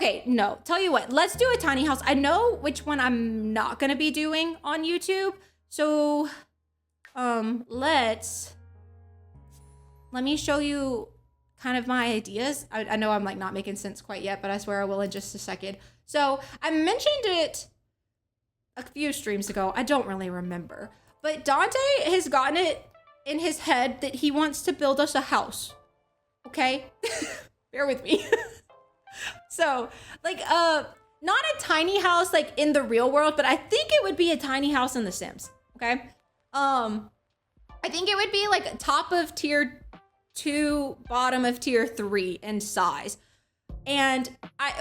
Okay, no, tell you what, let's do a tiny house. I know which one I'm not gonna be doing on YouTube. So, let me show you kind of my ideas. I know I'm like not making sense quite yet, but I swear I will in just a second. So I mentioned it a few streams ago. I don't really remember, but Dante has gotten it in his head that he wants to build us a house. Okay, bear with me. So like, not a tiny house like in the real world, but I think it would be a tiny house in The Sims. Okay. I think it would be like top of tier 2, bottom of tier 3 in size. And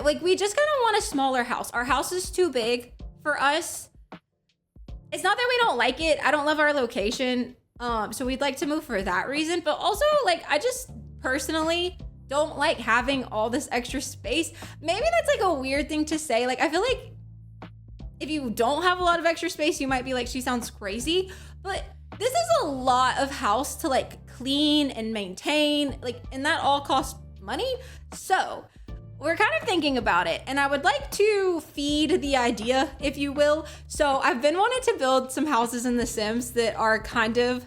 we just kind of want a smaller house. Our house is too big for us. It's not that we don't like it. I don't love our location. So we'd like to move for that reason. But also like, I just personally don't like having all this extra space. Maybe that's like a weird thing to say. Like, I feel like if you don't have a lot of extra space, you might be like, she sounds crazy. But this is a lot of house to like clean and maintain, like, and that all costs money. So we're kind of thinking about it, and I would like to feed the idea, if you will. So I've been wanting to build some houses in The Sims that are kind of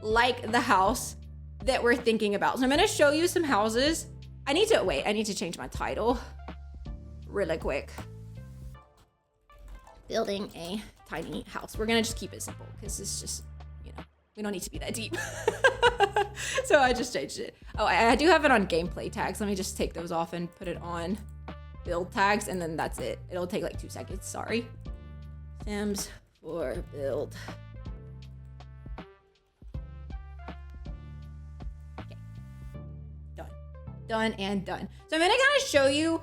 like the house that we're thinking about. So I'm gonna show you some houses. I need to change my title really quick. Building a tiny house. We're gonna just keep it simple because it's just, you know, we don't need to be that deep. So I just changed it. Oh, I do have it on gameplay tags. Let me just take those off and put it on build tags, and then that's it. It'll take like 2 seconds, sorry. Sims for build. Okay, done and done. So I'm gonna kind of show you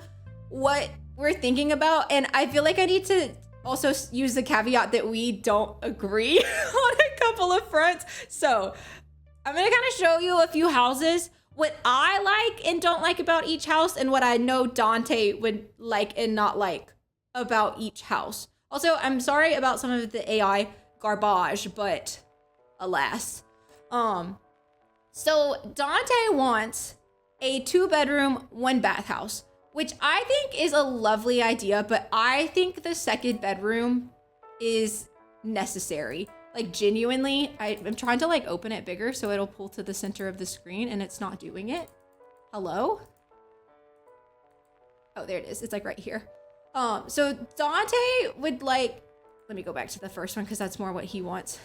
what we're thinking about, and I feel like I need to also use the caveat that we don't agree on a couple of fronts. So I'm gonna kind of show you a few houses, what I like and don't like about each house, and what I know Dante would like and not like about each house. Also, I'm sorry about some of the AI garbage, but alas. So Dante wants a 2-bedroom, 1-bath house, which I think is a lovely idea, but I think the second bedroom is necessary. Like, genuinely, I'm trying to like open it bigger so it'll pull to the center of the screen, and it's not doing it. Hello? Oh, there it is. It's like right here. So Dante would like, let me go back to the first one because that's more what he wants.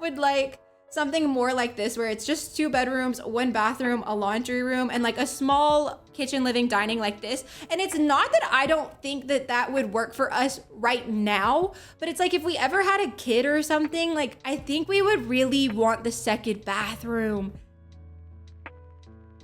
Would like something more like this, where it's just 2 bedrooms, 1 bathroom, a laundry room, and like a small kitchen, living, dining like this. And it's not that I don't think that that would work for us right now, but it's like if we ever had a kid or something, like I think we would really want the second bathroom.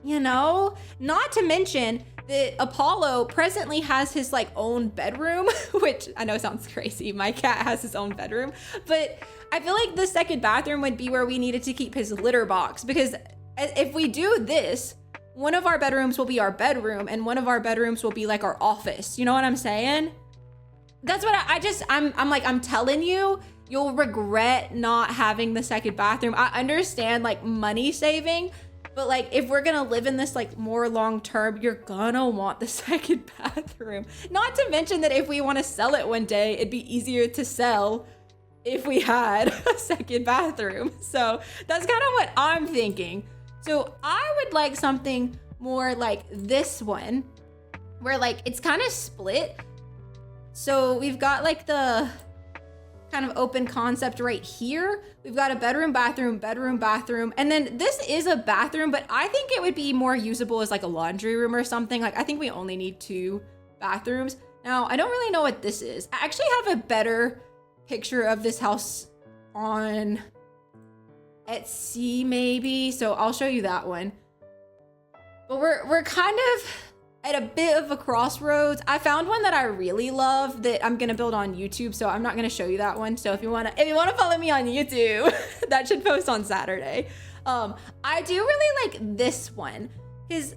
You know? Not to mention that Apollo presently has his like own bedroom, which I know sounds crazy. My cat has his own bedroom, but I feel like the second bathroom would be where we needed to keep his litter box, because if we do this, one of our bedrooms will be our bedroom and one of our bedrooms will be like our office. You know what I'm saying? That's what I'm telling you, you'll regret not having the second bathroom. I understand like money saving, but like if we're gonna live in this like more long term, you're gonna want the second bathroom. Not to mention that if we want to sell it one day, it'd be easier to sell if we had a second bathroom. So that's kind of what I'm thinking. So I would like something more like this one, where like it's kind of split. So we've got like the kind of open concept right here. We've got a bedroom, bathroom, bedroom, bathroom. And then this is a bathroom, but I think it would be more usable as like a laundry room or something. Like I think we only need 2 bathrooms. Now, I don't really know what this is. I actually have a better picture of this house on Etsy maybe, so I'll show you that one. But we're kind of at a bit of a crossroads. I found one that I really love that I'm gonna build on YouTube, so I'm not gonna show you that one. So if you wanna follow me on YouTube, that should post on Saturday. I do really like this one because,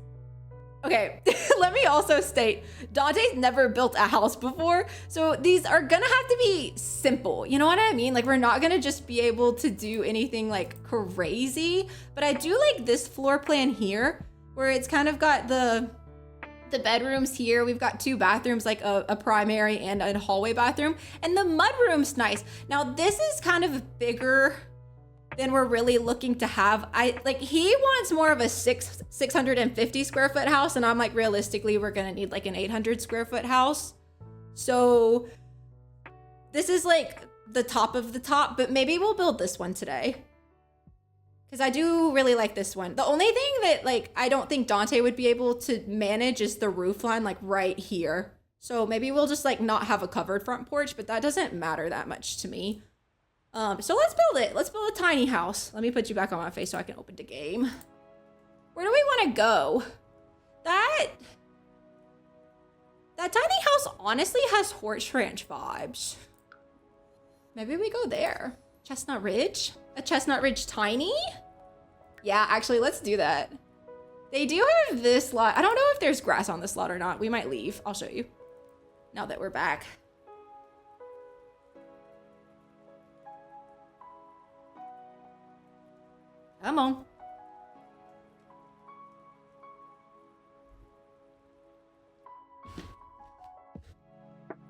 okay, let me also state, Dante's never built a house before, so these are gonna have to be simple. You know what I mean? Like, we're not gonna just be able to do anything like crazy, but I do like this floor plan here, where it's kind of got the The bedrooms here, we've got 2 bathrooms, like a primary and a hallway bathroom. And the mudroom's nice. Now this is kind of bigger than we're really looking to have. He wants more of a 650 square foot house, and I'm like, realistically, we're gonna need like an 800 square foot house. So this is like the top of the top, but maybe we'll build this one today. Because I do really like this one. The only thing that like I don't think Dante would be able to manage is the roof line like right here. So maybe we'll just like not have a covered front porch, but that doesn't matter that much to me. So let's build it. Let's build a tiny house. Let me put you back on my face so I can open the game. Where do we want to go? That tiny house honestly has horse ranch vibes. Maybe we go there. Chestnut Ridge? A Chestnut Ridge tiny? Yeah, actually, let's do that. They do have this lot. I don't know if there's grass on this lot or not. We might leave. I'll show you now that we're back. Come on.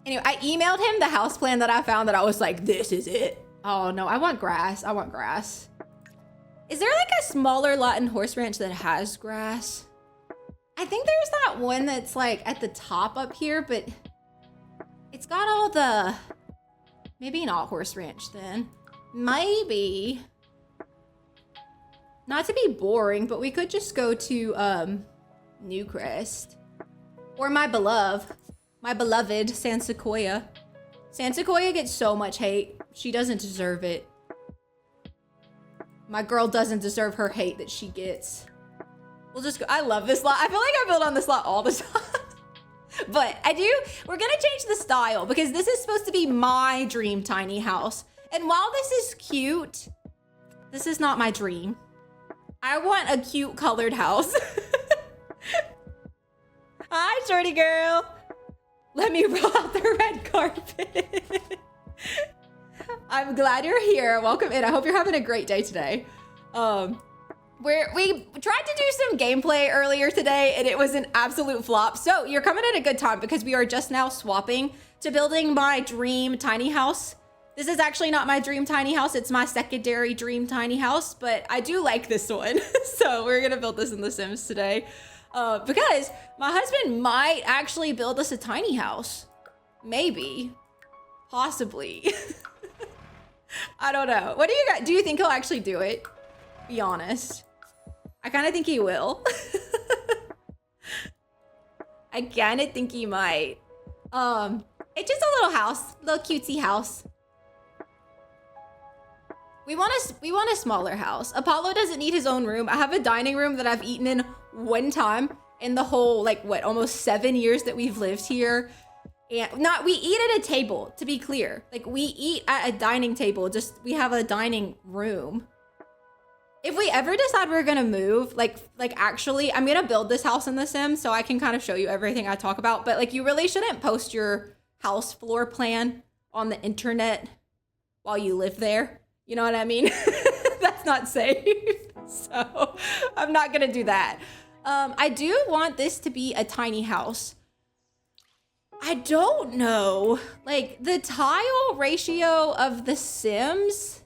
Anyway, I emailed him the house plan that I found that I was like, this is it. Oh no, I want grass. I want grass. Is there like a smaller lot in Horse Ranch that has grass? I think there's that one that's like at the top up here, but it's got all the, maybe not Horse Ranch then. Maybe. Not to be boring, but we could just go to Newcrest. Or my beloved San Sequoia. San Sequoia gets so much hate. She doesn't deserve it. My girl doesn't deserve her hate that she gets. We'll just go. I love this lot. I feel like I build on this lot all the time. But we're gonna change the style because this is supposed to be my dream tiny house. And while this is cute, this is not my dream. I want a cute colored house. Hi, shorty girl. Let me roll out the red carpet. I'm glad you're here. Welcome in. I hope you're having a great day today. We tried to do some gameplay earlier today and it was an absolute flop. So you're coming at a good time because we are just now swapping to building my dream tiny house. This is actually not my dream tiny house. It's my secondary dream tiny house, but I do like this one. So we're gonna build this in The Sims today. Because my husband might actually build us a tiny house. Maybe. Possibly. I don't know. What do you got? Do you think he'll actually do it? Be honest. I kind of think he will. I kind of think he might. It's just a little house, little cutesy house. We want a smaller house. Apollo doesn't need his own room. I have a dining room that I've eaten in one time in the whole, like, what, almost 7 years that we've lived here. And we eat at a table, to be clear. Like, we eat at a dining table, just we have a dining room. If we ever decide we're gonna move, like actually, I'm gonna build this house in The Sims so I can kind of show you everything I talk about. But like, you really shouldn't post your house floor plan on the internet while you live there. You know what I mean? That's not safe. So I'm not gonna do that. I do want this to be a tiny house. I don't know. Like, the tile ratio of The Sims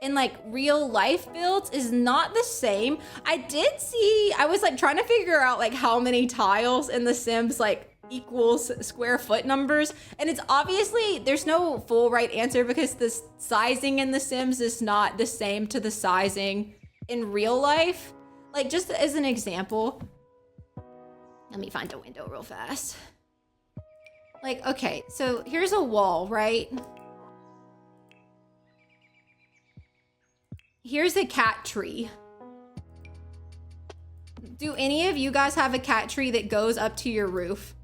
in like real life builds is not the same. I was like trying to figure out like how many tiles in The Sims like equals square foot numbers, and it's obviously there's no full right answer because the sizing in The Sims is not the same to the sizing in real life. Like, just as an example, let me find a window real fast. Like, okay, so here's a wall, right? Here's a cat tree. Do any of you guys have a cat tree that goes up to your roof?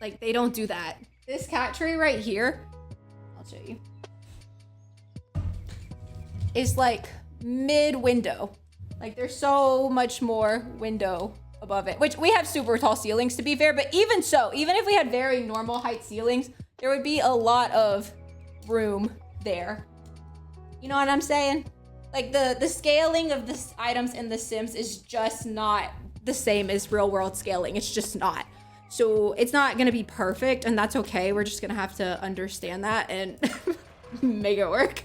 Like, they don't do that. This cat tree right here, I'll show you, is like mid-window. Like, there's so much more window above it, which we have super tall ceilings to be fair, but even so, even if we had very normal height ceilings, there would be a lot of room there. You know what I'm saying? Like, the scaling of the items in The Sims is just not the same as real world scaling. It's just not. So it's not gonna be perfect, and that's okay. We're just gonna have to understand that and make it work.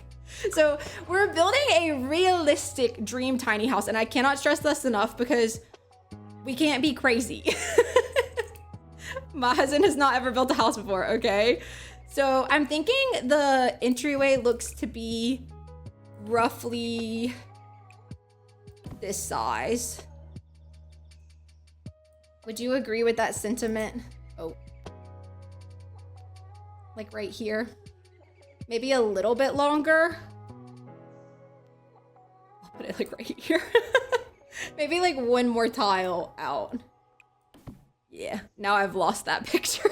So we're building a realistic dream tiny house, and I cannot stress this enough because we can't be crazy. My husband has not ever built a house before, okay? So I'm thinking the entryway looks to be roughly this size. Would you agree with that sentiment? Oh. Like right here. Maybe a little bit longer. I'll put it like right here. Maybe like one more tile out. Yeah, now I've lost that picture.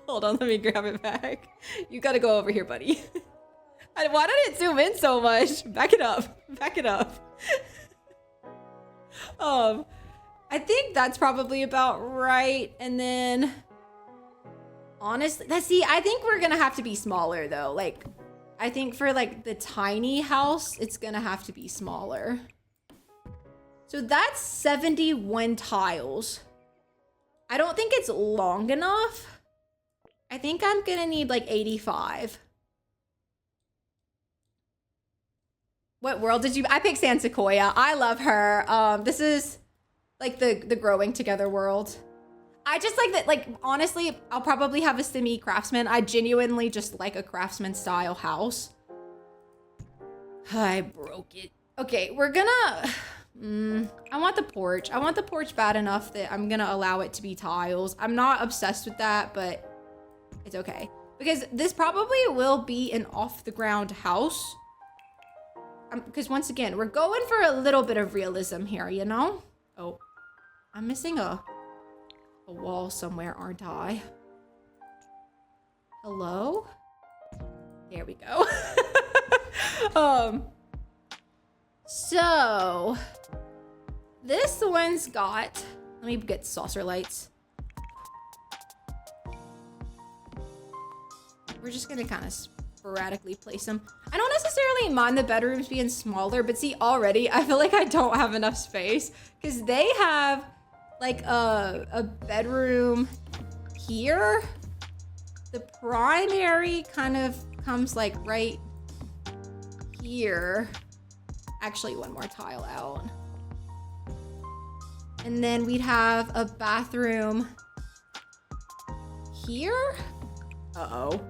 Hold on, let me grab it back. You gotta go over here, buddy. Why did it zoom in so much? Back it up, back it up. I think that's probably about right. And then, honestly, I think we're gonna have to be smaller though. Like, I think for like the tiny house, it's gonna have to be smaller. So that's 71 tiles. I don't think it's long enough. I think I'm gonna need like 85. What world did you, I picked San Sequoia. I love her. This is like the growing together world. I just like that, like, honestly, I'll probably have a semi-craftsman. I genuinely just like a craftsman style house. I broke it. Okay, we're gonna, I want the porch. I want the porch bad enough that I'm gonna allow it to be tiles. I'm not obsessed with that, but it's okay. Because this probably will be an off the ground house. Because once again, we're going for a little bit of realism here, you know? Oh, I'm missing a wall somewhere, aren't I? Hello? There we go. So this one's got, let me get saucer lights. We're just gonna kind of sporadically place them. I don't necessarily mind the bedrooms being smaller, but see, already I feel like I don't have enough space because they have like a bedroom here. The primary kind of comes like right here. Actually, one more tile out. And then we'd have a bathroom here. Uh-oh.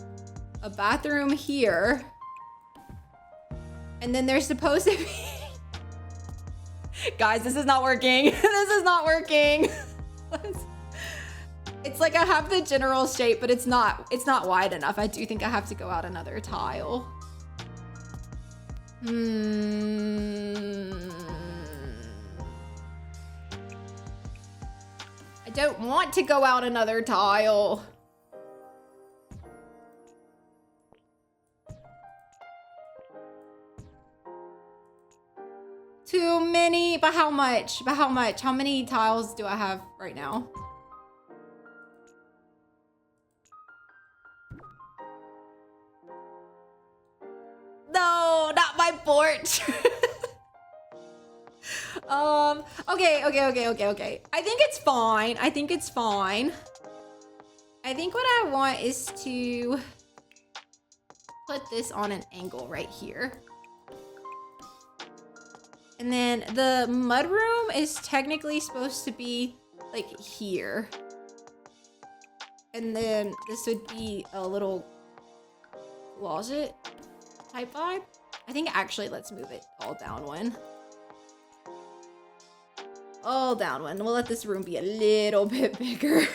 A bathroom here. And then there's supposed to be... Guys, this is not working. This is not working. It's like I have the general shape, but it's not wide enough. I do think I have to go out another tile. I don't want to go out another tile. Too many, but how much? But how much? How many tiles do I have right now? No, not my porch. Okay. I think it's fine. I think it's fine. I think what I want is to put this on an angle right here. And then the mudroom is technically supposed to be like here. And then this would be a little closet type vibe. I think actually let's move it all down one. All down one. We'll let this room be a little bit bigger.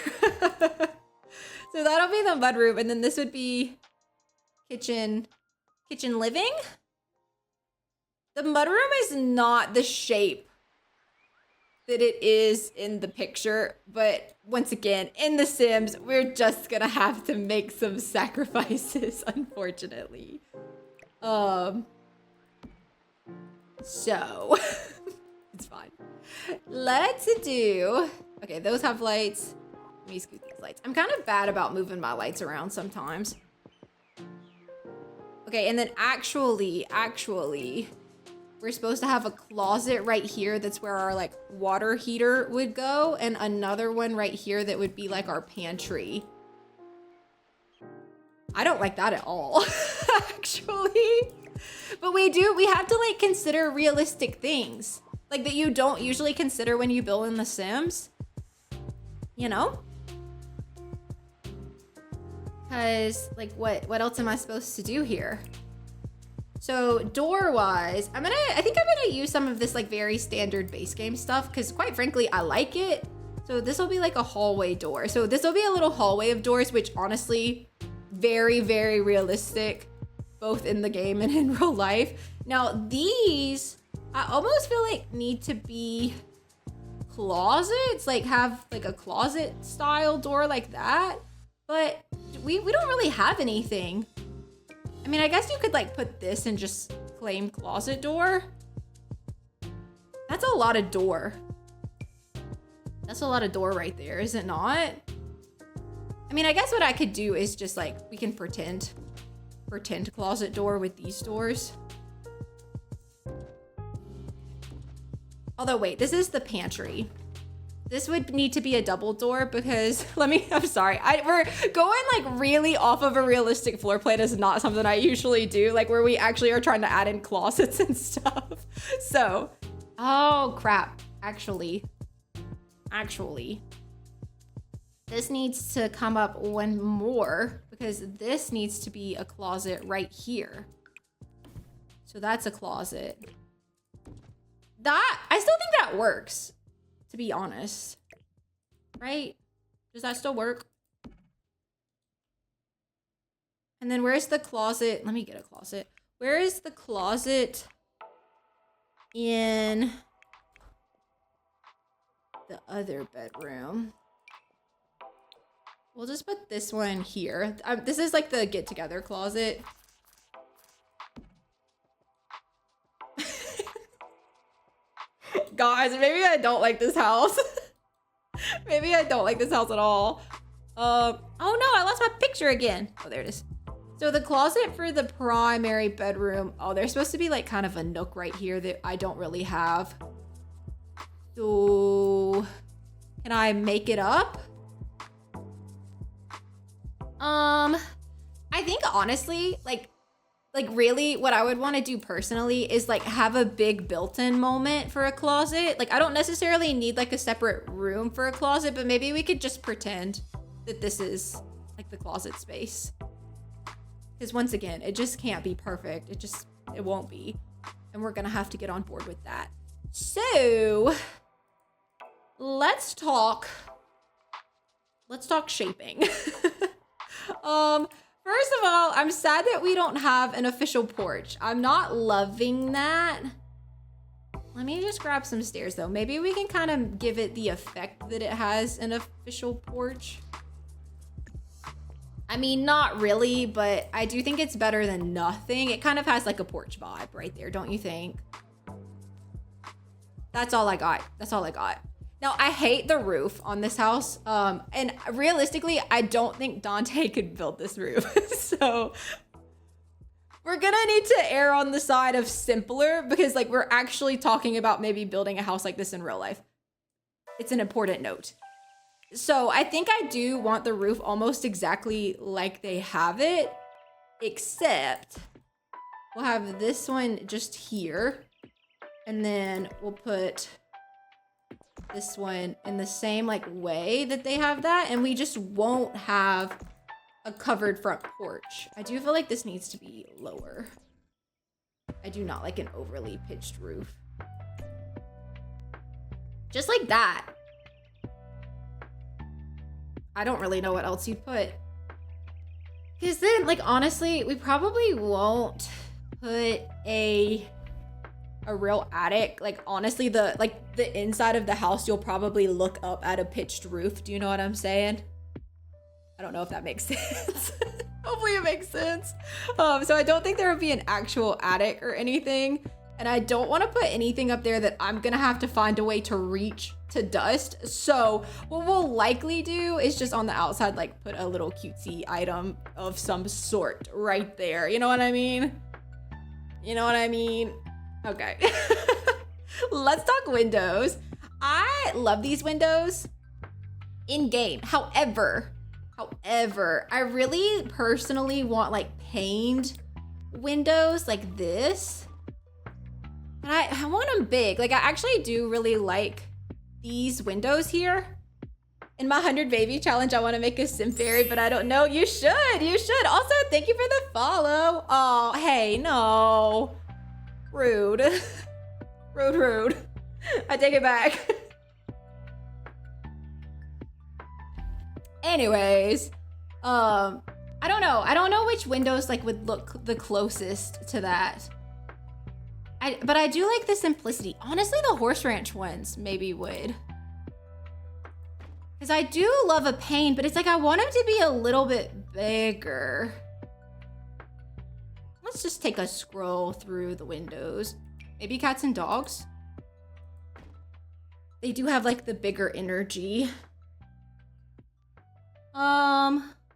So that'll be the mudroom, and then this would be kitchen living. The mudroom is not the shape that it is in the picture, but once again, in The Sims, we're just gonna have to make some sacrifices, unfortunately. So, it's fine. Let's do, okay, those have lights. Let me scoot these lights. I'm kind of bad about moving my lights around sometimes. Okay, and then actually, We're supposed to have a closet right here that's where our like water heater would go, and another one right here that would be like our pantry. I don't like that at all, actually. But we have to like consider realistic things, like that you don't usually consider when you build in The Sims, you know? Cause like what else am I supposed to do here? So door wise, I think I'm gonna use some of this like very standard base game stuff, because quite frankly, I like it. So this will be like a hallway door. So this will be a little hallway of doors, which honestly, very, very realistic, both in the game and in real life. Now these, I almost feel like need to be closets, like have like a closet style door like that. But we don't really have anything. I mean, I guess you could like put this and just claim closet door. That's a lot of door. That's a lot of door right there, is it not? I mean, I guess what I could do is just like, we can pretend closet door with these doors. Although wait, this is the pantry. This would need to be a double door because I'm sorry. We're going like really off of a realistic floor plan is not something I usually do. Like where we actually are trying to add in closets and stuff. So, oh crap. Actually, this needs to come up one more because this needs to be a closet right here. So that's a closet. I still think that works. To be honest, right? Does that still work? And then where's the closet? Let me get a closet. Where is the closet in the other bedroom? We'll just put this one here. This is like the get together closet. Guys, maybe I don't like this house. Maybe I don't like this house at all. Oh no, I lost my picture again. Oh, there it is. So the closet for the primary bedroom. Oh, there's supposed to be like kind of a nook right here that I don't really have. So can I make it up? I think honestly, like really what I would want to do personally is like have a big built-in moment for a closet. Like I don't necessarily need like a separate room for a closet, but maybe we could just pretend that this is like the closet space. Because once again, it just can't be perfect. It won't be. And we're gonna have to get on board with that. So let's talk shaping. First of all, I'm sad that we don't have an official porch. I'm not loving that. Let me just grab some stairs though. Maybe we can kind of give it the effect that it has an official porch. I mean, not really, but I do think it's better than nothing. It kind of has like a porch vibe right there, don't you think? That's all I got. That's all I got. Now, I hate the roof on this house. And realistically, I don't think Dante could build this roof. So we're gonna need to err on the side of simpler because like we're actually talking about maybe building a house like this in real life. It's an important note. So I think I do want the roof almost exactly like they have it, except we'll have this one just here. And then we'll put this one in the same like way that they have that, and we just won't have a covered front porch. I do feel like this needs to be lower. I do not like an overly pitched roof. Just like that. I don't really know what else you'd put. Because then, like, honestly, we probably won't put a real attic. Like, honestly, the inside of the house, you'll probably look up at a pitched roof. Do you know what I'm saying? I don't know if that makes sense. Hopefully it makes sense. So I don't think there would be an actual attic or anything. And I don't want to put anything up there that I'm going to have to find a way to reach to dust. So what we'll likely do is just on the outside, like put a little cutesy item of some sort right there. You know what I mean? You know what I mean? Okay. Let's talk windows. I love these windows in game. However, I really personally want like paned windows like this. But I want them big. Like I actually do really like these windows here. In my 100 baby challenge, I want to make a sim fairy, but I don't know. You should. Also, thank you for the follow. Oh, hey, no. Rude. Rude. I take it back. Anyways, I don't know. I don't know which windows like would look the closest to that. But I do like the simplicity. Honestly, the horse ranch ones maybe would. Because I do love a pane, but it's like I want them to be a little bit bigger. Let's just take a scroll through the windows. Maybe cats and dogs. They do have like the bigger energy.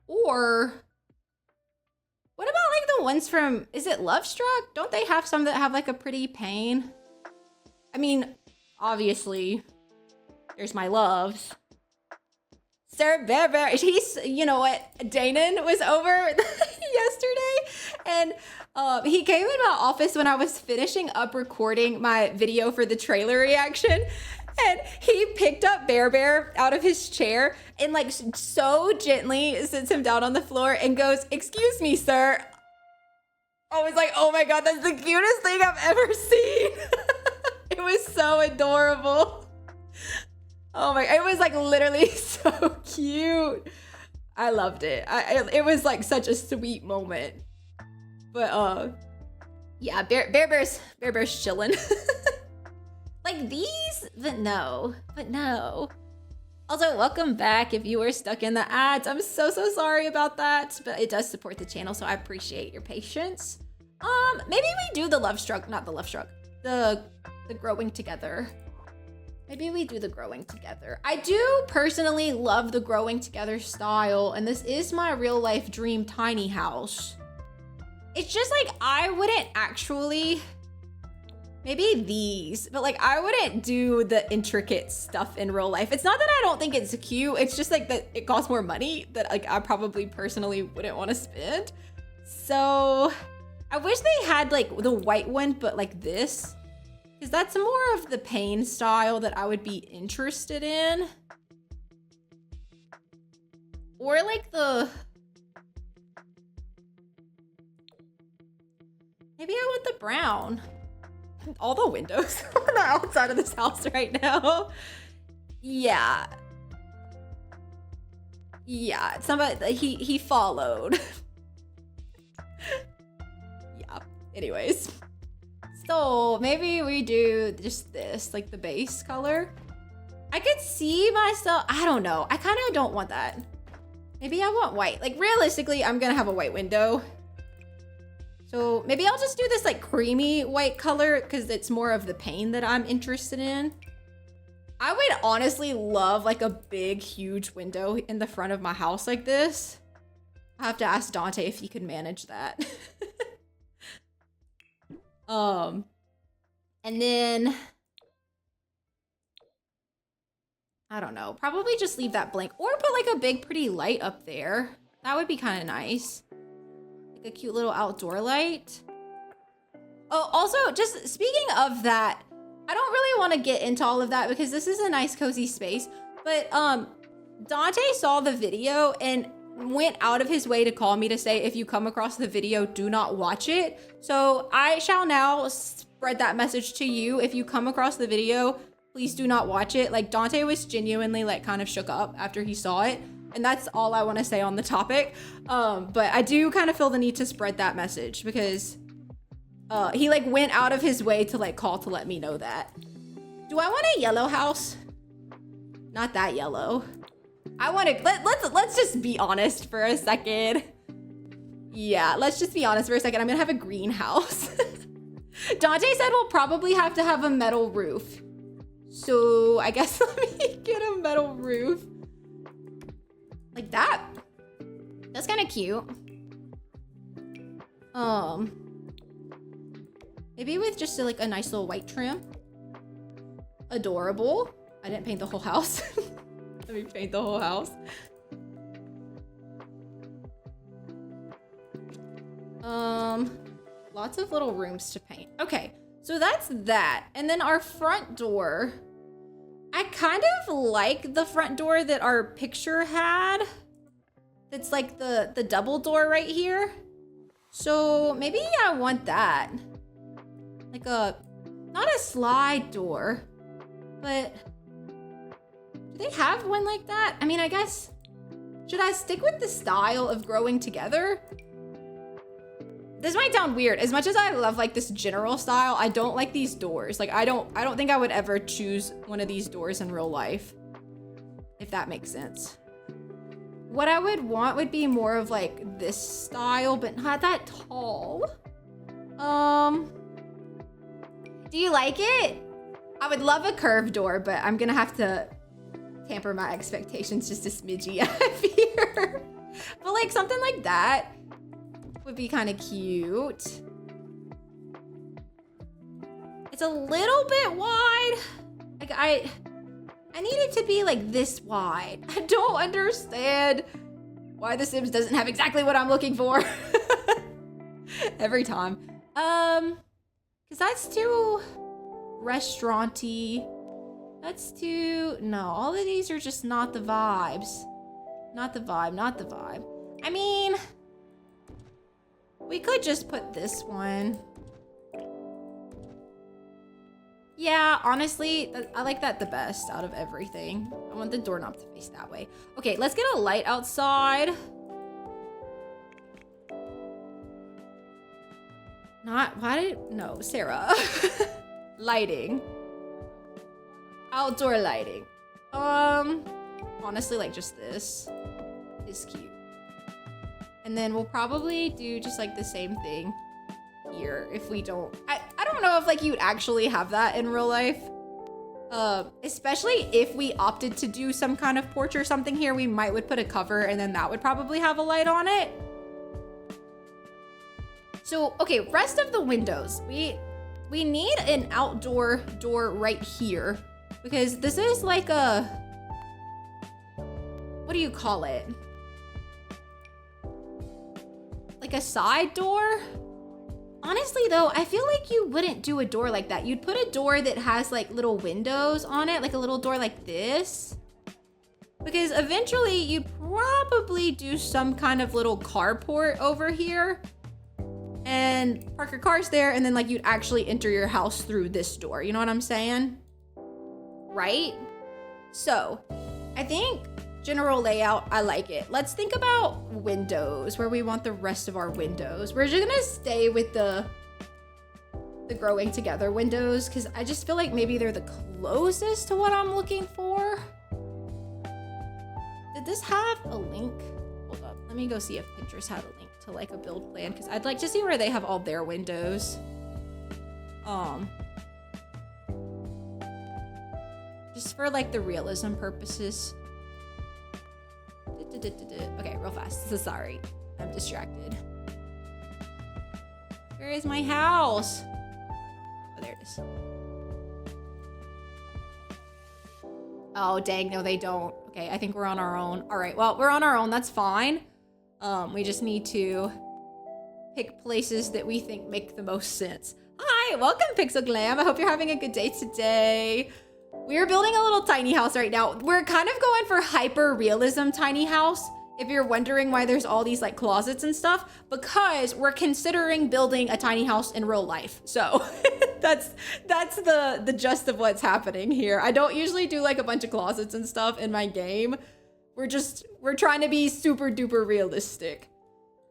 Or what about like the ones from, is it Love Struck? Don't they have some that have like a pretty pane? I mean, obviously, there's my loves. Sir Bear, he's, you know what, Danon was over yesterday, and he came in my office when I was finishing up recording my video for the trailer reaction, and he picked up Bear out of his chair and like so gently sits him down on the floor and goes, "Excuse me, sir." I was like, oh my God, that's the cutest thing I've ever seen. It was so adorable. Oh my, it was like literally so cute. I loved it. It was like such a sweet moment. But yeah, Bear's chilling. Like these, but no. Also, welcome back if you were stuck in the ads. I'm so sorry about that, but it does support the channel, so I appreciate your patience. Maybe we do the growing together. Maybe we do the growing together. I do personally love the growing together style, and this is my real life dream tiny house. It's just like, I wouldn't actually, maybe these, but like I wouldn't do the intricate stuff in real life. It's not that I don't think it's cute, it's just like that it costs more money that like I probably personally wouldn't want to spend. So I wish they had like the white one, but like this. Because that's more of the pane style that I would be interested in. Or like the... Maybe I want the brown. All the windows on the outside of this house right now. Yeah. Yeah, somebody, he followed. Yeah, anyways. So maybe we do just this, like the base color. I could see myself, I don't know. I kind of don't want that. Maybe I want white. Like realistically, I'm gonna have a white window. So maybe I'll just do this like creamy white color because it's more of the pane that I'm interested in. I would honestly love like a big, huge window in the front of my house like this. I have to ask Dante if he could manage that. And then, I don't know, probably just leave that blank or put like a big pretty light up there. That would be kind of nice. Like a cute little outdoor light. Oh, also just speaking of that, I don't really want to get into all of that because this is a nice cozy space, but Dante saw the video and went out of his way to call me to say, if you come across the video, do not watch it. So I shall now spread that message to you. If you come across the video, please do not watch it. Like Dante was genuinely like kind of shook up after he saw it. And that's all I want to say on the topic. But I do kind of feel the need to spread that message because he like went out of his way to like call to let me know that. Do I want a yellow house? Not that yellow. I want to, let's just be honest for a second. Yeah, let's just be honest for a second. I'm gonna have a greenhouse. Dante said we'll probably have to have a metal roof. So I guess let me get a metal roof. Like that. That's kind of cute. Maybe with just like a nice little white trim. Adorable. I didn't paint the whole house. Let me paint the whole house. Lots of little rooms to paint. Okay, so that's that. And then our front door. I kind of like the front door that our picture had. That's like the double door right here. So maybe I want that. Like not a slide door, but do they have one like that? I mean, I guess, should I stick with the style of growing together? This might sound weird. As much as I love like this general style, I don't like these doors. Like I don't think I would ever choose one of these doors in real life, if that makes sense. What I would want would be more of like this style, but not that tall. Do you like it? I would love a curved door, but I'm gonna have to tamper my expectations just a smidgy, I fear. But like something like that would be kind of cute. It's a little bit wide. Like I need it to be like this wide. I don't understand why The Sims doesn't have exactly what I'm looking for. Every time. Cause that's too restaurant-y. That's too, no, all of these are just not the vibes. Not the vibe, not the vibe. I mean, we could just put this one. Yeah, honestly, I like that the best out of everything. I want the doorknob to face that way. Okay, let's get a light outside. No, Sarah. Lighting. Outdoor lighting. Honestly, like just this is cute. And then we'll probably do just like the same thing here if we don't. I don't know if like you'd actually have that in real life. Especially if we opted to do some kind of porch or something here, we would put a cover and then that would probably have a light on it. So, okay, rest of the windows. We need an outdoor door right here because this is like a, what do you call it? Like a side door? Honestly though, I feel like you wouldn't do a door like that. You'd put a door that has like little windows on it, like a little door like this. Because eventually you'd probably do some kind of little carport over here and park your cars there, and then like you'd actually enter your house through this door. You know what I'm saying? Right? So, I think general layout, I like it. Let's think about windows, where we want the rest of our windows. We're just gonna stay with the growing together windows, because I just feel like maybe they're the closest to what I'm looking for. Did this have a link? Hold up, let me go see if Pinterest had a link to like a build plan, because I'd like to see where they have all their windows. Just for like the realism purposes. Okay, real fast. So sorry, I'm distracted. Where is my house? Oh, there it is. Oh, dang, no, they don't. Okay, I think we're on our own. All right, well, we're on our own. That's fine. We just need to pick places that we think make the most sense. Hi, welcome, Pixel Glam. I hope you're having a good day today. We're building a little tiny house right now. We're kind of going for hyper realism tiny house. If you're wondering why there's all these like closets and stuff, because we're considering building a tiny house in real life. So that's the gist of what's happening here. I don't usually do like a bunch of closets and stuff in my game. We're trying to be super duper realistic.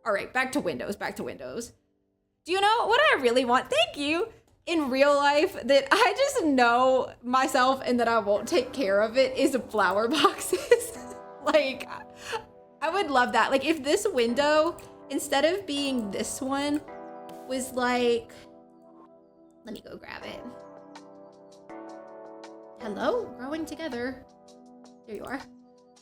All right, back to windows, back to windows. Do you know what I really want? Thank you. In real life, that I just know myself and that I won't take care of it, is flower boxes. Like, I would love that. Like, if this window, instead of being this one, was like, let me go grab it. Hello, growing together. There you are.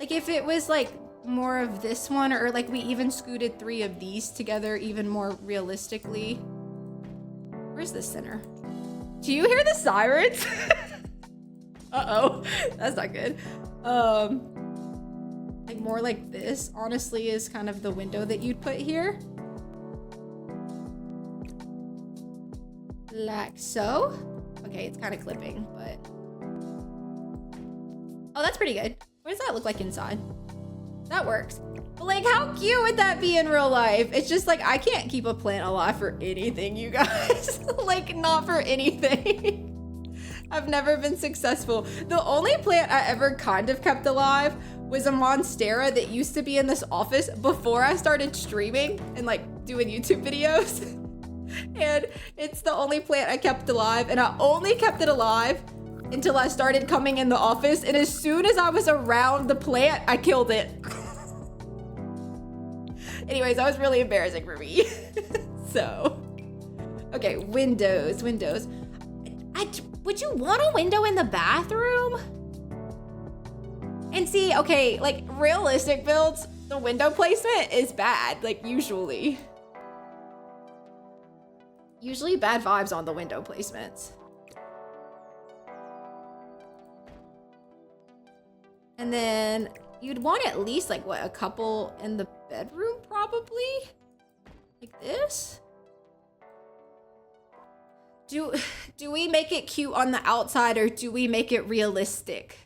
Like, if it was like more of this one, or like we even scooted 3 of these together even more realistically. Where's the center? Do you hear the sirens? Uh-oh, that's not good. Like more like this, honestly, is kind of the window that you'd put here. Like so. Okay, it's kind of clipping, but... Oh, that's pretty good. What does that look like inside? That works. But like, how cute would that be in real life? It's just like, I can't keep a plant alive for anything, you guys. Like, not for anything. I've never been successful. The only plant I ever kind of kept alive was a monstera that used to be in this office before I started streaming and like doing YouTube videos. And it's the only plant I kept alive, and I only kept it alive until I started coming in the office, and as soon as I was around the plant, I killed it. Anyways, that was really embarrassing for me. So, okay, windows. Would you want a window in the bathroom? And see, okay, like realistic builds, the window placement is bad, like usually. Usually bad vibes on the window placements. And then you'd want at least like what, a couple in the bedroom probably? Like this? Do we make it cute on the outside or do we make it realistic?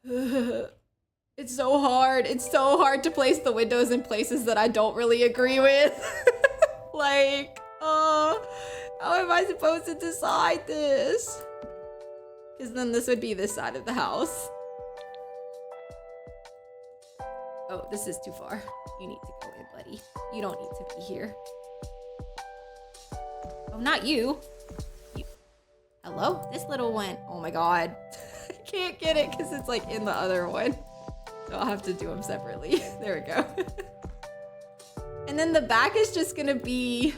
It's so hard. It's so hard to place the windows in places that I don't really agree with. Like, how am I supposed to decide this? Because then this would be this side of the house. Oh, this is too far. You need to go in, buddy. You don't need to be here. Oh, not you. Hello? This little one. Oh my god. I can't get it because it's like in the other one. So I'll have to do them separately. There we go. And then the back is just gonna be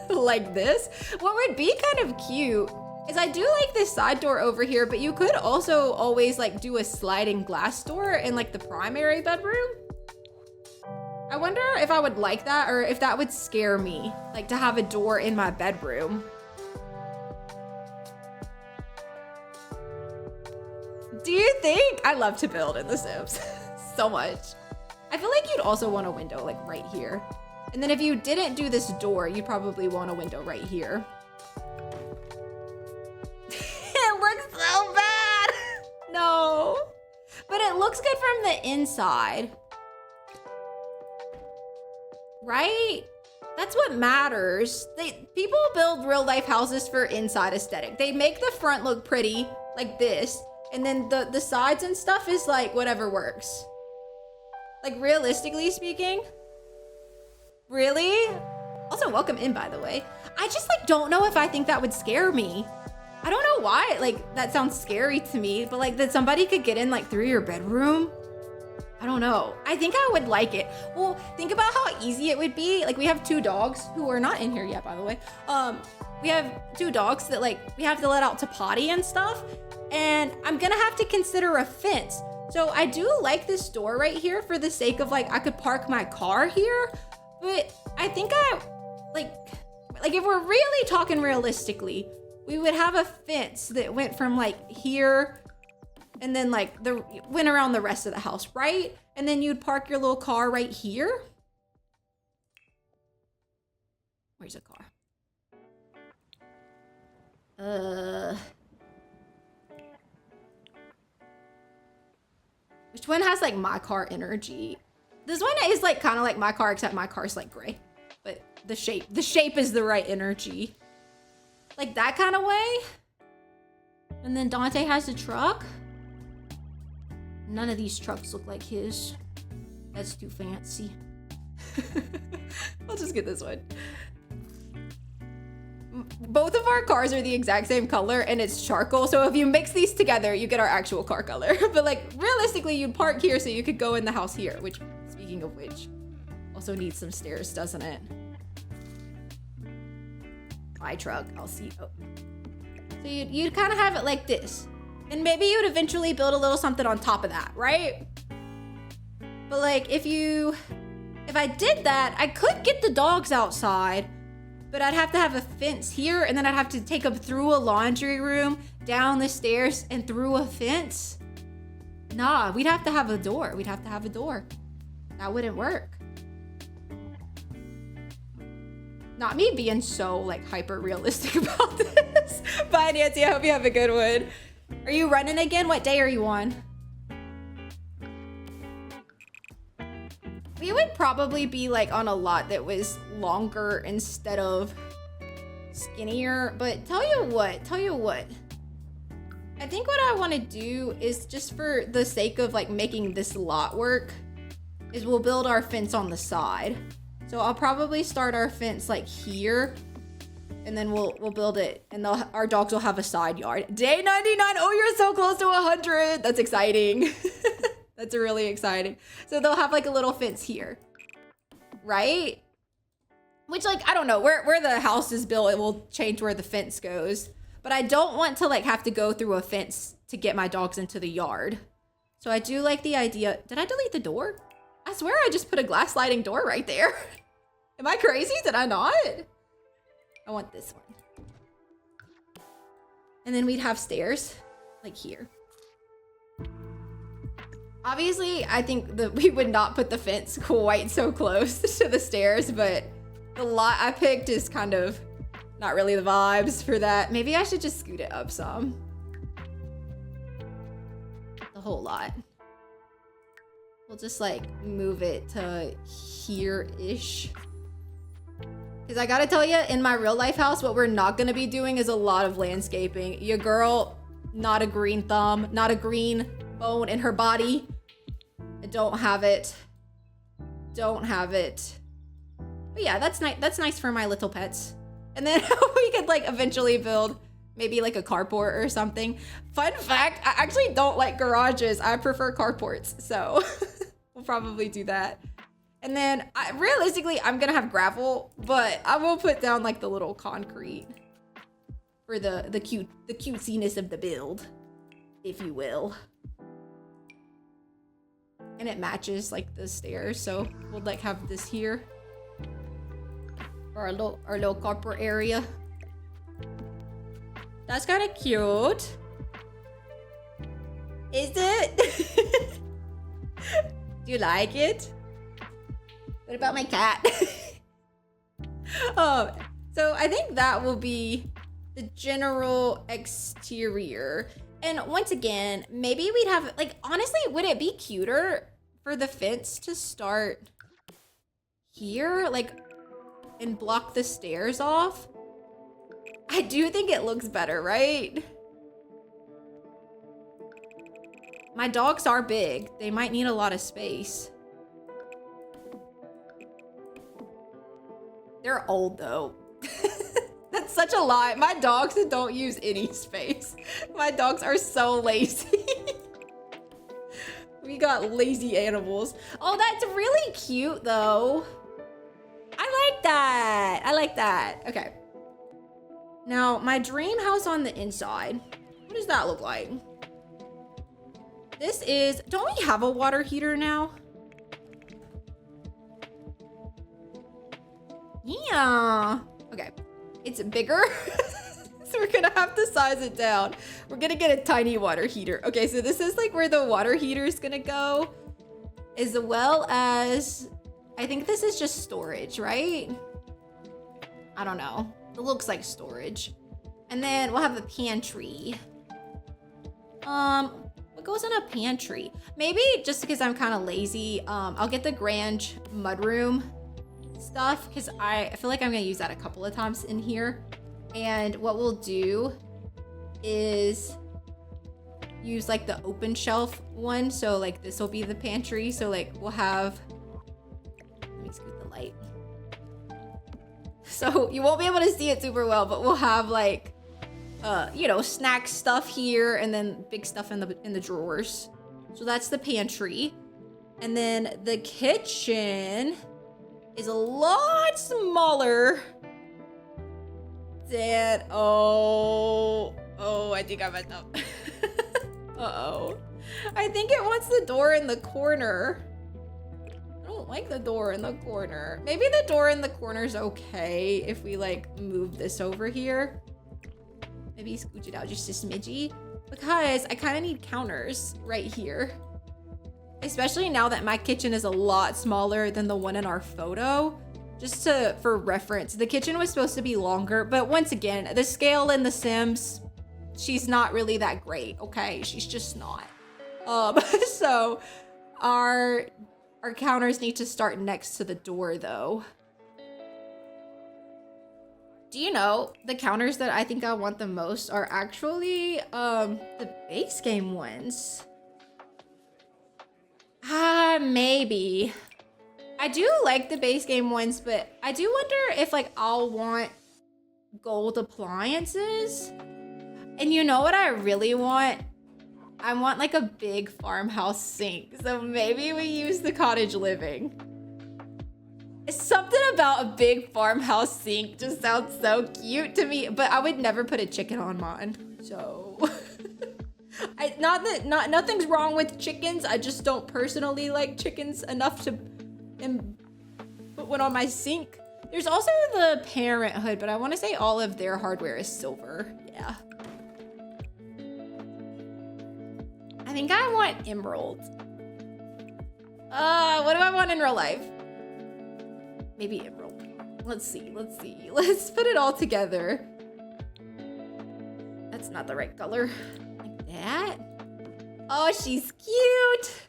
like this. What would be kind of cute is I do like this side door over here, but you could also always like do a sliding glass door in like the primary bedroom. I wonder if I would like that or if that would scare me, like to have a door in my bedroom. Do you think? I love to build in The Sims so much. I feel like you'd also want a window like right here. And then if you didn't do this door, you'd probably want a window right here. It looks so bad. No. But it looks good from the inside. Right? That's what matters. People build real life houses for inside aesthetic. They make the front look pretty like this. And then the sides and stuff is like whatever works. Like realistically speaking. Really? Also, welcome in, by the way. I just like don't know if I think that would scare me. I don't know why, like that sounds scary to me, but like that somebody could get in like through your bedroom. I don't know. I think I would like it. Well, think about how easy it would be. Like we have 2 dogs who are not in here yet, by the way. We have 2 dogs that like we have to let out to potty and stuff. And I'm gonna have to consider a fence. So I do like this door right here for the sake of like, I could park my car here, but I think like if we're really talking realistically, we would have a fence that went from like here and then like went around the rest of the house, right? And then you'd park your little car right here. Where's the car? Which one has like my car energy? This one is like kind of like my car, except my car's like gray. But the shape is the right energy. Like that kind of way. And then Dante has a truck. None of these trucks look like his. That's too fancy. I'll just get this one. Both of our cars are the exact same color and it's charcoal. So if you mix these together, you get our actual car color. But like realistically, you'd park here so you could go in the house here, which speaking of which, also needs some stairs, doesn't it? My truck, I'll see. Oh. So you'd kind of have it like this. And maybe you'd eventually build a little something on top of that, right? But like if I did that, I could get the dogs outside. but I'd have to have a fence here, and then I'd have to take them through a laundry room, down the stairs, and through a fence. Nah, we'd have to have a door. We'd have to have a door. That wouldn't work. Not me being so like hyper realistic about this. Bye, Nancy. I hope you have a good one. Are you running again? What day are you on? We would probably be like on a lot that was longer instead of skinnier. But tell you what. I think what I want to do is, just for the sake of like making this lot work, is we'll build our fence on the side. So I'll probably start our fence like here, and then we'll build it, and our dogs will have a side yard. Day 99. Oh, you're so close to 100. That's exciting. That's really exciting. So they'll have like a little fence here, right? Which, like, I don't know, where the house is built, it will change where the fence goes. But I don't want to like have to go through a fence to get my dogs into the yard. So I do like the idea. Did I delete the door? I swear I just put a glass sliding door right there. Am I crazy? Did I not? I want this one. And then we'd have stairs like here. Obviously, I think that we would not put the fence quite so close to the stairs, but the lot I picked is kind of not really the vibes for that. Maybe I should just scoot it up some. The whole lot. We'll just like move it to here-ish. Because I gotta tell you, in my real life house, what we're not gonna be doing is a lot of landscaping. Your girl, not a green thumb, not a green bone in her body. I don't have it. Don't have it. But yeah, that's nice for my little pets. And then we could like eventually build maybe like a carport or something. Fun fact, I actually don't like garages. I prefer carports. So we'll probably do that. And then realistically, I'm gonna have gravel, but I will put down like the little concrete for the cutesiness of the build, if you will. And it matches like the stairs, so we'll like have this here for our little carport area. That's kind of cute. Is it? Do you like it? What about my cat? So I think that will be the general exterior. And once again, maybe we'd have, like, honestly, would it be cuter for the fence to start here, like, and block the stairs off? I do think it looks better, right? My dogs are big. They might need a lot of space. They're old though. That's such a lie. My dogs don't use any space. My dogs are so lazy. We got lazy animals. Oh, that's really cute though. I like that. I like that. Okay. Now, my dream house on the inside. What does that look like? This is, don't we have a water heater now? Yeah. Okay. It's bigger. So we're gonna have to size it down. We're gonna get a tiny water heater. Okay, so this is like where the water heater is gonna go, as well as, I think this is just storage, right? I don't know. It looks like storage. And then we'll have a pantry. What goes in a pantry? Maybe just because I'm kind of lazy, I'll get the Grange mudroom stuff, because I feel like I'm gonna use that a couple of times in here. And what we'll do is use like the open shelf one. So like this will be the pantry. So like we'll have, let me scoot the light. So you won't be able to see it super well, but we'll have like, you know, snack stuff here, and then big stuff in the drawers. So that's the pantry. And then the kitchen is a lot smaller than, I think I messed up. Uh-oh. I think it wants the door in the corner. I don't like the door in the corner. Maybe the door in the corner is okay if we like move this over here. Maybe scooch it out just a smidgy, because I kind of need counters right here. Especially now that my kitchen is a lot smaller than the one in our photo. Just for reference, the kitchen was supposed to be longer, but once again, the scale in The Sims, she's not really that great, okay? She's just not. So our counters need to start next to the door though. Do you know, the counters that I think I want the most are actually the base game ones. Maybe. I do like the base game ones, but I do wonder if like I'll want gold appliances. And you know what I really want? I want like a big farmhouse sink. So maybe we use the cottage living. Something about a big farmhouse sink just sounds so cute to me, but I would never put a chicken on mine. So nothing's wrong with chickens. I just don't personally like chickens enough to put one on my sink. There's also the Parenthood, but I want to say all of their hardware is silver. Yeah. I think I want emerald. What do I want in real life? Maybe emerald. Let's see. Let's put it all together. That's not the right color. Like that. Oh, she's cute.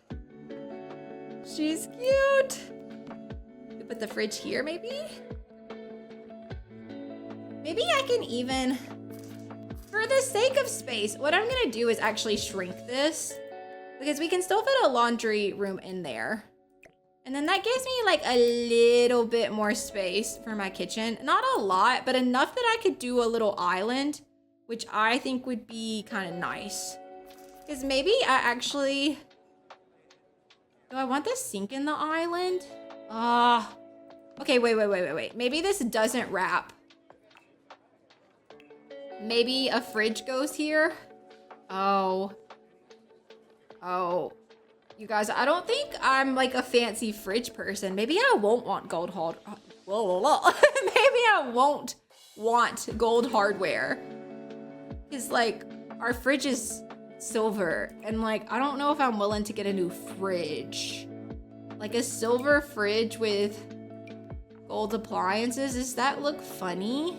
She's cute. We put the fridge here, maybe? Maybe I can even, for the sake of space, what I'm gonna do is actually shrink this, because we can still fit a laundry room in there. And then that gives me like a little bit more space for my kitchen. Not a lot, but enough that I could do a little island, which I think would be kind of nice. Because maybe I actually, do I want the sink in the island? Okay, wait. Maybe this doesn't wrap. Maybe a fridge goes here. Oh. You guys, I don't think I'm like a fancy fridge person. Maybe I won't want gold hard. Maybe I won't want gold hardware. Because like our fridge is silver, and like I don't know if I'm willing to get a new fridge. Like a silver fridge with gold appliances, does that look funny?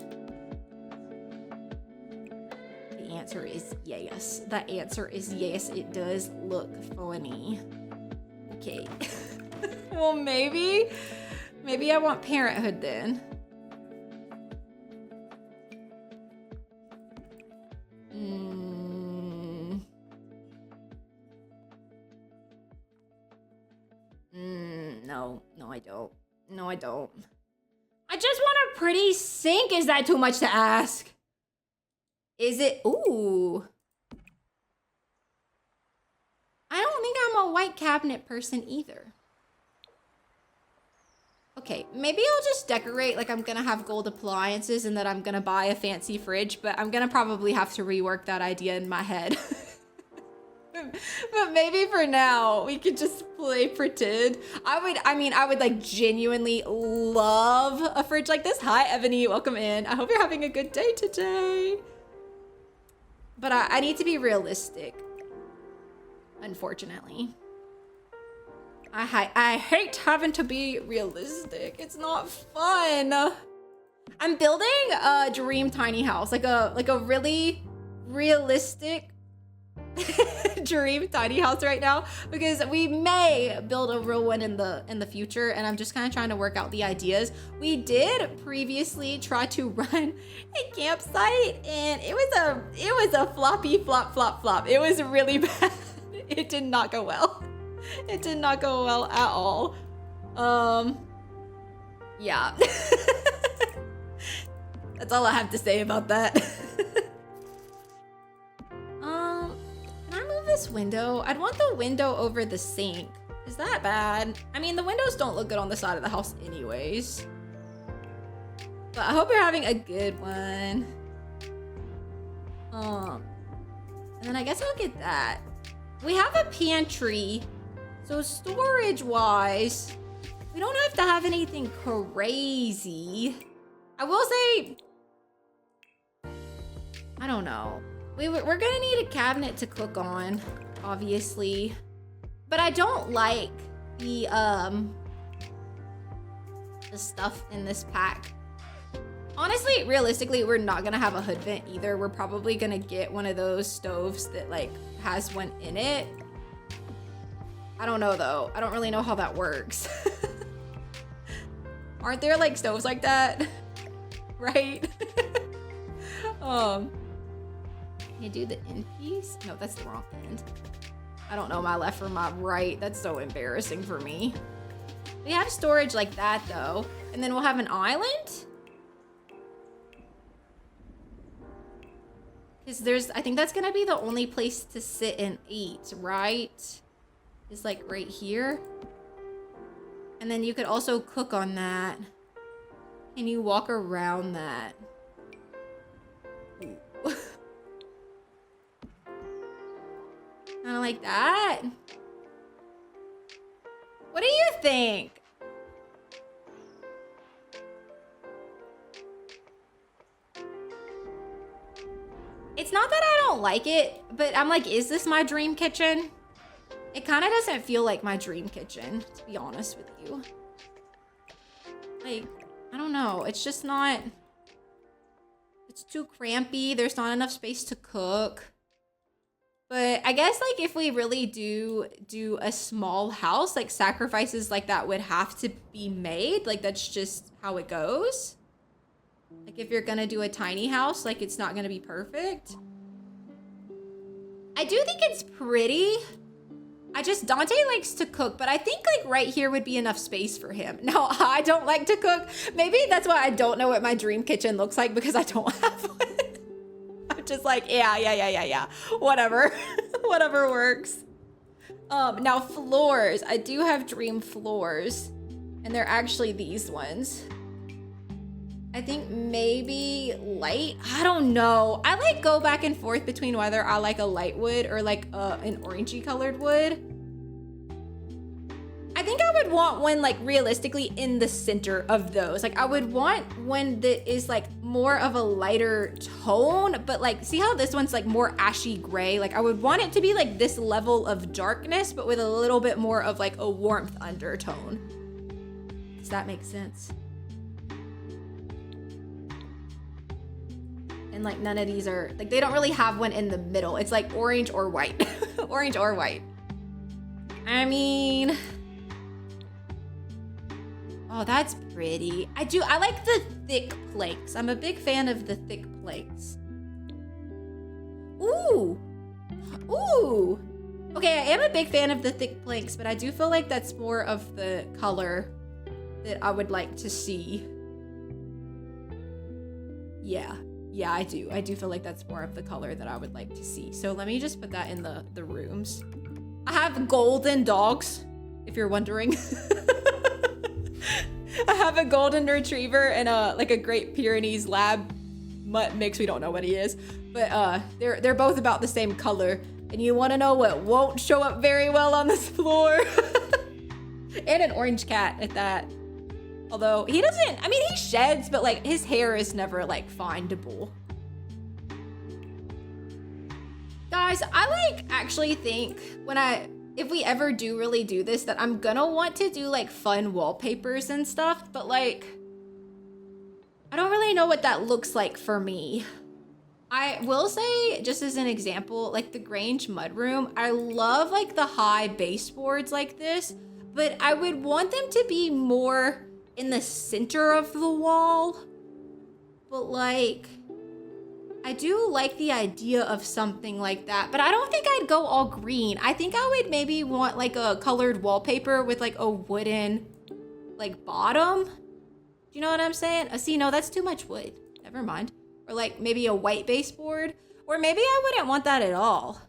The answer is yes. The answer is yes, it does look funny. Okay. Well, maybe I want Parenthood then. No, I don't. No, I don't. I just want a pretty sink. Is that too much to ask? Is it? Ooh. I don't think I'm a white cabinet person either. Okay, maybe I'll just decorate like I'm gonna have gold appliances and that I'm gonna buy a fancy fridge, but I'm gonna probably have to rework that idea in my head. But maybe for now, we could just play pretend. I would like genuinely love a fridge like this. Hi, Ebony, welcome in. I hope you're having a good day today. But I need to be realistic, unfortunately. I hate having to be realistic. It's not fun. I'm building a dream tiny house, like a really realistic dream tiny house right now, because we may build a real one in the future, and I'm just kind of trying to work out the ideas. We did previously try to run a campsite, and it was a floppy flop. It was really bad. It did not go well. It did not go well at all. Yeah. That's all I have to say about that. Can I move this window? I'd want the window over the sink. Is that bad? I mean, the windows don't look good on the side of the house anyways. But I hope you're having a good one. And then I guess I'll get that. We have a pantry. So storage-wise, We don't have to have anything crazy. I will say, I don't know. We're gonna need a cabinet to cook on, obviously. But I don't like the stuff in this pack. Honestly, realistically, we're not gonna have a hood vent either. We're probably gonna get one of those stoves that like has one in it. I don't know though. I don't really know how that works. Aren't there like stoves like that? Right? Can you do the end piece? No, that's the wrong end. I don't know my left from my right. That's so embarrassing for me. We have storage like that though. And then we'll have an island. Because I think that's gonna be the only place to sit and eat, right? Is like right here. And then you could also cook on that. And you walk around that. Kinda like that. What do you think? It's not that I don't like it, but I'm like, is this my dream kitchen? It kind of doesn't feel like my dream kitchen, to be honest with you. Like, I don't know. It's just not... It's too crampy. There's not enough space to cook. But I guess, like, if we really do a small house, like, sacrifices like that would have to be made. Like, that's just how it goes. Like, if you're gonna do a tiny house, like, it's not gonna be perfect. I do think it's pretty. Dante likes to cook, but I think like right here would be enough space for him. Now, I don't like to cook. Maybe that's why I don't know what my dream kitchen looks like, because I don't have one. I'm just like, yeah. Whatever. Whatever works. Now floors. I do have dream floors, and they're actually these ones. I think maybe light. I don't know. I like go back and forth between whether I like a light wood or like an orangey colored wood. I think I would want one like realistically in the center of those. Like I would want one that is like more of a lighter tone, but like see how this one's like more ashy gray? Like I would want it to be like this level of darkness, but with a little bit more of like a warmth undertone. Does that make sense? And like none of these are, like they don't really have one in the middle. It's like orange or white. Orange or white. I mean, oh, that's pretty. I like the thick planks. I'm a big fan of the thick planks. Ooh. Okay, I am a big fan of the thick planks, but I do feel like that's more of the color that I would like to see. Yeah, I do. I do feel like that's more of the color that I would like to see. So let me just put that in the rooms. I have golden dogs, if you're wondering. I have a golden retriever and like a Great Pyrenees lab mutt mix. We don't know what he is, but they're both about the same color. And you want to know what won't show up very well on this floor? And an orange cat at that. Although he doesn't, I mean, he sheds, but like his hair is never like findable. Guys, I like actually think if we ever do really do this, that I'm gonna want to do like fun wallpapers and stuff, but like, I don't really know what that looks like for me. I will say, just as an example, like the Grange mudroom, I love like the high baseboards like this, but I would want them to be more in the center of the wall. But like, I do like the idea of something like that, but I don't think I'd go all green. I think I would maybe want like a colored wallpaper with like a wooden like bottom. Do you know what I'm saying? See, no, that's too much wood. Never mind. Or like maybe a white baseboard, or maybe I wouldn't want that at all.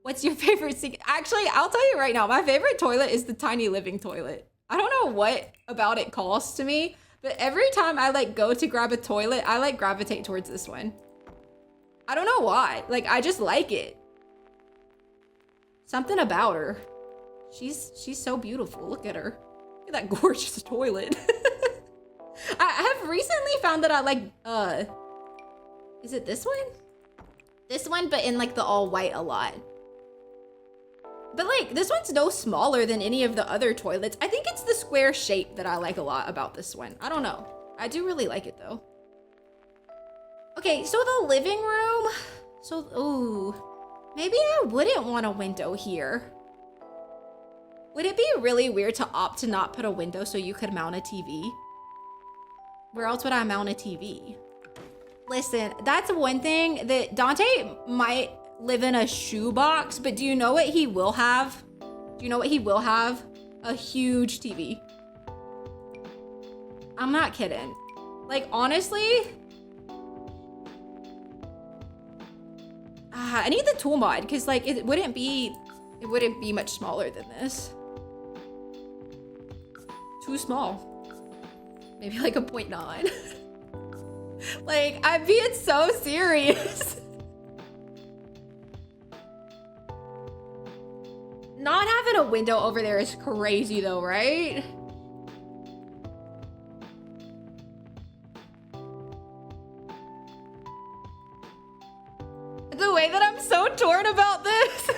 What's your favorite sink? Actually, I'll tell you right now, my favorite toilet is the tiny living toilet. I don't know what about it calls to me, but every time I like go to grab a toilet, I like gravitate towards this one. I don't know why. Like, I just like it. Something about her. She's so beautiful. Look at her. Look at that gorgeous toilet. I have recently found that I like, is it this one? This one, but in like the all white a lot. But like, this one's no smaller than any of the other toilets. I think it's the square shape that I like a lot about this one. I don't know. I do really like it though. Okay, so the living room. So, ooh, maybe I wouldn't want a window here. Would it be really weird to opt to not put a window so you could mount a TV? Where else would I mount a TV? Listen, that's one thing that Dante might live in a shoebox, but do you know what he will have? Do you know what he will have? A huge TV. I'm not kidding. Like, honestly, I need the tool mod because like it wouldn't be much smaller than this. Too small. Maybe like a 0.9. Like, I'm being so serious. Not having a window over there is crazy though, right? The way that I'm so torn about this.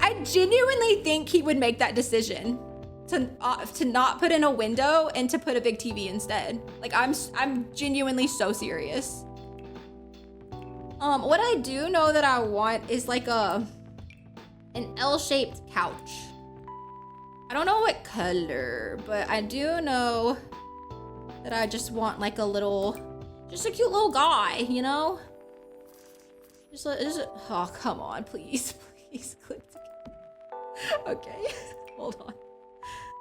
I genuinely think he would make that decision to not put in a window and to put a big TV instead. Like, I'm genuinely so serious. What I do know that I want is like an L-shaped couch. I don't know what color, but I do know that I just want like just a cute little guy, you know? Oh, come on, please click together. Okay, hold on.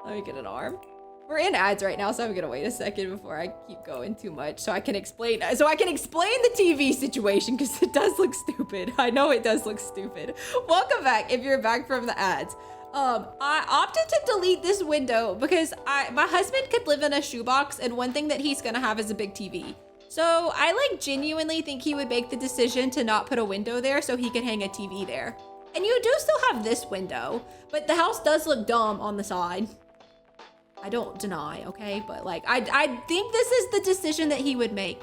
Let me get an arm. We're in ads right now, so I'm gonna wait a second before I keep going too much so I can explain the TV situation because it does look stupid. I know it does look stupid. Welcome back if you're back from the ads. I opted to delete this window because my husband could live in a shoebox, and one thing that he's gonna have is a big TV. So I like genuinely think he would make the decision to not put a window there so he could hang a TV there. And you do still have this window, but the house does look dumb on the side. I don't deny, okay? But like, I think this is the decision that he would make.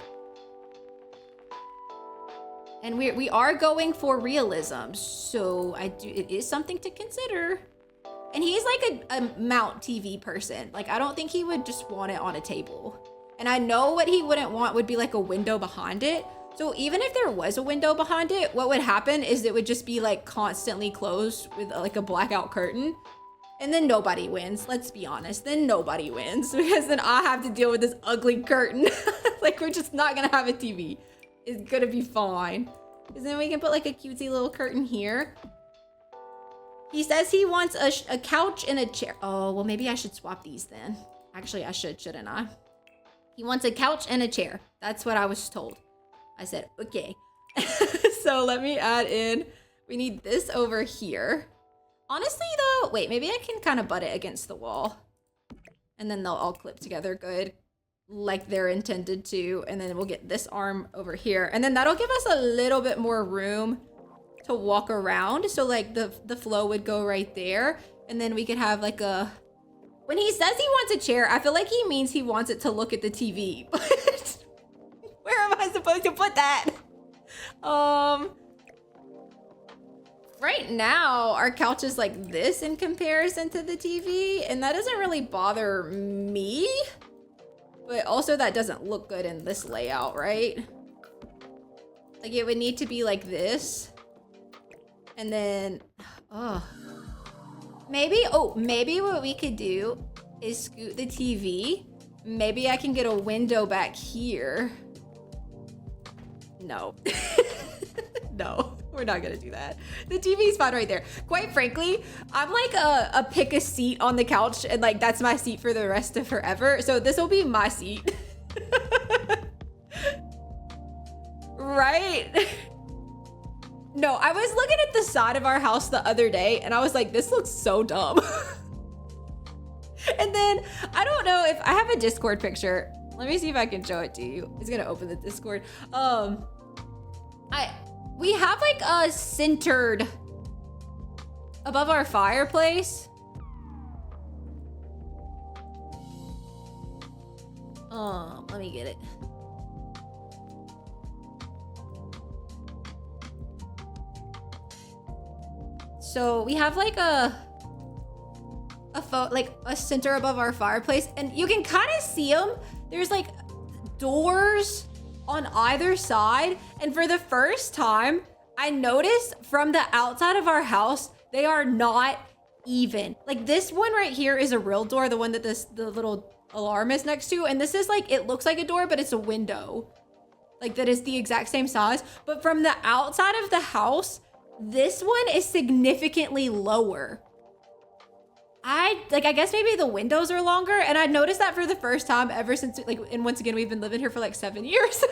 And we are going for realism, so it is something to consider. And he's like a mount TV person. Like, I don't think he would just want it on a table. And I know what he wouldn't want would be like a window behind it. So even if there was a window behind it, what would happen is it would just be like constantly closed with like a blackout curtain. And then nobody wins. Let's be honest. Then nobody wins because then I have to deal with this ugly curtain. Like, we're just not gonna have a TV. It's gonna be fine. Because then we can put like a cutesy little curtain here. He says he wants a couch and a chair. Oh, well, maybe I should swap these then. Actually, I shouldn't I? He wants a couch and a chair. That's what I was told. I said, okay. So let me add in, we need this over here. Honestly though, wait, maybe I can kind of butt it against the wall. And then they'll all clip together good, like they're intended to. And then we'll get this arm over here. And then that'll give us a little bit more room to walk around. So like the flow would go right there. And then we could have like when he says he wants a chair, I feel like he means he wants it to look at the TV. But where am I supposed to put that? Right now, our couch is like this in comparison to the TV, and that doesn't really bother me. But also that doesn't look good in this layout, right? Like, it would need to be like this. And then, maybe what we could do is scoot the TV. Maybe I can get a window back here. No. No, we're not gonna do that. The TV's fine right there. Quite frankly, I'm like a pick a seat on the couch, and like that's my seat for the rest of forever. So this will be my seat. Right? No, I was looking at the side of our house the other day and I was like, this looks so dumb. And then I don't know if I have a Discord picture. Let me see if I can show it to you. It's gonna open the Discord. We have like a centered above our fireplace. Let me get it. So we have like a center above our fireplace, and you can kind of see them. There's like doors on either side, and for the first time, I noticed from the outside of our house, they are not even. Like this one right here is a real door, the one that the little alarm is next to, and this is like, it looks like a door, but it's a window. Like that is the exact same size, but from the outside of the house, this one is significantly lower. I guess maybe the windows are longer, and I noticed that for the first time ever since, like, and once again, we've been living here for like 7 years.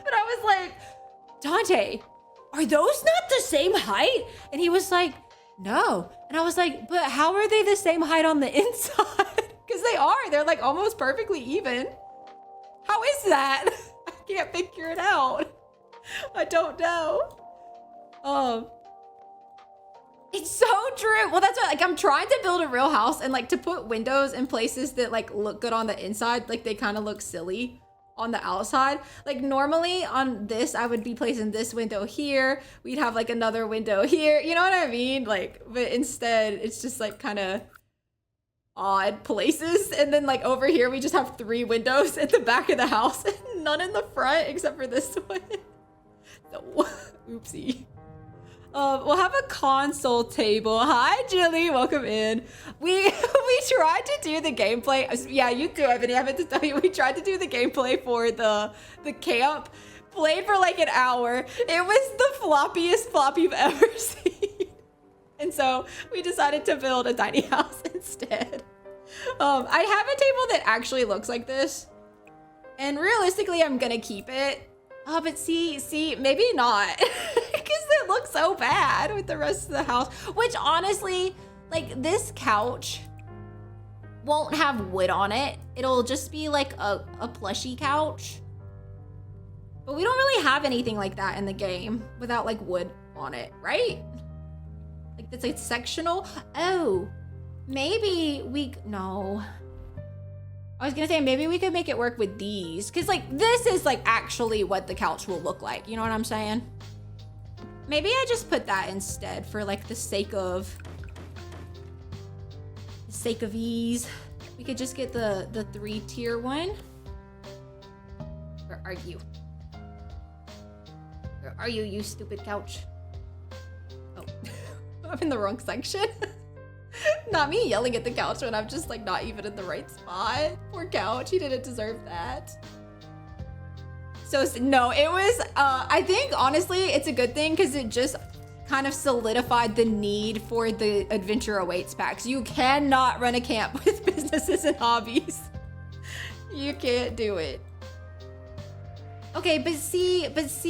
But I was like, Dante, are those not the same height? And he was like, no. And I was like, but how are they the same height on the inside? Because they are, they're like almost perfectly even. How is that? I can't figure it out. I don't know. It's so true. Well, that's what, like, I'm trying to build a real house, and like to put windows in places that like look good on the inside, like they kind of look silly on the outside. Like normally on this, I would be placing this window here. We'd have like another window here. You know what I mean? Like, but instead it's just like kind of odd places. And then like over here, we just have 3 windows at the back of the house and none in the front except for this one. So, oopsie. We'll have a console table. Hi, Jilly. Welcome in. We tried to do the gameplay. Yeah, you too, Ebony. I meant to tell you, we tried to do the gameplay for the camp. Played for like an hour. It was the floppiest flop you've ever seen. And so we decided to build a tiny house instead. I have a table that actually looks like this. And realistically, I'm gonna keep it. Oh, but see, maybe not. Because it looks so bad with the rest of the house. Which honestly, like this couch won't have wood on it. It'll just be like a plushy couch. But we don't really have anything like that in the game without like wood on it, right? Like it's like sectional. Oh, maybe no. I was gonna say, maybe we could make it work with these. Cause like, this is like actually what the couch will look like. You know what I'm saying? Maybe I just put that instead for like the sake of ease. We could just get the 3-tier one. Where are you? Where are you, you stupid couch? Oh, I'm in the wrong section. Not me yelling at the couch when I'm just like not even in the right spot. Poor couch, he didn't deserve that. So no, it was, I think honestly, it's a good thing because it just kind of solidified the need for the Adventure Awaits packs. You cannot run a camp with businesses and hobbies. You can't do it. Okay, but see, if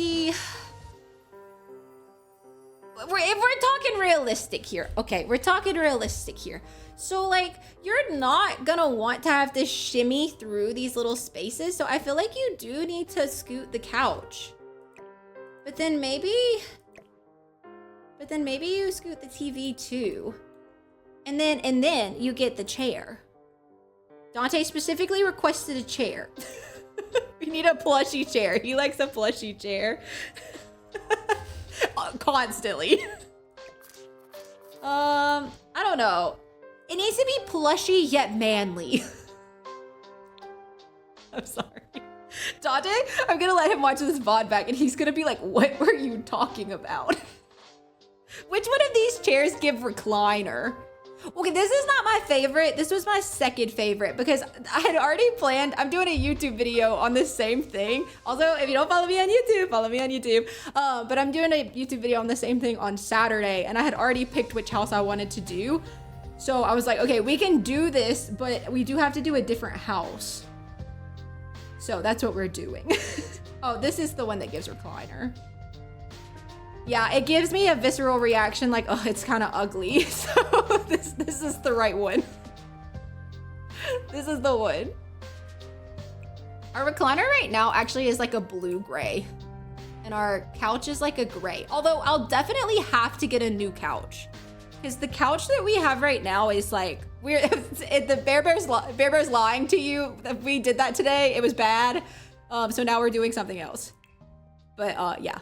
we're talking realistic here, okay, we're talking realistic here. So like, you're not gonna want to have to shimmy through these little spaces. So I feel like you do need to scoot the couch. But then maybe you scoot the TV too. And then you get the chair. Dante specifically requested a chair. We need a plushy chair. He likes a plushy chair. Constantly. I don't know. It needs to be plushy yet manly. I'm sorry. Dante, I'm gonna let him watch this VOD back and he's gonna be like, what were you talking about? Which one of these chairs give recliner? Okay, this is not my favorite. This was my second favorite because I had already planned, I'm doing a YouTube video on this same thing. Also, if you don't follow me on YouTube, follow me on YouTube. But I'm doing a YouTube video on the same thing on Saturday and I had already picked which house I wanted to do. So I was like, okay, we can do this, but we do have to do a different house. So that's what we're doing. Oh, this is the one that gives recliner. Yeah, it gives me a visceral reaction like, oh, it's kind of ugly. So this is the right one. This is the one. Our recliner right now actually is like a blue-gray. And our couch is like a gray. Although I'll definitely have to get a new couch. because the couch that we have right now is like, the Bear Bear's lying to you. We did that today. It was bad. So now we're doing something else. But yeah,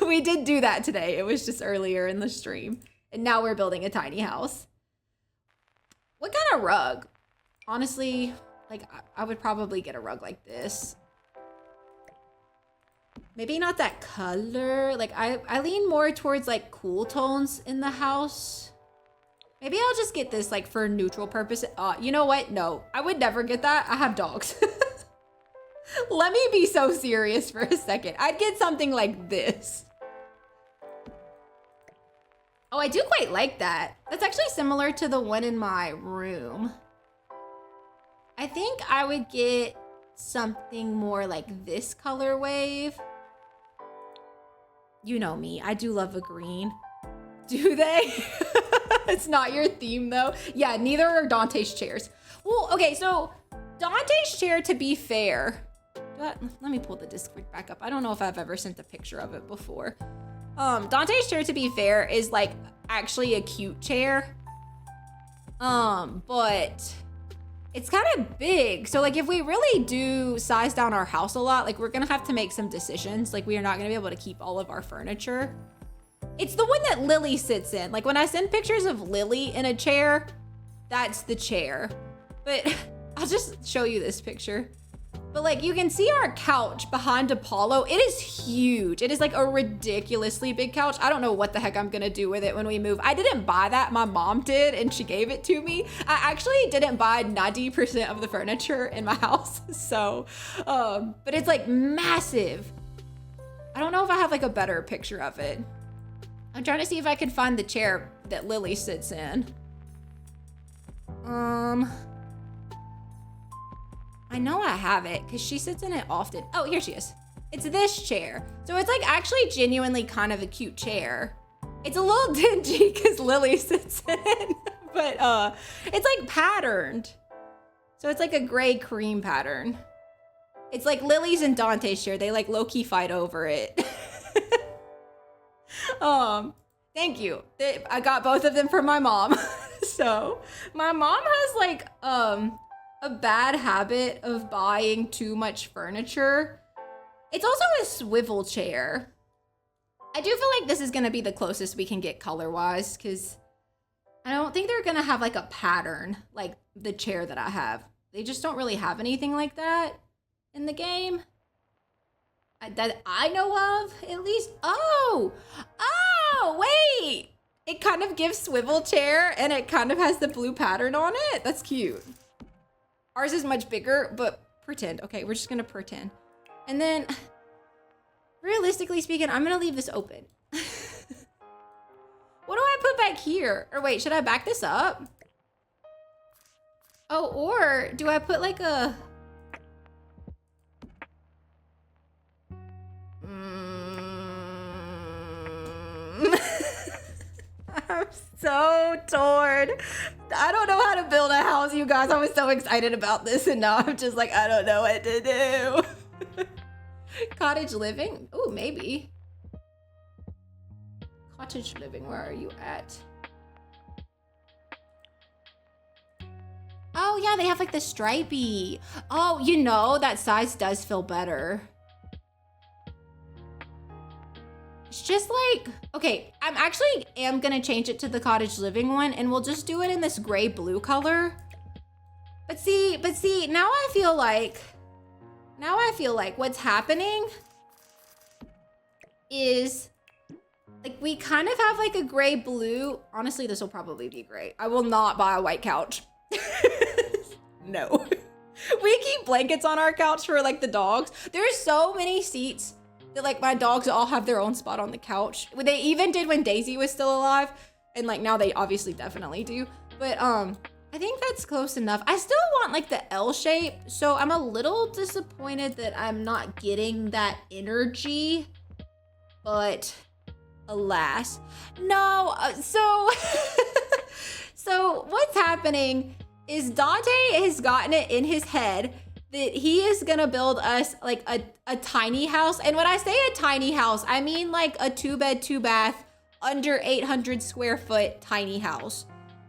we did do that today. It was just earlier in the stream. And now we're building a tiny house. What kind of rug? Honestly, like I would probably get a rug like this. Maybe not that color. Like I lean more towards like cool tones in the house. Maybe I'll just get this like for neutral purpose. You know what? No, I would never get that. I have dogs. Let me be so serious for a second. I'd get something like this. Oh, I do quite like that. That's actually similar to the one in my room. I think I would get something more like this color wave. You know me, I do love a green. Do they? It's not your theme though. Yeah, neither are Dante's chairs. Well, okay, so Dante's chair, to be fair, let me pull the Discord back up. I don't know if I've ever sent a picture of it before. Dante's chair, to be fair, is like actually a cute chair. But it's kind of big. So like if we really do size down our house a lot, like we're gonna have to make some decisions. Like we are not gonna be able to keep all of our furniture. It's the one that Lily sits in. Like when I send pictures of Lily in a chair, that's the chair. But I'll just show you this picture. But like you can see our couch behind Apollo. It is huge. It is like a ridiculously big couch. I don't know what the heck I'm gonna do with it when we move. I didn't buy that, my mom did, and she gave it to me. I actually didn't buy 90% of the furniture in my house. So, but it's like massive. I don't know if I have like a better picture of it. I'm trying to see if I could find the chair that Lily sits in. I know I have it because she sits in it often. Oh, here she is. It's this chair. So it's like actually genuinely kind of a cute chair. It's a little dingy because Lily sits in it, but it's like patterned. So it's like a gray cream pattern. It's like Lily's and Dante's chair. They like low-key fight over it. Thank you. I got both of them from my mom. So my mom has like, a bad habit of buying too much furniture. It's also a swivel chair. I do feel like this is gonna be the closest we can get color-wise because I don't think they're gonna have like a pattern like the chair that I have. They just don't really have anything like that in the game. That I know of, at least. Oh, wait. It kind of gives swivel chair and it kind of has the blue pattern on it. That's cute. Ours is much bigger, but pretend. Okay, we're just gonna pretend. And then, realistically speaking, I'm gonna leave this open. What do I put back here? Or wait, should I back this up? Oh, or do I put like a... I'm so torn. I don't know how to build a house, you guys. I was so excited about this and now I'm just like, I don't know what to do. Cottage living? Oh, maybe. Cottage living, where are you at? Oh yeah, they have like the stripey. Oh, you know, that size does feel better. It's just like, okay, I'm actually gonna change it to the cottage living one and we'll just do it in this gray blue color. But see, now I feel like what's happening is like we kind of have like a gray blue. Honestly, this will probably be great. I will not buy a white couch. No. We keep blankets on our couch for like the dogs. There's so many seats that like my dogs all have their own spot on the couch. They even did when Daisy was still alive. And like now they obviously definitely do. But I think that's close enough. I still want like the L shape. So I'm a little disappointed that I'm not getting that energy. But alas. No, so what's happening is Dante has gotten it in his head that he is gonna build us like a tiny house. And when I say a tiny house, I mean like a 2-bed, 2-bath under 800 square foot tiny house.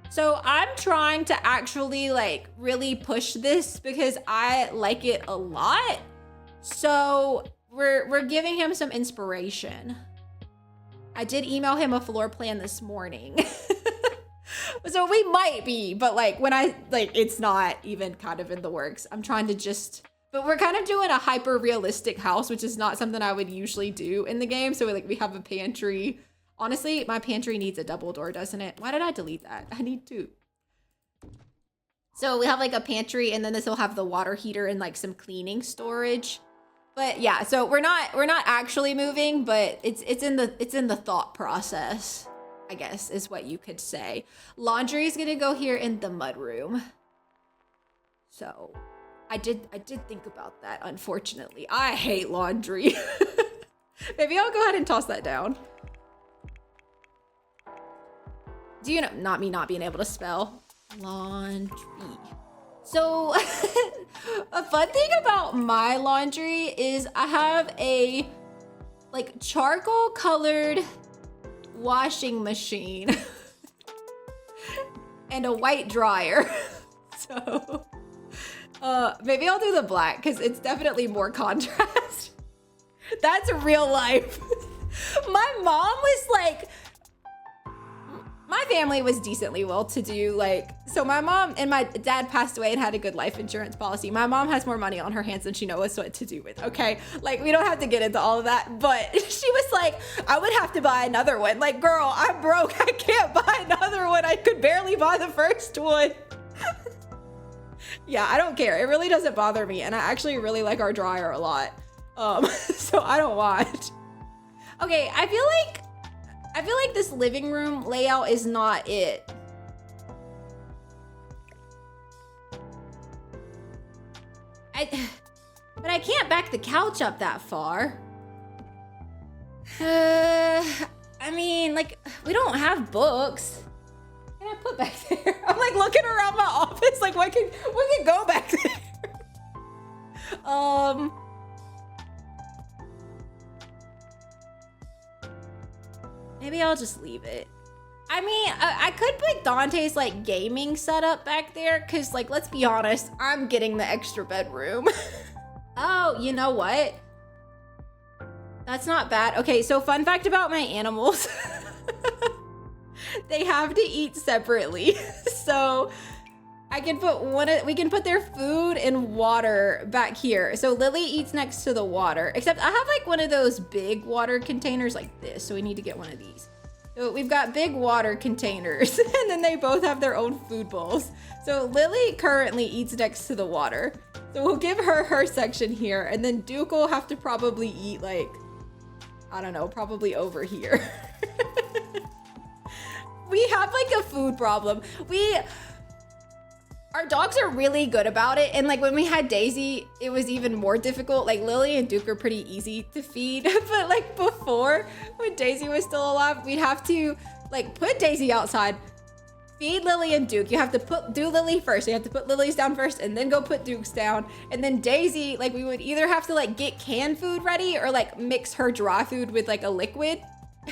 So I'm trying to actually like really push this because I like it a lot. So we're giving him some inspiration. I did email him a floor plan this morning. So we might be, but like when it's not even kind of in the works. I'm trying to but we're kind of doing a hyper realistic house, which is not something I would usually do in the game. So we have a pantry. Honestly, my pantry needs a double door, doesn't it? Why did I delete that? I need two. So we have like a pantry, and then this will have the water heater and like some cleaning storage. But yeah, so we're not actually moving, but it's in the thought process, I guess is what you could say. Laundry is gonna go here in the mudroom. So I did think about that, unfortunately. I hate laundry. Maybe I'll go ahead and toss that down. Do you know, not me not being able to spell? Laundry. So a fun thing about my laundry is I have a like charcoal colored washing machine and a white dryer. So maybe I'll do the black because it's definitely more contrast. That's real life. My mom was like, my family was decently well-to-do, like, so my mom and my dad passed away and had a good life insurance policy. My mom has more money on her hands than she knows what to do with, okay? Like, we don't have to get into all of that, but she was like, I would have to buy another one. Like, girl, I'm broke, I can't buy another one. I could barely buy the first one. Yeah, I don't care. It really doesn't bother me, and I actually really like our dryer a lot. So I don't want. Okay, I feel like this living room layout is not it. But I can't back the couch up that far. I mean, like, we don't have books. What can I put back there? I'm like looking around my office, like what can go back there? Maybe I'll just leave it. I mean, I could put Dante's like gaming setup back there because like, let's be honest, I'm getting the extra bedroom. Oh, you know what? That's not bad. Okay, so fun fact about my animals. They have to eat separately. So I can put we can put their food and water back here. So Lily eats next to the water, except I have like one of those big water containers like this. So we need to get one of these. So we've got big water containers and then they both have their own food bowls. So Lily currently eats next to the water. So we'll give her her section here, and then Duke will have to probably eat like, I don't know, probably over here. We have like a food problem. Our dogs are really good about it. And like when we had Daisy, it was even more difficult. Like Lily and Duke are pretty easy to feed. But like before, when Daisy was still alive, we'd have to like put Daisy outside, feed Lily and Duke. You have to do Lily first. You have to put Lily's down first and then go put Duke's down. And then Daisy, like we would either have to like get canned food ready or like mix her dry food with like a liquid.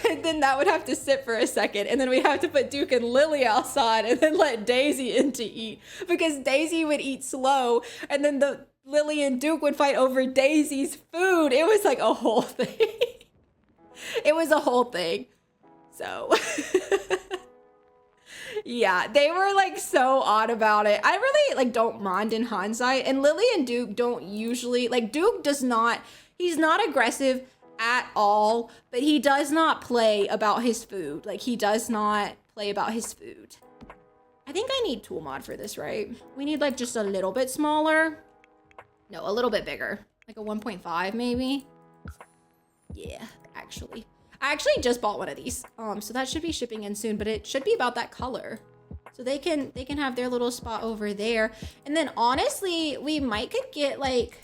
And then that would have to sit for a second. And then we'd have to put Duke and Lily outside and then let Daisy in to eat. Because Daisy would eat slow. And then Lily and Duke would fight over Daisy's food. It was like a whole thing. It was a whole thing. So yeah, they were like so odd about it. I really like don't mind in hindsight. And Lily and Duke don't usually, like Duke does not, he's not aggressive at all, but he does not play about his food. Like he does not play about his food. I think I need tool mod for this, right? We need like just a little bit smaller. No, a little bit bigger. Like a 1.5 maybe. Yeah, actually. I actually just bought one of these. So that should be shipping in soon, but it should be about that color. So they can have their little spot over there. And then honestly, we might could get like,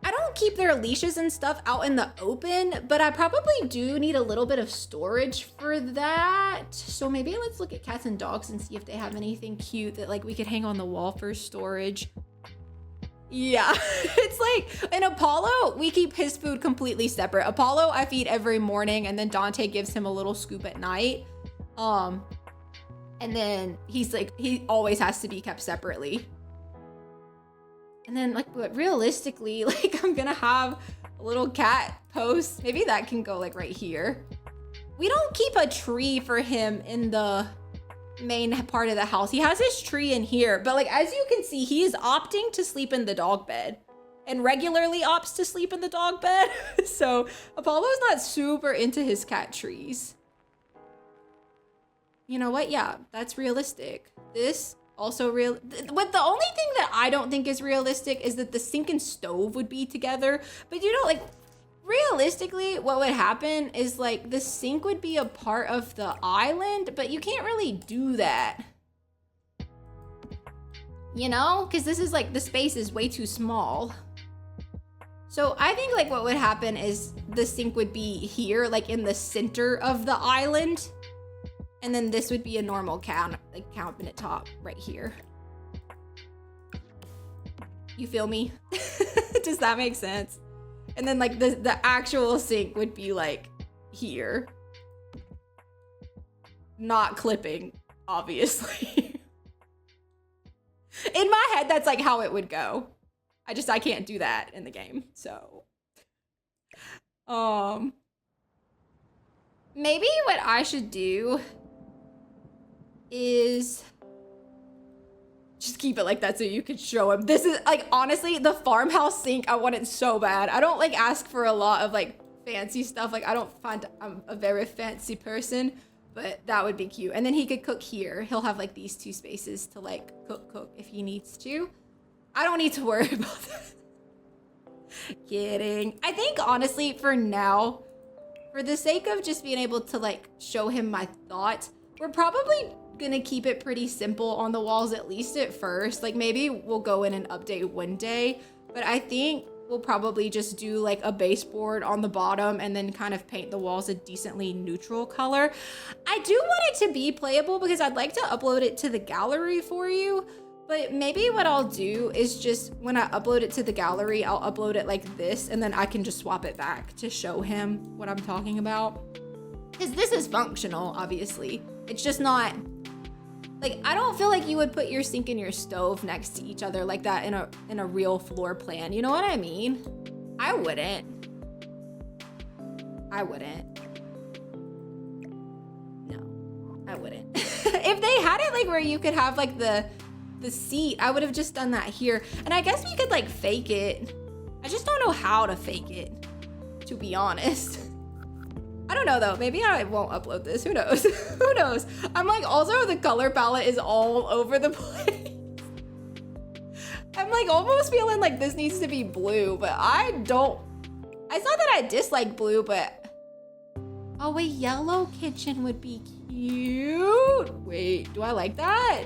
I don't keep their leashes and stuff out in the open, but I probably do need a little bit of storage for that. So maybe let's look at cats and dogs and see if they have anything cute that like we could hang on the wall for storage. Yeah, it's like in Apollo, we keep his food completely separate. Apollo, I feed every morning, and then Dante gives him a little scoop at night. And then he's like, he always has to be kept separately. And then like, but realistically, like I'm gonna have a little cat post. Maybe that can go like right here. We don't keep a tree for him in the main part of the house. He has his tree in here, but like as you can see, he is opting to sleep in the dog bed and regularly opts to sleep in the dog bed. So Apollo's not super into his cat trees. You know what? Yeah, that's realistic. This also real. But the only thing that I don't think is realistic is that the sink and stove would be together. But you know, like realistically, what would happen is like the sink would be a part of the island, but you can't really do that. You know, because this is like the space is way too small. So I think like what would happen is the sink would be here, like in the center of the island. And then this would be a normal cabinet top right here. You feel me? Does that make sense? And then like the actual sink would be like here. Not clipping, obviously. In my head, that's like how it would go. I can't do that in the game, so. Maybe what I should do is just keep it like that so you could show him. This is like, honestly, the farmhouse sink, I want it so bad. I don't like ask for a lot of like fancy stuff. Like I don't find I'm a very fancy person, but that would be cute. And then he could cook here. He'll have like these two spaces to like cook if he needs to. I don't need to worry about that. Kidding. I think honestly for now, for the sake of just being able to like show him my thoughts, we're probably gonna keep it pretty simple on the walls, at least at first. Like maybe we'll go in and update one day, but I think we'll probably just do like a baseboard on the bottom and then kind of paint the walls a decently neutral color. I do want it to be playable because I'd like to upload it to the gallery for you, but maybe what I'll do is just when I upload it to the gallery, I'll upload it like this and then I can just swap it back to show him what I'm talking about. Because this is functional, obviously. It's just not, like, I don't feel like you would put your sink and your stove next to each other like that in a real floor plan. You know what I mean? I wouldn't. I wouldn't. No, I wouldn't. If they had it like where you could have like the seat, I would have just done that here. And I guess we could like fake it. I just don't know how to fake it, to be honest. I don't know though, maybe I won't upload this, who knows? Who knows? I'm like, also the color palette is all over the place. I'm like almost feeling like this needs to be blue, but I don't, it's not that I dislike blue, but, oh, a yellow kitchen would be cute. Wait, do I like that?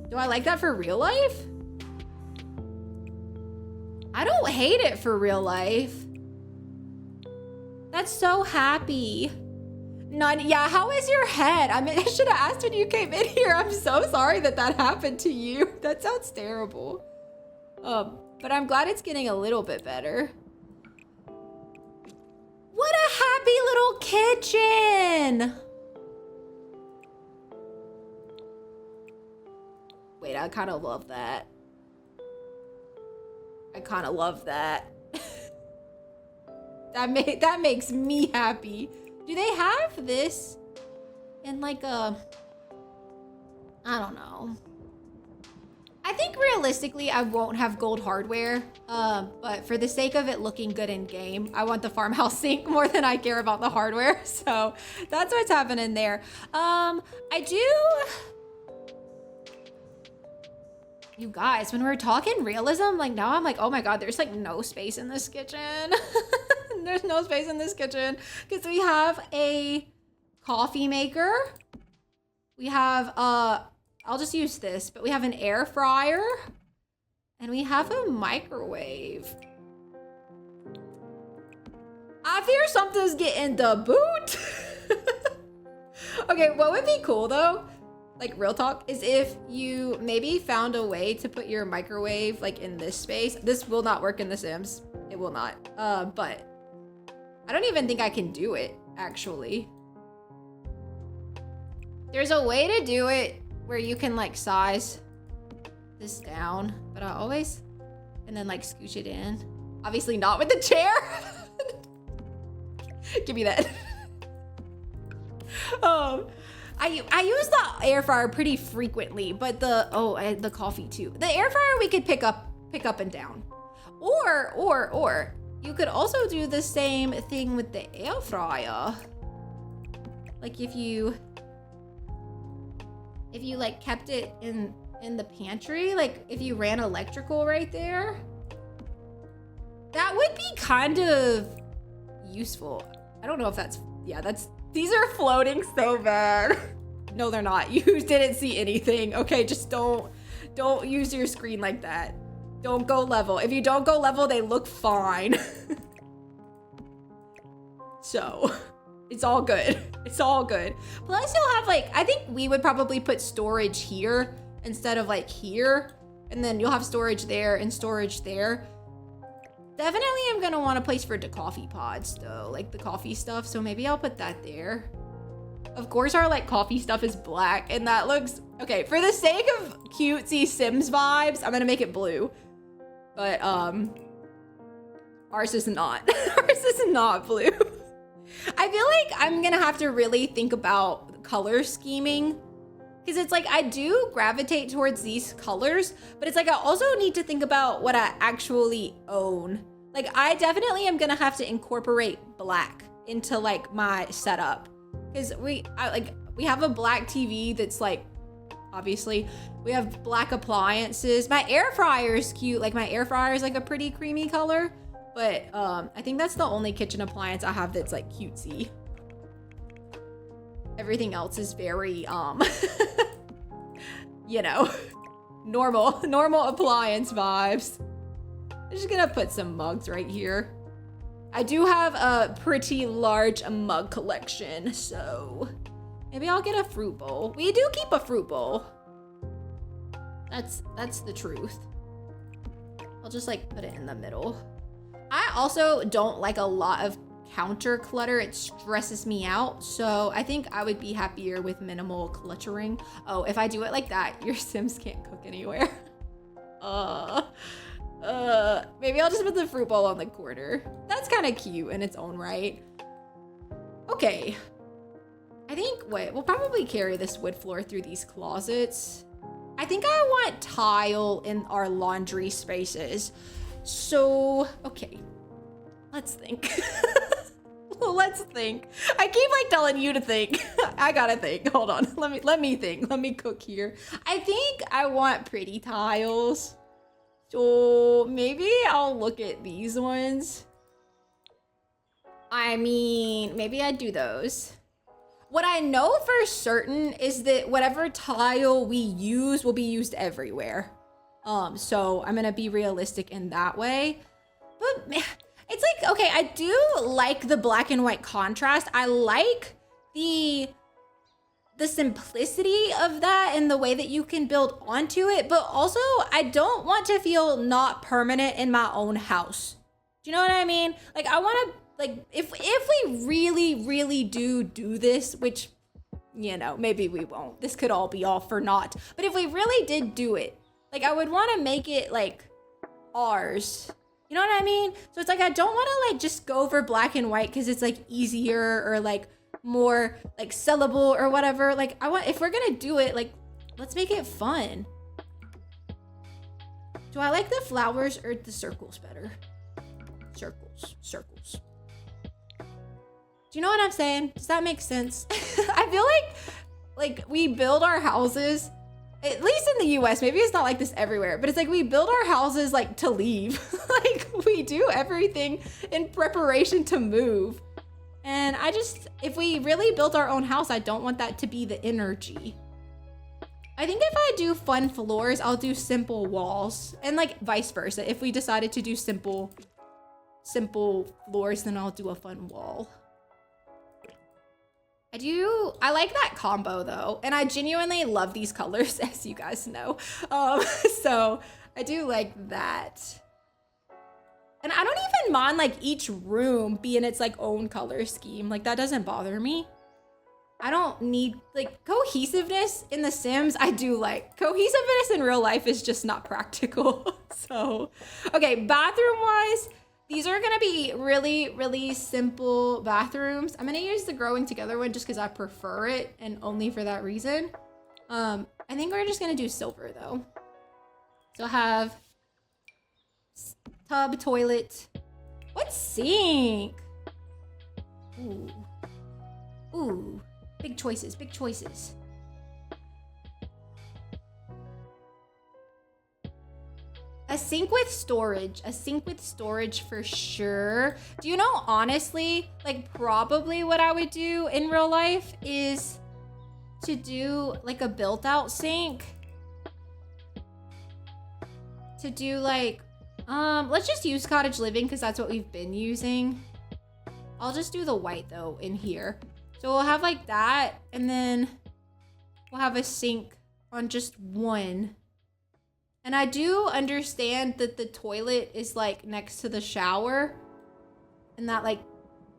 Do I like that for real life? I don't hate it for real life. That's so happy. Yeah, how is your head? I mean, I should have asked when you came in here. I'm so sorry that happened to you. That sounds terrible. But I'm glad it's getting a little bit better. What a happy little kitchen. Wait, I kind of love that. I kind of love that. That makes me happy. Do they have this in like a, I don't know. I think realistically I won't have gold hardware, but for the sake of it looking good in game, I want the farmhouse sink more than I care about the hardware. So that's what's happening there. I do, you guys, when we're talking realism, like now I'm like, oh my God, there's like no space in this kitchen. There's no space in this kitchen because we have a coffee maker. We have, I'll just use this, but we have an air fryer and we have a microwave. I fear something's getting the boot. Okay, what would be cool though like real talk, is if you maybe found a way to put your microwave like in this space. This will not work in The Sims. It will not. But I don't even think I can do it, actually. There's a way to do it where you can like size this down, but I always, and then like scooch it in. Obviously not with the chair. Give me that. I use the air fryer pretty frequently, but the coffee too. The air fryer we could pick up and down. Or you could also do the same thing with the air fryer. Like if you like kept it in the pantry, like if you ran electrical right there, that would be kind of useful. I don't know if that's, yeah, these are floating so bad. No, they're not. You didn't see anything. Okay, just don't use your screen like that. Don't go level. If you don't go level, they look fine. So, it's all good. It's all good. Plus you'll have like, I think we would probably put storage here instead of like here. And then you'll have storage there and storage there. Definitely I'm gonna want a place for the coffee pods though, like the coffee stuff. So maybe I'll put that there. Of course our like coffee stuff is black and that looks, okay, for the sake of cutesy Sims vibes, I'm gonna make it blue. But ours is not. Ours is not blue. I feel like I'm gonna have to really think about color scheming, because it's like I do gravitate towards these colors, but it's like I also need to think about what I actually own. Like I definitely am gonna have to incorporate black into like my setup, because we have a black TV that's like, obviously we have black appliances. My air fryer is cute. Like my air fryer is like a pretty creamy color, but I think that's the only kitchen appliance I have that's like cutesy. Everything else is very you know, normal appliance vibes. I'm just gonna put some mugs right here. I do have a pretty large mug collection, so maybe I'll get a fruit bowl. We do keep a fruit bowl. That's the truth. I'll just like put it in the middle. I also don't like a lot of counter clutter. It stresses me out. So I think I would be happier with minimal cluttering. Oh, if I do it like that, your Sims can't cook anywhere. Maybe I'll just put the fruit bowl on the corner. That's kind of cute in its own right. Okay. I think, wait, we'll probably carry this wood floor through these closets. I think I want tile in our laundry spaces. So, okay. Let's think. Let's think. I keep like telling you to think. I gotta think. Hold on. Let me think. Let me cook here. I think I want pretty tiles. So maybe I'll look at these ones. I mean, maybe I'd do those. What I know for certain is that whatever tile we use will be used everywhere. So I'm gonna be realistic in that way. But man, it's like, okay, I do like the black and white contrast. I like the simplicity of that and the way that you can build onto it, but also I don't want to feel not permanent in my own house. Do you know what I mean? Like I want to, like, if we really do this, which, you know, maybe we won't. This could all be all for naught. But if we really did do it, like I would want to make it like ours. You know what I mean? So it's like I don't want to like just go for black and white because it's like easier or like more like sellable or whatever. Like I want, if we're gonna do it, like let's make it fun. Do I like the flowers or the circles better? Circles. Do you know what I'm saying? Does that make sense? I feel like we build our houses, at least in the US, maybe it's not like this everywhere, but it's like we build our houses like to leave. Like we do everything in preparation to move. And I just, if we really built our own house, I don't want that to be the energy. I think if I do fun floors, I'll do simple walls, and like vice versa. If we decided to do simple floors, then I'll do a fun wall. I like that combo though. And I genuinely love these colors, as you guys know. So I do like that. And I don't even mind like each room being its like own color scheme. Like that doesn't bother me. I don't need like cohesiveness in The Sims. I do like cohesiveness in real life is just not practical. So, okay, bathroom wise, these are gonna be really, really simple bathrooms. I'm gonna use the growing together one just because I prefer it and only for that reason. I think we're just gonna do silver though. So I have tub, toilet. What sink? Ooh. Ooh. Big choices, big choices. A sink with storage for sure. Do you know, honestly, like probably what I would do in real life is to do like a built out sink. To do like, let's just use cottage living because that's what we've been using. I'll just do the white though in here. So we'll have like that, and then we'll have a sink on just one. And I do understand that the toilet is like next to the shower and that like,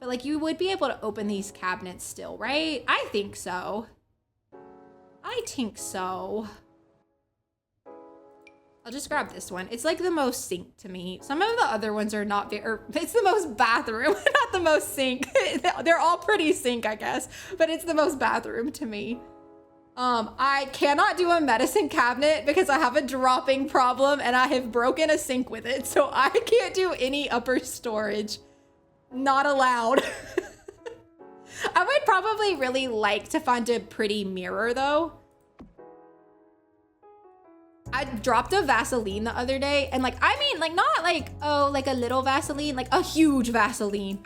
but like you would be able to open these cabinets still, right? I think so. I think so. I'll just grab this one. It's like the most sink to me. Some of the other ones are not very, it's the most bathroom, not the most sink. They're all pretty sink, I guess, but it's the most bathroom to me. I cannot do a medicine cabinet because I have a dropping problem and I have broken a sink with it. So I can't do any upper storage. Not allowed. I would probably really like to find a pretty mirror though. I dropped a Vaseline the other day and like, I mean like not like, oh, like a little Vaseline, like a huge Vaseline.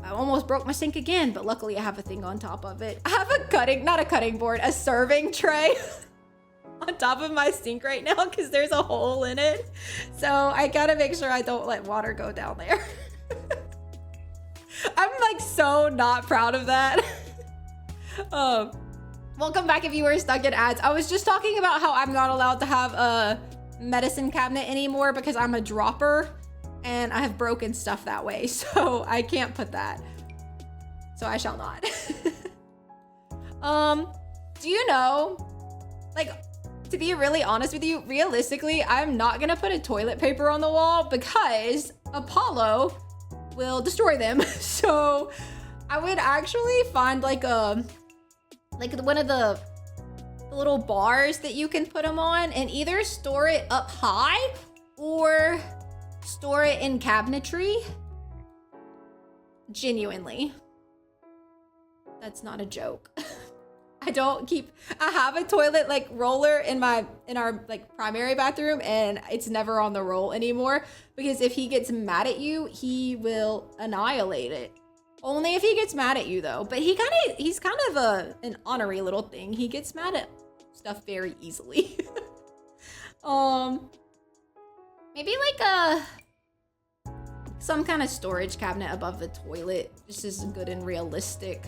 I almost broke my sink again, but luckily I have a thing on top of it. I have a not a cutting board, a serving tray on top of my sink right now because there's a hole in it. So I gotta make sure I don't let water go down there. I'm like so not proud of that. Welcome back if you were stuck in ads. I was just talking about how I'm not allowed to have a medicine cabinet anymore because I'm a dropper and I have broken stuff that way. So I can't put that. So I shall not. Do you know, like, to be really honest with you, realistically, I'm not gonna put a toilet paper on the wall because Apollo will destroy them. So I would actually find like one of the little bars that you can put them on and either store it up high or store it in cabinetry. Genuinely. That's not a joke. I have a toilet like roller in our like primary bathroom and it's never on the roll anymore because if he gets mad at you, he will annihilate it. Only if he gets mad at you though. But he's kind of an ornery little thing. He gets mad at stuff very easily. Maybe like some kind of storage cabinet above the toilet. This is good and realistic.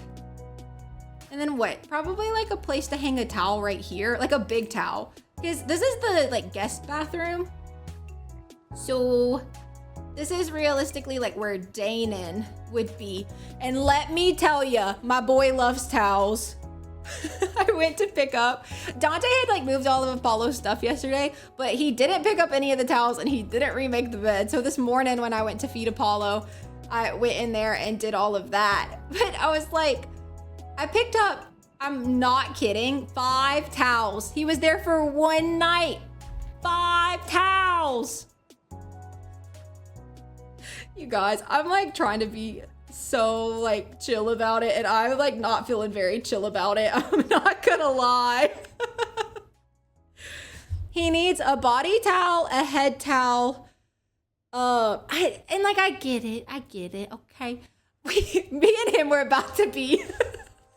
And then what? Probably like a place to hang a towel right here, like a big towel. Because this is the like guest bathroom. So this is realistically like where Danon would be. And let me tell ya, my boy loves towels. I went to pick up. Dante had like moved all of Apollo's stuff yesterday, but he didn't pick up any of the towels and he didn't remake the bed. So this morning when I went to feed Apollo, I went in there and did all of that. But I was like, I picked up, I'm not kidding, 5 towels. He was there for one night. 5 towels. You guys, I'm like trying to be so like chill about it and I'm like not feeling very chill about it. I'm not gonna lie. He needs a body towel, a head towel. I get it, okay. Me and him were about to be,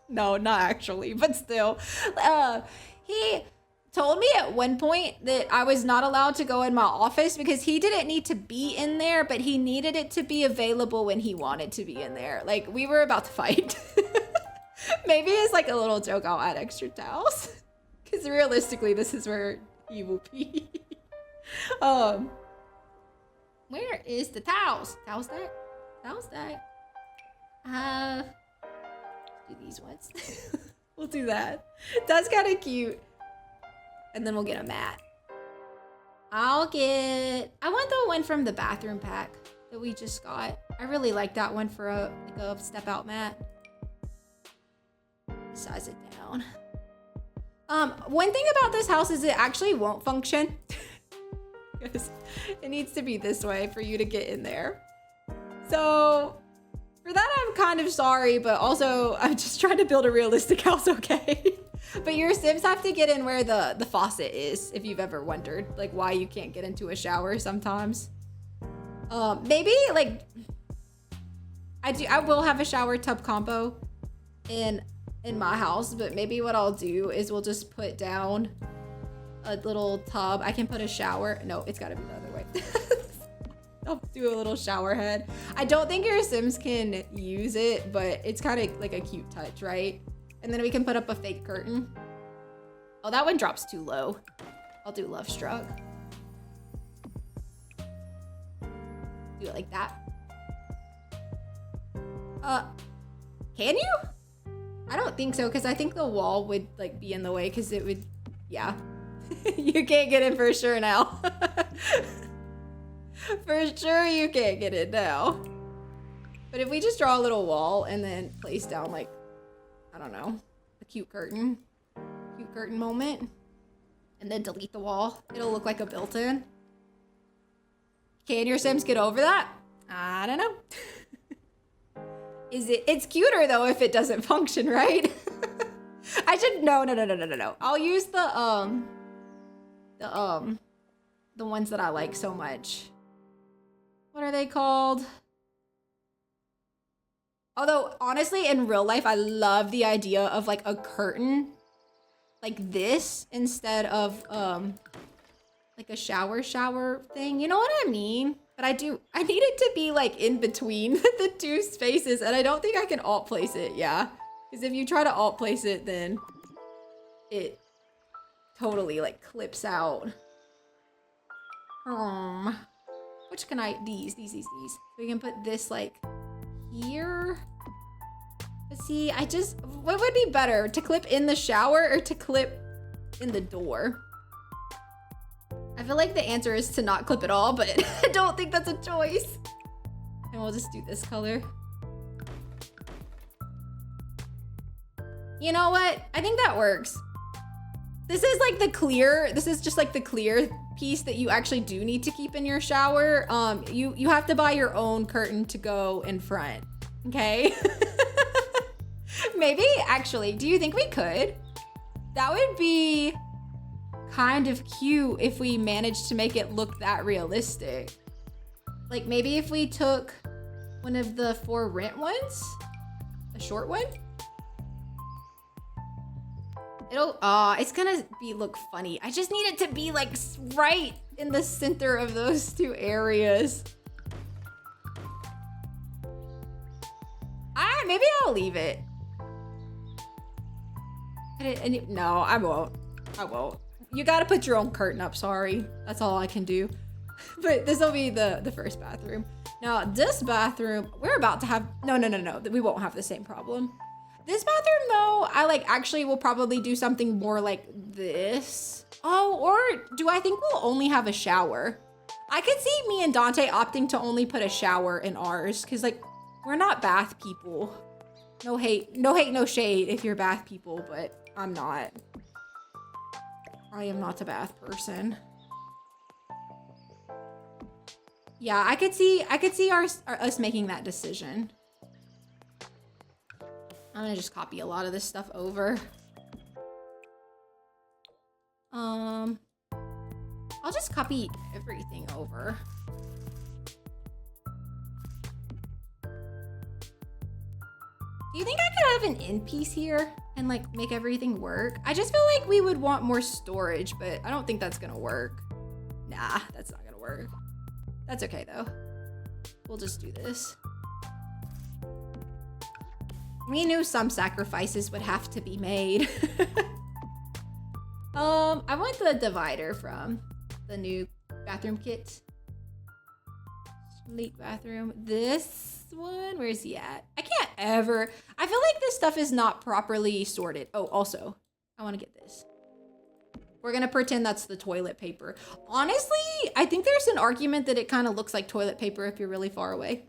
no, not actually, but still. He told me at one point that I was not allowed to go in my office because he didn't need to be in there, but he needed it to be available when he wanted to be in there. Like, we were about to fight. Maybe it's like a little joke, I'll add extra towels. Because realistically, this is where he will be. Where is the towels? Towel stack? Towel stack. Do these ones. We'll do that. That's kind of cute. And then we'll get a mat. I want the one from the bathroom pack that we just got. I really like that one for a step out mat. Size it down. One thing about this house is it actually won't function. Because it needs to be this way for you to get in there. So for that, I'm kind of sorry, but also I'm just trying to build a realistic house, okay? But your Sims have to get in where the faucet is, if you've ever wondered, like why you can't get into a shower sometimes. Maybe like, I will have a shower tub combo in my house, but maybe what I'll do is we'll just put down a little tub. I can put a shower. No, it's gotta be the other way. I'll do a little shower head. I don't think your Sims can use it, but it's kind of like a cute touch, right? And then we can put up a fake curtain. Oh, that one drops too low. I'll do Love Struck. Do it like that. Can you? I don't think so, because I think the wall would like be in the way, because it would, yeah. You can't get in for sure now. For sure you can't get in now. But if we just draw a little wall and then place down like, I don't know, a cute curtain moment, and then delete the wall, it'll look like a built-in. Can your Sims get over that? I don't know. It's cuter though if it doesn't function, right? No. I'll use the ones that I like so much. What are they called? Although honestly, in real life, I love the idea of like a curtain like this instead of like a shower thing. You know what I mean? But I need it to be like in between the two spaces, and I don't think I can alt place it, yeah. Because if you try to alt place it, then it totally like clips out. Which can these. So we can put this like here. But see, what would be better? To clip in the shower or to clip in the door? I feel like the answer is to not clip at all, but I don't think that's a choice. And we'll just do this color. You know what? I think that works. This is just like the clear piece that you actually do need to keep in your shower. You have to buy your own curtain to go in front, okay? Maybe, actually, do you think we could? That would be kind of cute if we managed to make it look that realistic. Like maybe if we took one of the 4 rent ones, a short one. It's gonna look funny. I just need it to be like right in the center of those 2 areas. Maybe I'll leave it. No, I won't. You gotta put your own curtain up, sorry. That's all I can do. But this will be the first bathroom. Now, this bathroom, we're about to have, no. We won't have the same problem. This bathroom though, I actually will probably do something more like this. Oh, or do I think we'll only have a shower? I could see me and Dante opting to only put a shower in ours, because we're not bath people. No hate, no shade if you're bath people, but I'm not. I am not a bath person. Yeah, I could see us making that decision. I'm gonna just copy a lot of this stuff over. I'll just copy everything over. Do you think I could have an end piece here and make everything work? I just feel like we would want more storage, but I don't think that's gonna work. Nah, that's not gonna work. That's okay though. We'll just do this. We knew some sacrifices would have to be made. I want the divider from the new bathroom kit. Sleep bathroom. This one, where is he at? I can't ever. I feel like this stuff is not properly sorted. Oh, also, I want to get this. We're gonna pretend that's the toilet paper. Honestly, I think there's an argument that it kind of looks like toilet paper if you're really far away.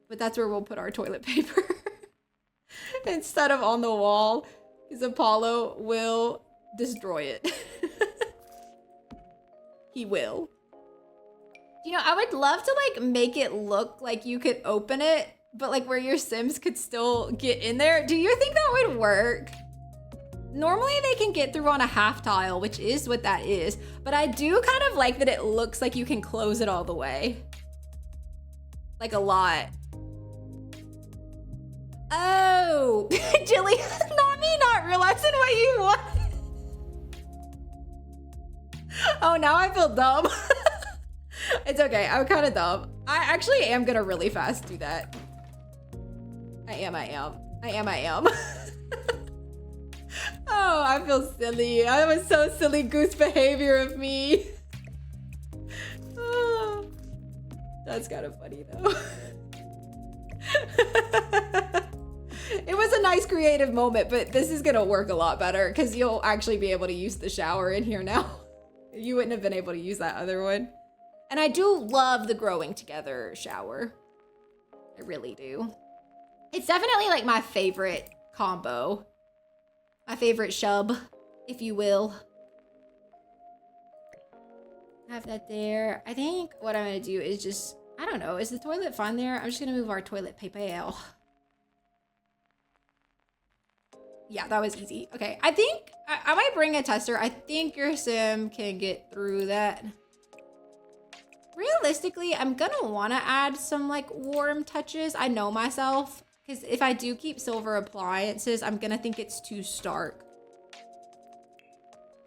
But that's where we'll put our toilet paper. Instead of on the wall, because Apollo will destroy it. He will. You know, I would love to like make it look like you could open it, but like where your Sims could still get in there. Do you think that would work? Normally they can get through on a half tile, which is what that is. But I do kind of like that it looks like you can close it all the way. Like a lot. Oh, Jilly, not me not realizing what you want. Oh, now I feel dumb. It's okay, I'm kind of dumb. I actually am gonna really fast do that. I am. Oh, I feel silly. That was so silly goose behavior of me. Oh, that's kind of funny though. It was a nice creative moment, but this is gonna work a lot better because you'll actually be able to use the shower in here now. You wouldn't have been able to use that other one. And I do love the growing together shower. I really do. It's definitely like my favorite combo. My favorite shub, if you will. Have that there. I think what I'm gonna do is just, I don't know, is the toilet fine there? I'm just gonna move our toilet paper. Yeah, that was easy. Okay, I think I might bring a tester. I think your sim can get through that. Realistically, I'm gonna wanna add some like warm touches. I know myself, because if I do keep silver appliances, I'm gonna think it's too stark.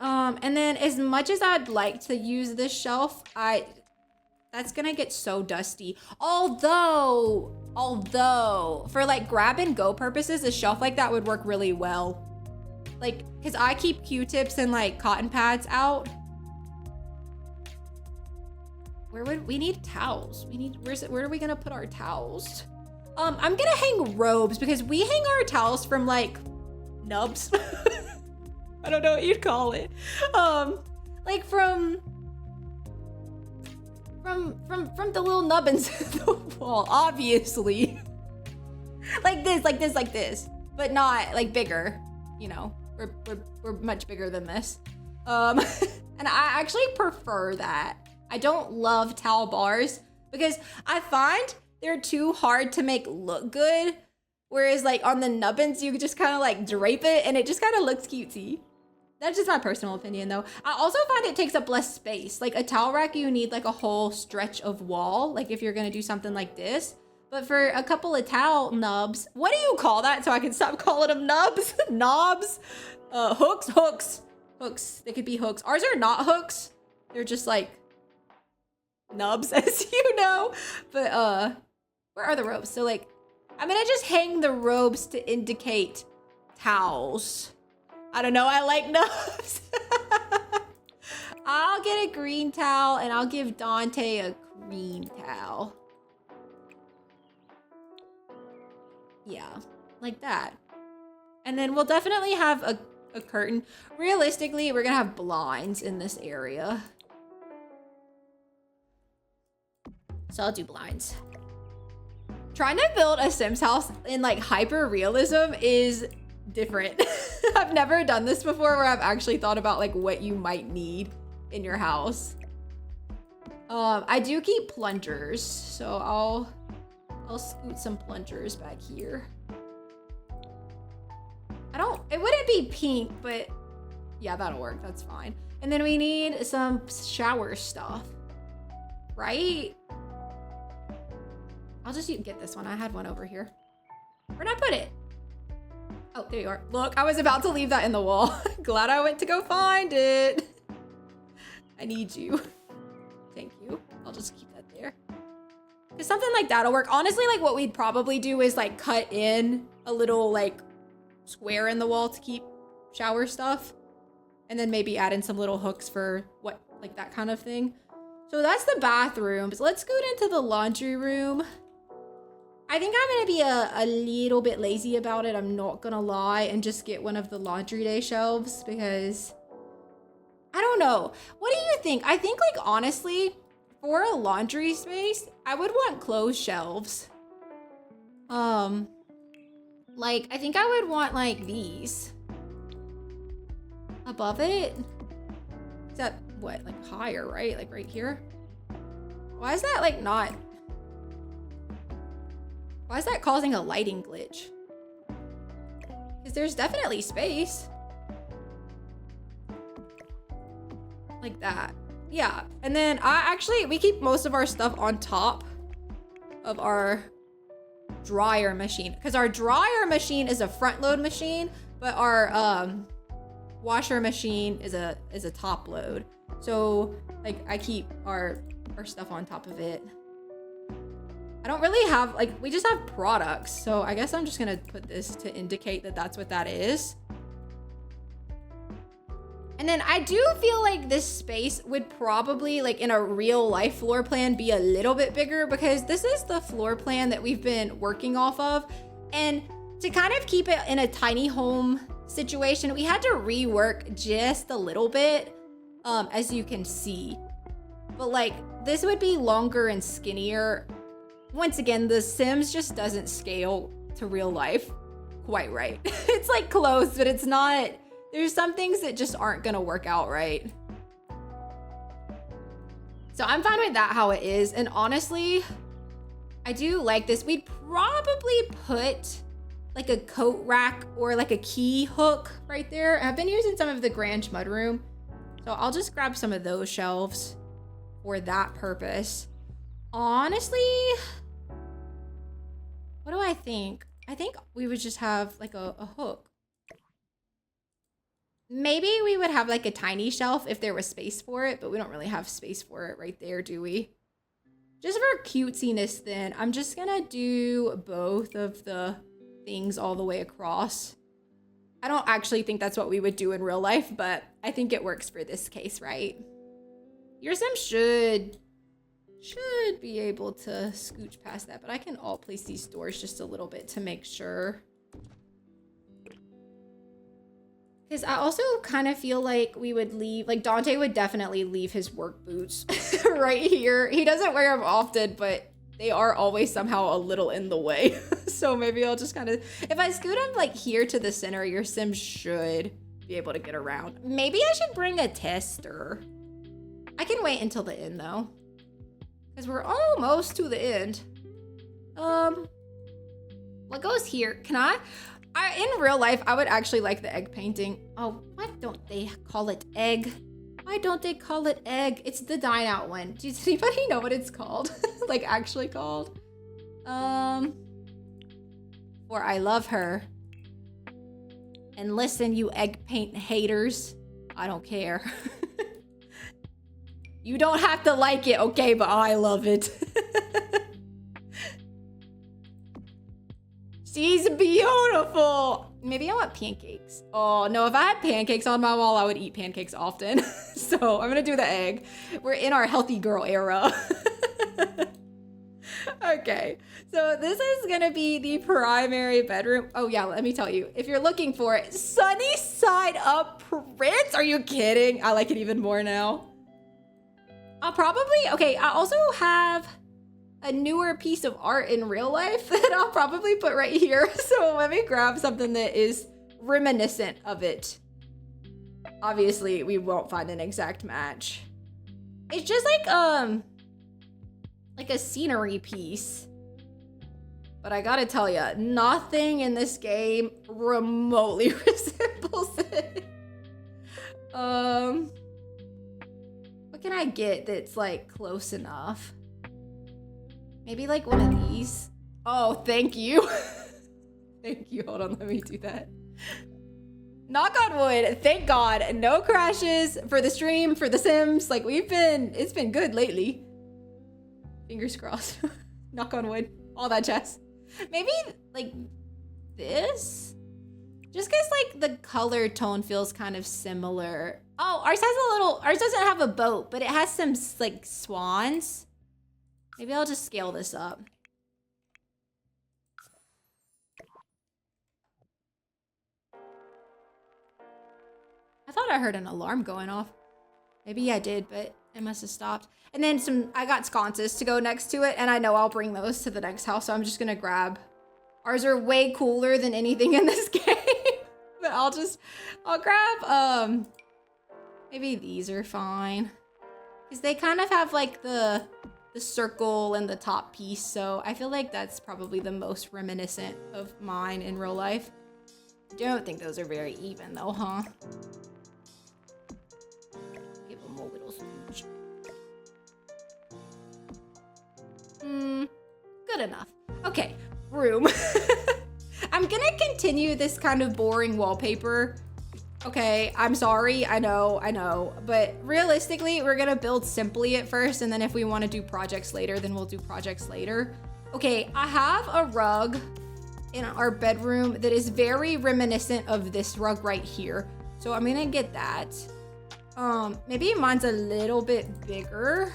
And then as much as I'd like to use this shelf, that's gonna get so dusty. Although, for like grab and go purposes, a shelf like that would work really well. Like, cause I keep Q-tips and like cotton pads out. Where would we need towels? Where are we gonna put our towels? I'm gonna hang robes because we hang our towels from like nubs. I don't know what you'd call it. Like from the little nubbins in the wall, obviously. Like this, but not like bigger. You know, we're much bigger than this. And I actually prefer that. I don't love towel bars because I find they're too hard to make look good. Whereas like on the nubbins, you just kind of like drape it and it just kind of looks cutesy. That's just my personal opinion though. I also find it takes up less space. Like a towel rack, you need like a whole stretch of wall. Like if you're gonna do something like this. But for a couple of towel nubs, what do you call that? So I can stop calling them nubs, knobs, hooks. They could be hooks. Ours are not hooks. They're just like nubs, as you know. But where are the robes? So like, I'm gonna just hang the robes to indicate towels. I don't know, I like nubs. I'll get a green towel and I'll give Dante a green towel. Yeah, like that. And then we'll definitely have a curtain. Realistically, we're gonna have blinds in this area. So I'll do blinds. Trying to build a Sims house in like hyper realism is different. I've never done this before where I've actually thought about like what you might need in your house. I do keep plungers, so I'll scoot some plungers back here. It wouldn't be pink, but yeah, that'll work, that's fine. And then we need some shower stuff, right? I'll just get this one. I had one over here. Where'd I put it? Oh, there you are. Look, I was about to leave that in the wall. Glad I went to go find it. I need you. Thank you. I'll just keep that there. Because something like that'll work. Honestly, like what we'd probably do is like cut in a little like square in the wall to keep shower stuff. And then maybe add in some little hooks for what, like that kind of thing. So that's the bathrooms. Let's go into the laundry room. I think I'm gonna be a little bit lazy about it. I'm not gonna lie, and just get one of the laundry day shelves because I don't know. What do you think? I think like honestly, for a laundry space, I would want closed shelves. Like I think I would want like these above it. Is that what, like higher, right? Like right here? Why is that like not? Why is that causing a lighting glitch? Because there's definitely space. Like that. Yeah. And then we keep most of our stuff on top of our dryer machine. Because our dryer machine is a front load machine, but our washer machine is a top load. So like I keep our stuff on top of it. I don't really have, like, we just have products. So I guess I'm just gonna put this to indicate that that's what that is. And then I do feel like this space would probably, like in a real life floor plan, be a little bit bigger because this is the floor plan that we've been working off of. And to kind of keep it in a tiny home situation, we had to rework just a little bit, as you can see. But like, this would be longer and skinnier. Once again, The Sims just doesn't scale to real life quite right. It's like close, but it's not. There's some things that just aren't gonna work out right. So I'm fine with that how it is. And honestly, I do like this. We'd probably put like a coat rack or like a key hook right there. I've been using some of the Grange mudroom, so I'll just grab some of those shelves for that purpose. Honestly, what do I think? I think we would just have like a hook. Maybe we would have like a tiny shelf if there was space for it, but we don't really have space for it right there, do we? Just for cutesiness then, I'm just gonna do both of the things all the way across. I don't actually think that's what we would do in real life, but I think it works for this case, right? Your Sim should be able to scooch past that, but I can alt place these doors just a little bit to make sure. Because I also kind of feel like we would leave, like Dante would definitely leave his work boots right here. He doesn't wear them often, but they are always somehow a little in the way. So maybe I'll just kind of, if I scoot them like here to the center, your Sim should be able to get around. Maybe I should bring a tester. I can wait until the end though, because we're almost to the end. What goes here? Can I in real life, I would actually like the egg painting. Oh, why don't they call it egg? Why don't they call it egg? It's the dine out one. Does anybody know what it's called? Like actually called? For I love her. And listen, you egg paint haters. I don't care. You don't have to like it, okay? But I love it. She's beautiful. Maybe I want pancakes. Oh no, if I had pancakes on my wall, I would eat pancakes often. So I'm gonna do the egg. We're in our healthy girl era. Okay, so this is gonna be the primary bedroom. Oh yeah, let me tell you, if you're looking for it, sunny side up prints. Are you kidding? I like it even more now. Okay, I also have a newer piece of art in real life that I'll probably put right here. So let me grab something that is reminiscent of it. Obviously, we won't find an exact match. It's just like a scenery piece. But I gotta tell you, nothing in this game remotely resembles it. What can I get that's like close enough? Maybe like one of these. Oh, thank you. Thank you. Hold on, let me do that. Knock on wood. Thank God. No crashes for the stream, for the Sims. Like it's been good lately. Fingers crossed. Knock on wood. All that jazz. Maybe like this? Just because like the color tone feels kind of similar. Oh, ours doesn't have a boat, but it has some like swans. Maybe I'll just scale this up. I thought I heard an alarm going off. Maybe I did, but it must have stopped. And then I got sconces to go next to it, and I know I'll bring those to the next house, so I'm just gonna grab. Ours are way cooler than anything in this game. But I'll grab, maybe these are fine. Because they kind of have like the circle and the top piece, so I feel like that's probably the most reminiscent of mine in real life. I don't think those are very even though, huh? Give them a little smooch. Good enough. Okay, room. I'm gonna continue this kind of boring wallpaper. Okay, I'm sorry, I know, but realistically, we're gonna build simply at first, and then if we wanna do projects later, then we'll do projects later. Okay, I have a rug in our bedroom that is very reminiscent of this rug right here. So I'm gonna get that. Maybe mine's a little bit bigger.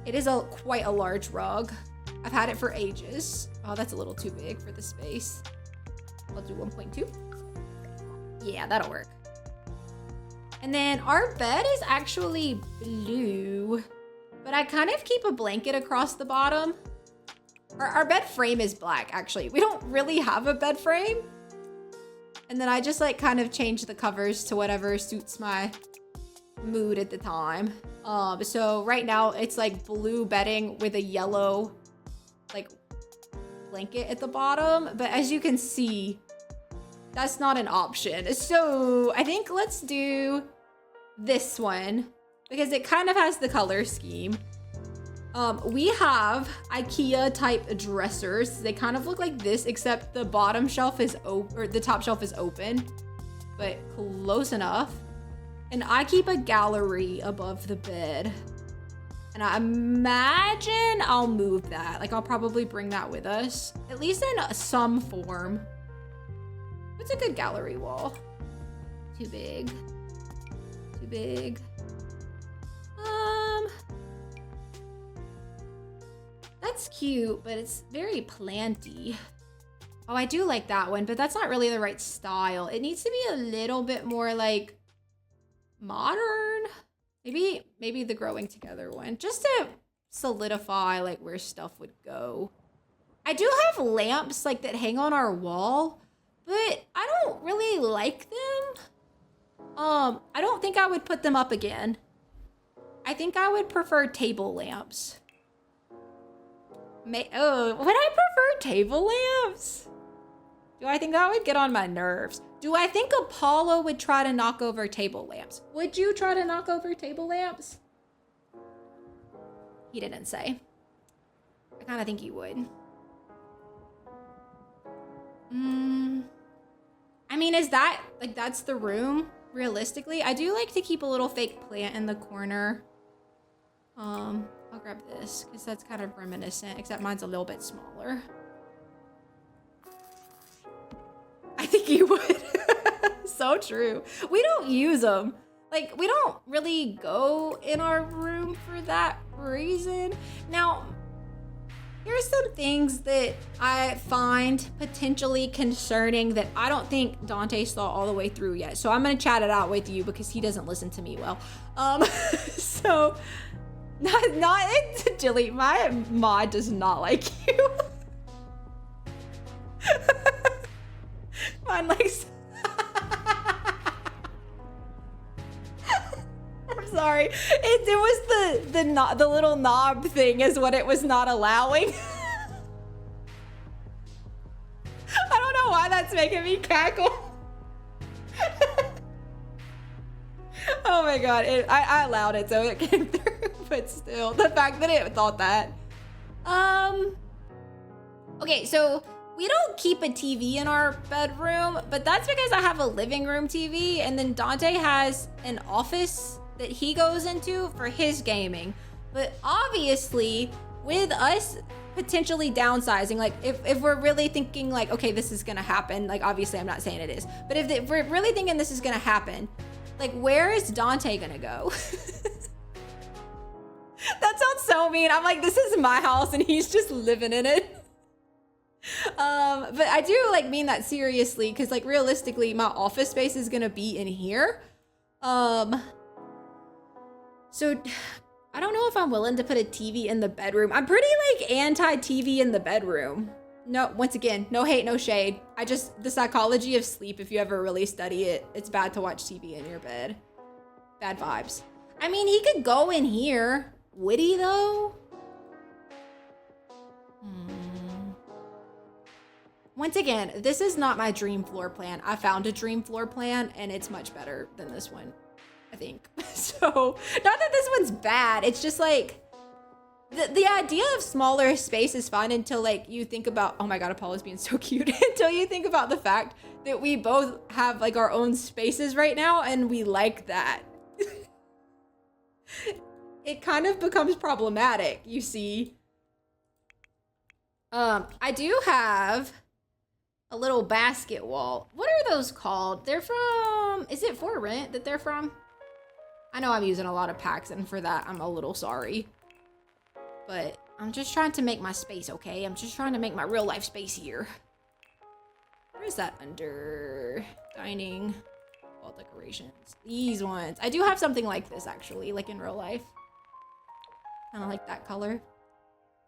It is quite a large rug. I've had it for ages. Oh, that's a little too big for the space. I'll do 1.2. Yeah, that'll work. And then our bed is actually blue, but I kind of keep a blanket across the bottom. Our bed frame is black, actually. We don't really have a bed frame. And then I just like kind of change the covers to whatever suits my mood at the time. So right now it's like blue bedding with a yellow like blanket at the bottom. But as you can see, that's not an option. So I think let's do this one because it kind of has the color scheme. We have IKEA type dressers. They kind of look like this, except the bottom shelf is open, or the top shelf is open, but close enough. And I keep a gallery above the bed. And I imagine I'll move that. Like I'll probably bring that with us, at least in some form. What's a good gallery wall? Too big. Too big. That's cute, but it's very planty. Oh, I do like that one, but that's not really the right style. It needs to be a little bit more like modern. Maybe the growing together one, just to solidify like where stuff would go. I do have lamps like that hang on our wall, but I don't really like them. I don't think I would put them up again. I think I would prefer table lamps. Would I prefer table lamps? Do I think that would get on my nerves? Do I think Apollo would try to knock over table lamps? Would you try to knock over table lamps? He didn't say. I kind of think he would. I mean, is that, like, that's the room, realistically? I do like to keep a little fake plant in the corner. I'll grab this, because that's kind of reminiscent, except mine's a little bit smaller. I think he would. So true. We don't use them. Like, we don't really go in our room for that reason. Now, here's some things that I find potentially concerning that I don't think Dante saw all the way through yet. So I'm going to chat it out with you because he doesn't listen to me well. So, not Jilly, my mod does not like you. Mine likes... I'm sorry. It was the little knob thing is what it was not allowing. I don't know why that's making me cackle. Oh my god, I allowed it so it came through, but still, the fact that it thought that. Okay, so we don't keep a TV in our bedroom, but that's because I have a living room TV, and then Dante has an office that he goes into for his gaming. But obviously, with us potentially downsizing, like if we're really thinking like, okay, this is gonna happen, like obviously I'm not saying it is, but if we're really thinking this is gonna happen, like where is Dante gonna go? That sounds so mean. I'm like, this is my house and he's just living in it. But I do like mean that seriously, because like realistically my office space is gonna be in here. So I don't know if I'm willing to put a TV in the bedroom. I'm pretty like anti-TV in the bedroom. No, once again, no hate, no shade. The psychology of sleep, if you ever really study it, it's bad to watch TV in your bed. Bad vibes. I mean, he could go in here. Would he though? Once again, this is not my dream floor plan. I found a dream floor plan and it's much better than this one, I think. So, not that this one's bad. It's just like, the idea of smaller space is fine until like you think about, oh my God, Apollo's being so cute. Until you think about the fact that we both have like our own spaces right now and we like that. It kind of becomes problematic, you see. I do have a little basket wall. What are those called? They're from, is it For Rent that they're from? I know I'm using a lot of packs, and for that, I'm a little sorry. But I'm just trying to make my space, okay? I'm just trying to make my real life space here. Where is that under? Dining, wall decorations. These ones. I do have something like this, actually, like in real life. Kind of like that color.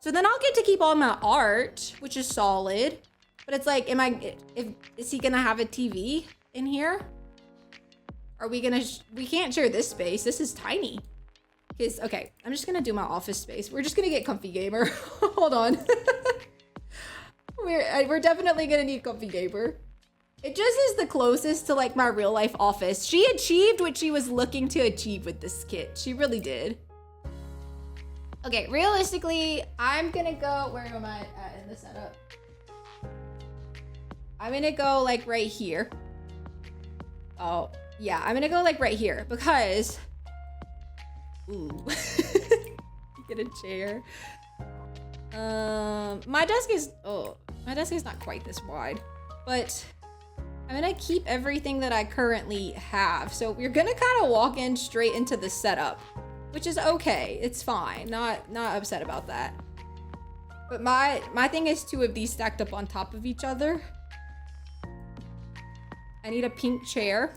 So then I'll get to keep all my art, which is solid. But it's like, is he gonna have a TV in here? Are we gonna, we can't share this space. This is tiny. Because, okay, I'm just gonna do my office space. We're just gonna get comfy gamer. Hold on. We're definitely gonna need comfy gamer. It just is the closest to like my real life office. She achieved what she was looking to achieve with this kit. She really did. Okay, realistically, I'm gonna go, where am I at in the setup? I'm gonna go like right here. Oh, yeah, I'm gonna go like right here because, ooh, get a chair. My desk is not quite this wide, but I'm gonna keep everything that I currently have. So we're gonna kind of walk in straight into the setup, which is okay. It's fine. Not upset about that. But my thing is 2 of these stacked up on top of each other. I need a pink chair.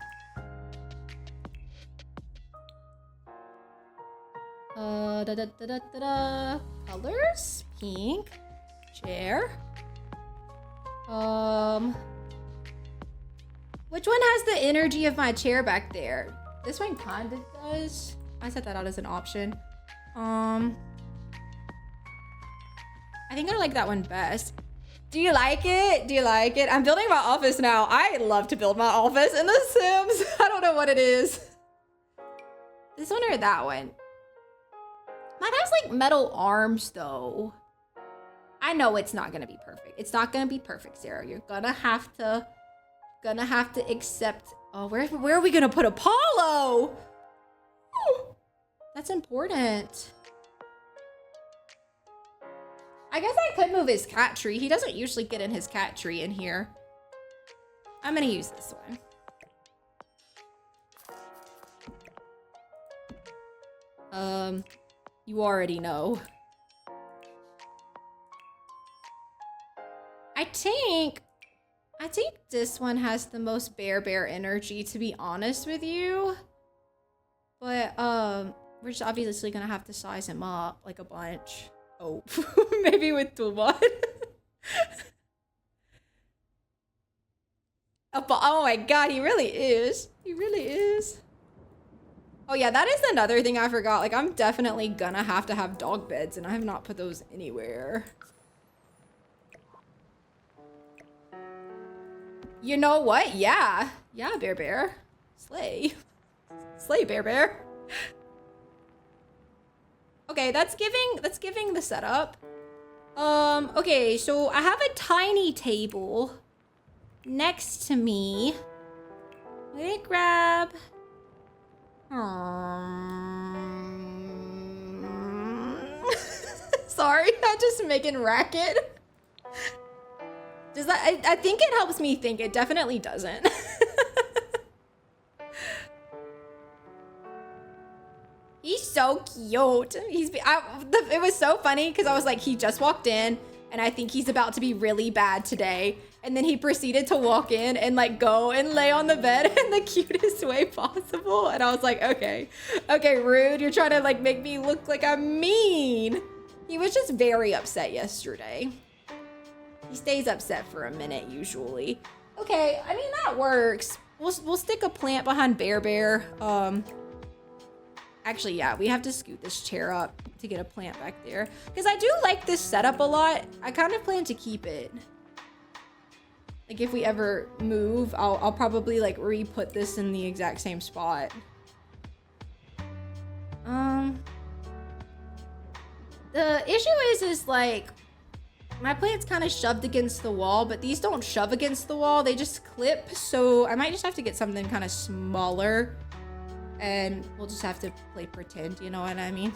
Colors, pink, chair. Which one has the energy of my chair back there? This one kinda does. I set that out as an option. I think I like that one best. Do you like it? Do you like it? I'm building my office now. I love to build my office in The Sims. I don't know what it is. This one or that one? Mine has like metal arms though. I know it's not gonna be perfect. It's not gonna be perfect, Sarah. You're gonna have to accept. Oh, where are we gonna put Apollo? Oh, that's important. I guess I could move his cat tree. He doesn't usually get in his cat tree in here. I'm gonna use this one. You already know. I think this one has the most bear energy, to be honest with you. But we're just obviously gonna have to size him up like a bunch. Oh, maybe with Tuban. Oh my God, he really is. He really is. Oh yeah, that is another thing I forgot. Like, I'm definitely gonna have to have dog beds, and I have not put those anywhere. You know what? Yeah. Yeah, Bear. Slay. Slay, Bear. Okay, that's giving the setup. Okay, so I have a tiny table next to me. I'm gonna grab... Sorry. not just making racket. Does that, I think it helps me think. It definitely doesn't. He's so cute. It was so funny because I was like, he just walked in and I think he's about to be really bad today. And then he proceeded to walk in and like go and lay on the bed in the cutest way possible. And I was like, okay, rude. You're trying to like make me look like I'm mean. He was just very upset yesterday. He stays upset for a minute usually. Okay, I mean, that works. We'll stick a plant behind Bear. Actually, yeah, we have to scoot this chair up to get a plant back there. Because I do like this setup a lot. I kind of plan to keep it. Like if we ever move, I'll probably like re-put this in the exact same spot. The issue is like, my plant's kind of shoved against the wall, but these don't shove against the wall. They just clip. So I might just have to get something kind of smaller. And we'll just have to play pretend, you know what I mean?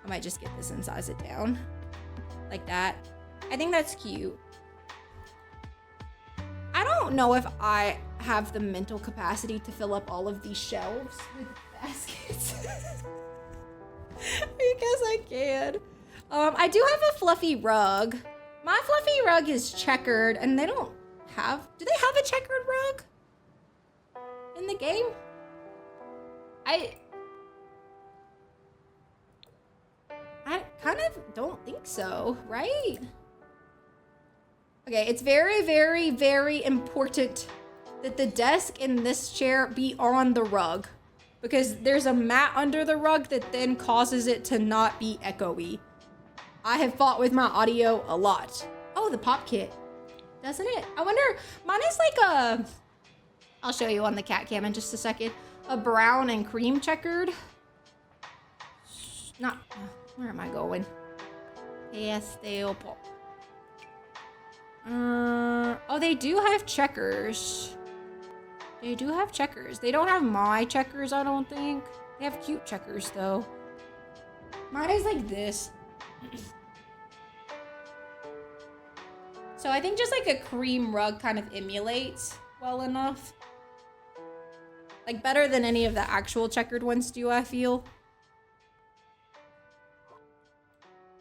I might just get this and size it down. Like that. I think that's cute. I don't know if I have the mental capacity to fill up all of these shelves with baskets. I guess I can. I do have a fluffy rug. My fluffy rug is checkered, and they don't have... Do they have a checkered rug in the game? I kind of don't think so, right? Okay, it's very, very, very important that the desk in this chair be on the rug because there's a mat under the rug that then causes it to not be echoey. I have fought with my audio a lot. Oh, the pop kit, doesn't it? I wonder, mine is like a, I'll show you on the cat cam in just a second. A brown and cream checkered. Not, where am I going? Pastel pop. Oh, they do have checkers. They do have checkers. They don't have my checkers, I don't think. They have cute checkers though. Mine is like this. So I think just like a cream rug kind of emulates well enough. Like better than any of the actual checkered ones do, I feel.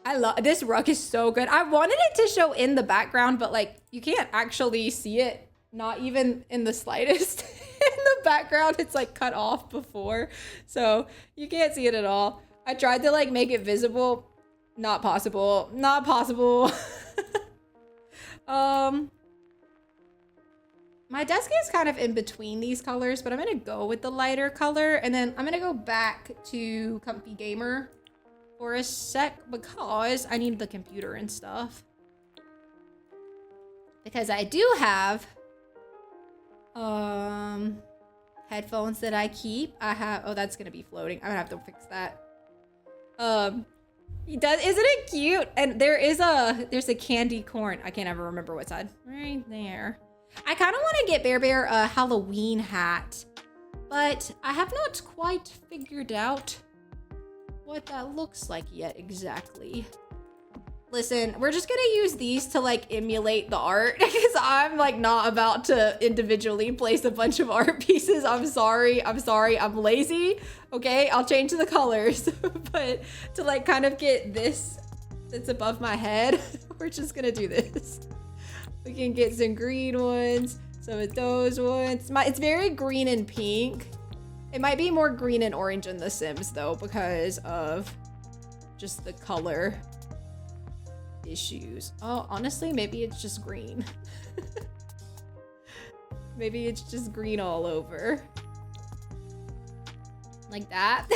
I love, this rug is so good. I wanted it to show in the background, but like you can't actually see it, not even in the slightest. In the background, it's like cut off before. So you can't see it at all. I tried to like make it visible. Not possible, not possible. My desk is kind of in between these colors, but I'm gonna go with the lighter color, and then I'm gonna go back to Comfy Gamer for a sec because I need the computer and stuff. Because I do have headphones that I keep. I have, oh, that's gonna be floating. I'm gonna have to fix that. He does, isn't it cute? And there's a candy corn. I can't ever remember what side. Right there. I kind of want to get Bear a Halloween hat, but I have not quite figured out what that looks like yet exactly. Listen, we're just gonna use these to like emulate the art because I'm like not about to individually place a bunch of art pieces. I'm sorry, I'm lazy. Okay, I'll change the colors, but to like kind of get this that's above my head, we're just gonna do this. We can get some green ones, some of those ones. It's very green and pink. It might be more green and orange in The Sims though because of just the color issues. Oh, honestly, maybe it's just green. Maybe it's just green all over. Like that.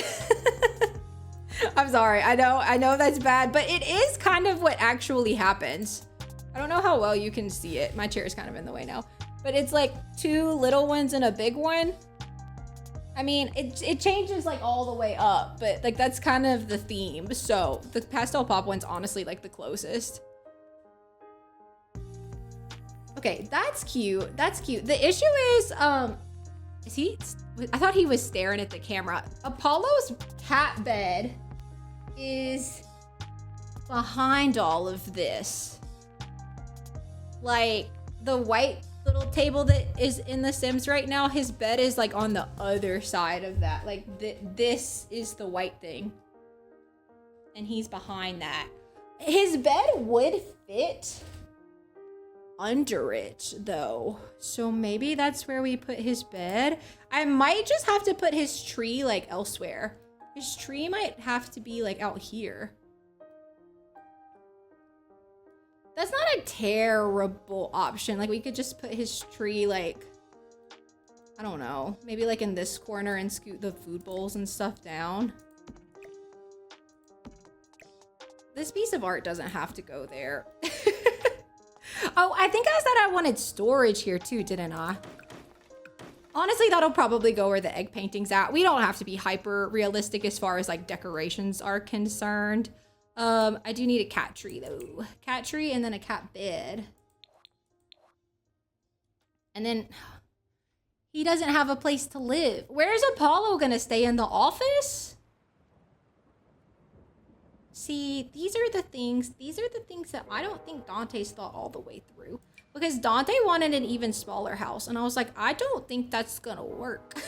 I'm sorry, I know that's bad, but it is kind of what actually happens. I don't know how well you can see it. My chair is kind of in the way now. But it's like two little ones and a big one. I mean, it changes like all the way up, but like that's kind of the theme. So the pastel pop one's honestly like the closest. Okay, that's cute. That's cute. The issue is he? I thought he was staring at the camera. Apollo's cat bed is behind all of this. Like, the white little table that is in The Sims right now, his bed is like on the other side of that. Like, this is the white thing. And he's behind that. His bed would fit under it, though. So maybe that's where we put his bed. I might just have to put his tree, like, elsewhere. His tree might have to be, like, out here. That's not a terrible option. Like, we could just put his tree, like, I don't know, maybe, like, in this corner and scoot the food bowls and stuff down. This piece of art doesn't have to go there. Oh, I think I said I wanted storage here too, didn't I? Honestly, that'll probably go where the egg painting's at. We don't have to be hyper realistic as far as like decorations are concerned. I do need a cat tree though. Cat tree and then a cat bed. And then he doesn't have a place to live. Where's Apollo gonna stay, in the office? See, these are the things that I don't think Dante's thought all the way through. Because Dante wanted an even smaller house, and I was like, I don't think that's gonna work.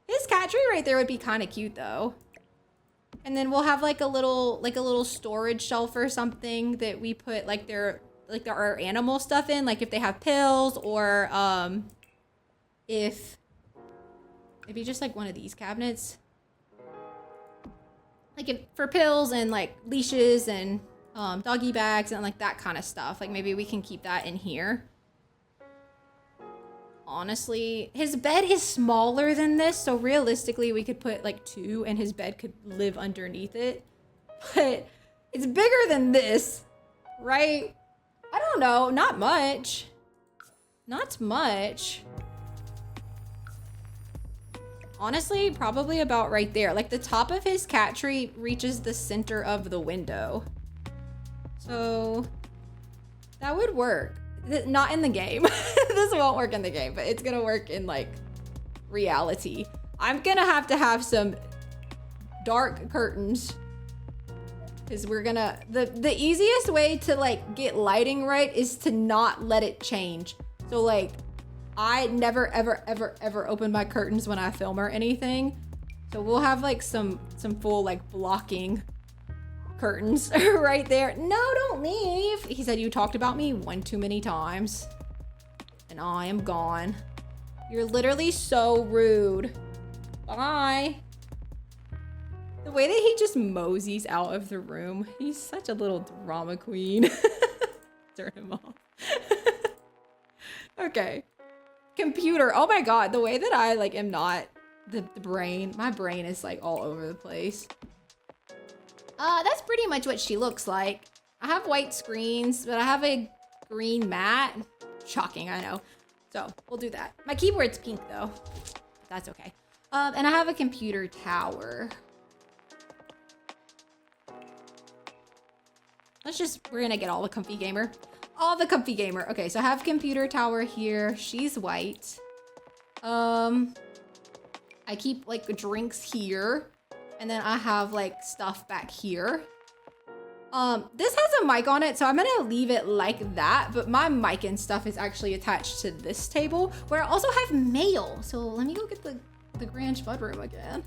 His cat tree right there would be kind of cute though. And then we'll have like a little storage shelf or something that we put like our animal stuff in, like if they have pills, or if maybe just like one of these cabinets. Like if, for pills and like leashes and doggy bags and like that kind of stuff. Like maybe we can keep that in here. Honestly, his bed is smaller than this, so realistically we could put like 2 and his bed could live underneath it. But it's bigger than this, right? I don't know, not much. Not much. Honestly, probably about right there. Like the top of his cat tree reaches the center of the window. So that would work. Not in the game. This won't work in the game, but it's gonna work in like reality. I'm gonna have some dark curtains, because we're gonna, the easiest way to like get lighting right is to not let it change. So like, I never, ever, ever, ever open my curtains when I film or anything. So we'll have like some full like blocking curtains right there. No, don't leave. He said you talked about me one too many times. And I am gone. You're literally so rude. Bye. The way that he just moseys out of the room. He's such a little drama queen. Turn him off. Okay. Computer. Oh my god, the way that I like am not the brain. My brain is like all over the place. That's pretty much what she looks like. I have white screens, but I have a green mat. Shocking, I know. So we'll do that. My keyboard's pink though. That's okay. And I have a computer tower. We're gonna get all the comfy gamer. All the comfy gamer. Okay, so I have computer tower here. She's white. I keep like drinks here. And then I have like stuff back here. This has a mic on it, so I'm gonna leave it like that. But my mic and stuff is actually attached to this table, where I also have mail. So let me go get the Grand Spud room again.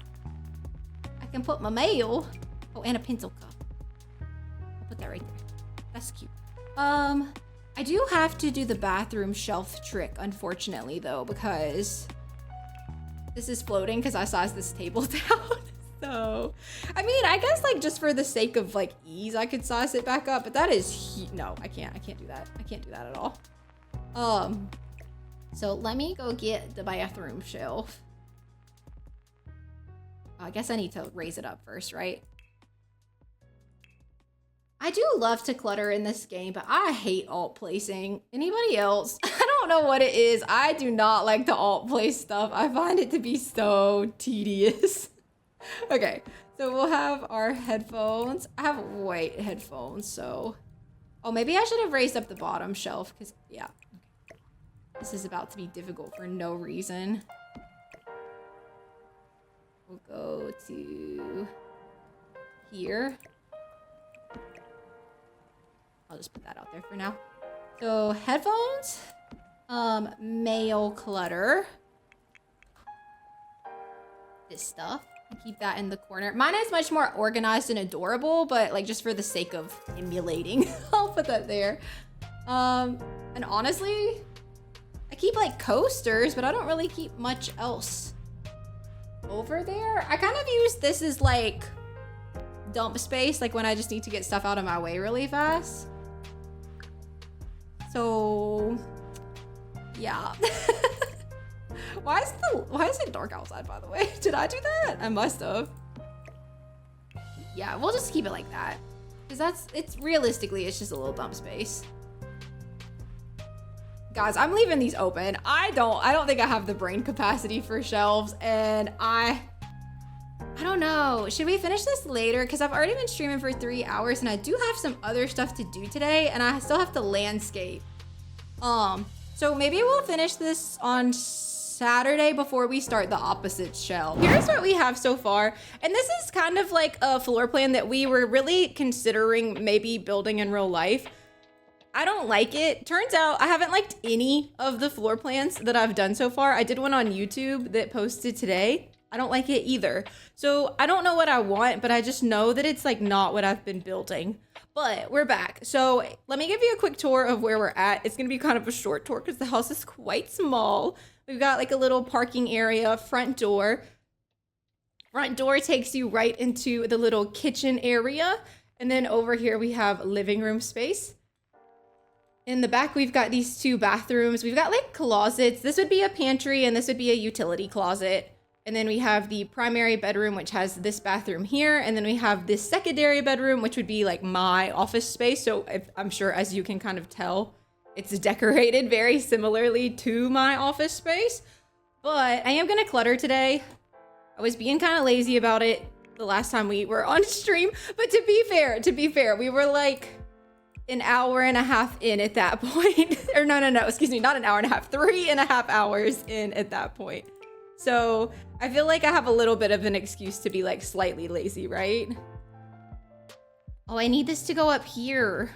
I can put my mail. Oh, and a pencil cup. I'll put that right there. That's cute. I do have to do the bathroom shelf trick, unfortunately, though, because this is floating because I sized this table down. So, I mean, I guess, like, just for the sake of, like, ease, I could size it back up, but that is, no, I can't do that. I can't do that at all. So let me go get the bathroom shelf. I guess I need to raise it up first, right? I do love to clutter in this game, but I hate alt placing. Anybody else? I don't know what it is. I do not like to alt place stuff. I find it to be so tedious. Okay, so we'll have our headphones. I have white headphones, so... Oh, maybe I should have raised up the bottom shelf, because, yeah. Okay. This is about to be difficult for no reason. We'll go to... here. I'll just put that out there for now. So headphones, mail clutter, this stuff. Keep that in the corner. Mine is much more organized and adorable, but like just for the sake of emulating, I'll put that there. And honestly, I keep like coasters, but I don't really keep much else over there. I kind of use this as like dump space, like when I just need to get stuff out of my way really fast. So yeah. Why is it dark outside, by the way? Did I do that? I must have. Yeah, we'll just keep it like that. Because it's realistically, it's just a little dump space. Guys, I'm leaving these open. I don't think I have the brain capacity for shelves, and I don't know. Should we finish this later? Because I've already been streaming for 3 hours, and I do have some other stuff to do today, and I still have to landscape. So maybe we'll finish this on Saturday before we start the opposite shelf. Here's what we have so far. And this is kind of like a floor plan that we were really considering maybe building in real life. I don't like it. Turns out I haven't liked any of the floor plans that I've done so far. I did one on YouTube that posted today. I don't like it either. So I don't know what I want, but I just know that it's like not what I've been building. But we're back. So let me give you a quick tour of where we're at. It's gonna be kind of a short tour because the house is quite small. We've got like a little parking area, front door. Front door takes you right into the little kitchen area. And then over here we have living room space. In the back, we've got these 2 bathrooms. We've got like closets. This would be a pantry and this would be a utility closet. And then we have the primary bedroom, which has this bathroom here. And then we have this secondary bedroom, which would be like my office space. So I'm sure, as you can kind of tell, it's decorated very similarly to my office space. But I am gonna clutter today. I was being kind of lazy about it the last time we were on stream. But to be fair, we were like an hour and a half in at that point. Or no, excuse me, not an hour and a half, 3.5 hours in at that point. So I feel like I have a little bit of an excuse to be like slightly lazy, right? Oh, I need this to go up here.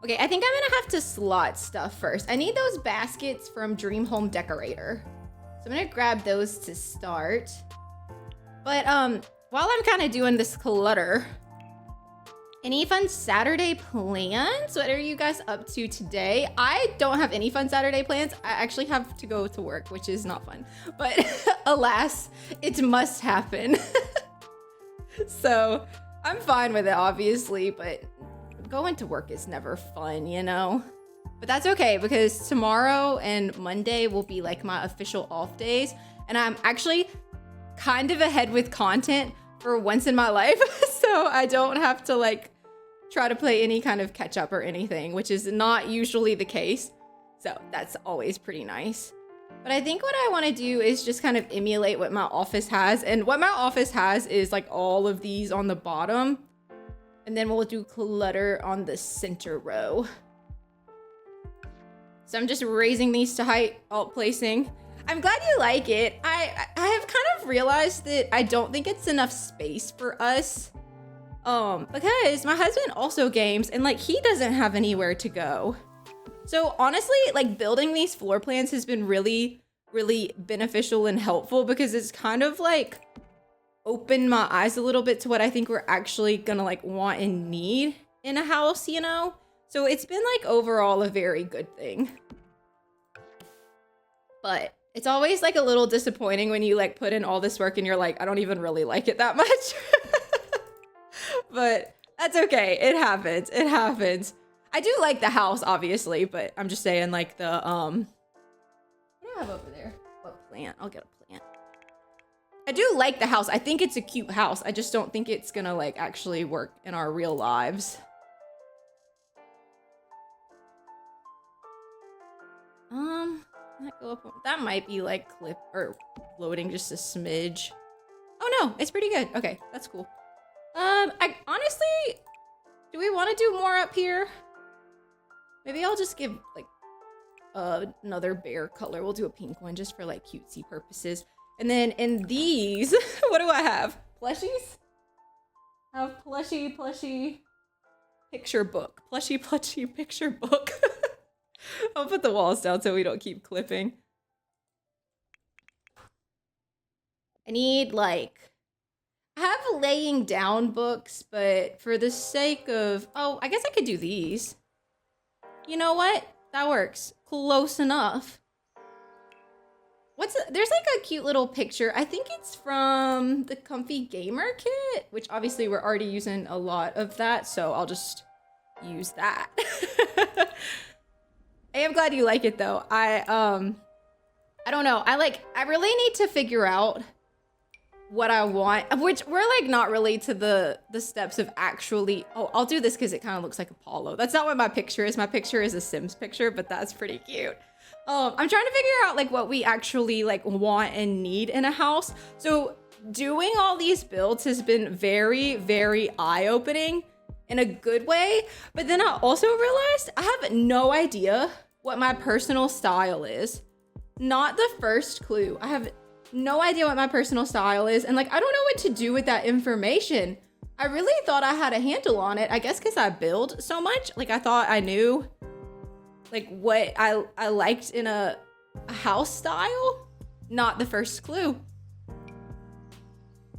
Okay, I think I'm gonna have to slot stuff first. I need those baskets from Dream Home Decorator. So I'm gonna grab those to start. But while I'm kind of doing this clutter, any fun Saturday plans? What are you guys up to today? I don't have any fun Saturday plans. I actually have to go to work, which is not fun. But alas, it must happen. So I'm fine with it, obviously, but going to work is never fun, you know? But that's okay, because tomorrow and Monday will be like my official off days. And I'm actually kind of ahead with content for once in my life. So I don't have to like try to play any kind of catch up or anything, which is not usually the case. So that's always pretty nice. But I think what I want to do is just kind of emulate what my office has. And what my office has is like all of these on the bottom. And then we'll do clutter on the center row. So I'm just raising these to height, alt placing. I'm glad you like it. I have kind of realized that I don't think it's enough space for us. Because my husband also games and like he doesn't have anywhere to go. So honestly, like building these floor plans has been really, really beneficial and helpful because it's kind of like opened my eyes a little bit to what I think we're actually gonna like want and need in a house, you know? So it's been like overall a very good thing. But it's always like a little disappointing when you like put in all this work and you're like, I don't even really like it that much. But that's okay. It happens. It happens. I do like the house, obviously, but I'm just saying like the, what do I have over there? What plant? I'll get a plant. I do like the house. I think it's a cute house. I just don't think it's gonna like actually work in our real lives. That go up. That might be like clip or floating just a smidge. Oh no, it's pretty good. Okay, that's cool. I honestly, do we want to do more up here? Maybe I'll just give like another bear color. We'll do a pink one just for like cutesy purposes. And then in these, what do I have? Plushies? I have plushie. picture book. Plushy picture book. I'll put the walls down so we don't keep clipping. I need like, I have laying down books, but for the sake of, oh, I guess I could do these. You know what? That works. Close enough. There's like a cute little picture. I think it's from the Comfy Gamer kit, which obviously we're already using a lot of that, so I'll just use that. I am glad you like it though. I don't know. I really need to figure out what I want, which we're like not really to the steps of actually, oh, I'll do this because it kind of looks like Apollo. That's not what my picture is. My picture is a Sims picture, but that's pretty cute. I'm trying to figure out like what we actually like want and need in a house. So doing all these builds has been very, very eye-opening in a good way. But then I also realized I have no idea what my personal style is. Not the first clue. I have no idea what my personal style is. And like, I don't know what to do with that information. I really thought I had a handle on it. I guess because I build so much. Like I thought I knew like what I liked in a house style. Not the first clue.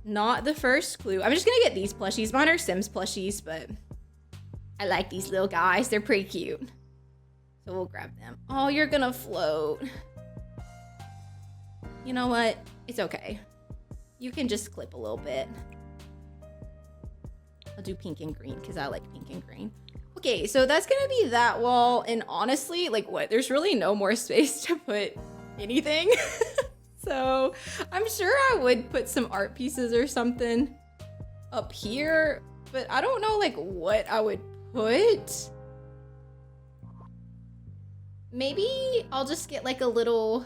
Not the first clue. I'm just gonna get these plushies. Mine are Sims plushies, but I like these little guys. They're pretty cute. So we'll grab them. Oh, you're gonna float. You know what? It's okay. You can just clip a little bit. I'll do pink and green because I like pink and green. Okay, so that's gonna be that wall. And honestly, like what? There's really no more space to put anything. So I'm sure I would put some art pieces or something up here, but I don't know like what I would put. Maybe I'll just get like a little,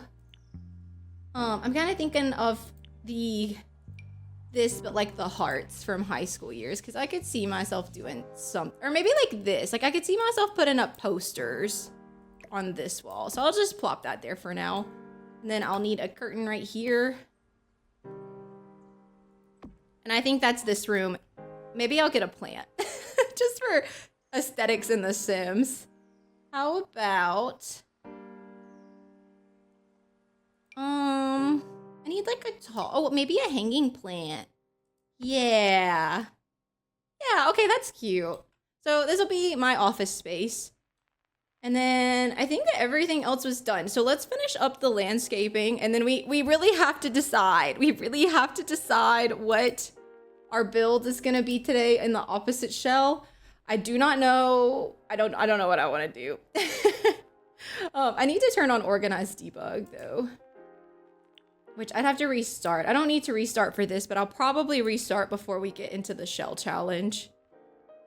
I'm kind of thinking of this, but like the hearts from high school years, because I could see myself doing some, or maybe like this, like I could see myself putting up posters on this wall. So I'll just plop that there for now. And then I'll need a curtain right here. And I think that's this room. Maybe I'll get a plant just for aesthetics in The Sims. How about, I need like a tall, oh, maybe a hanging plant. Yeah. Yeah, okay, that's cute. So this will be my office space. And then I think that everything else was done. So let's finish up the landscaping. And then we really have to decide. We really have to decide what our build is gonna be today in the opposite shell. I do not know. I don't know what I wanna do. I need to turn on organized debug though, which I'd have to restart. I don't need to restart for this, but I'll probably restart before we get into the shell challenge.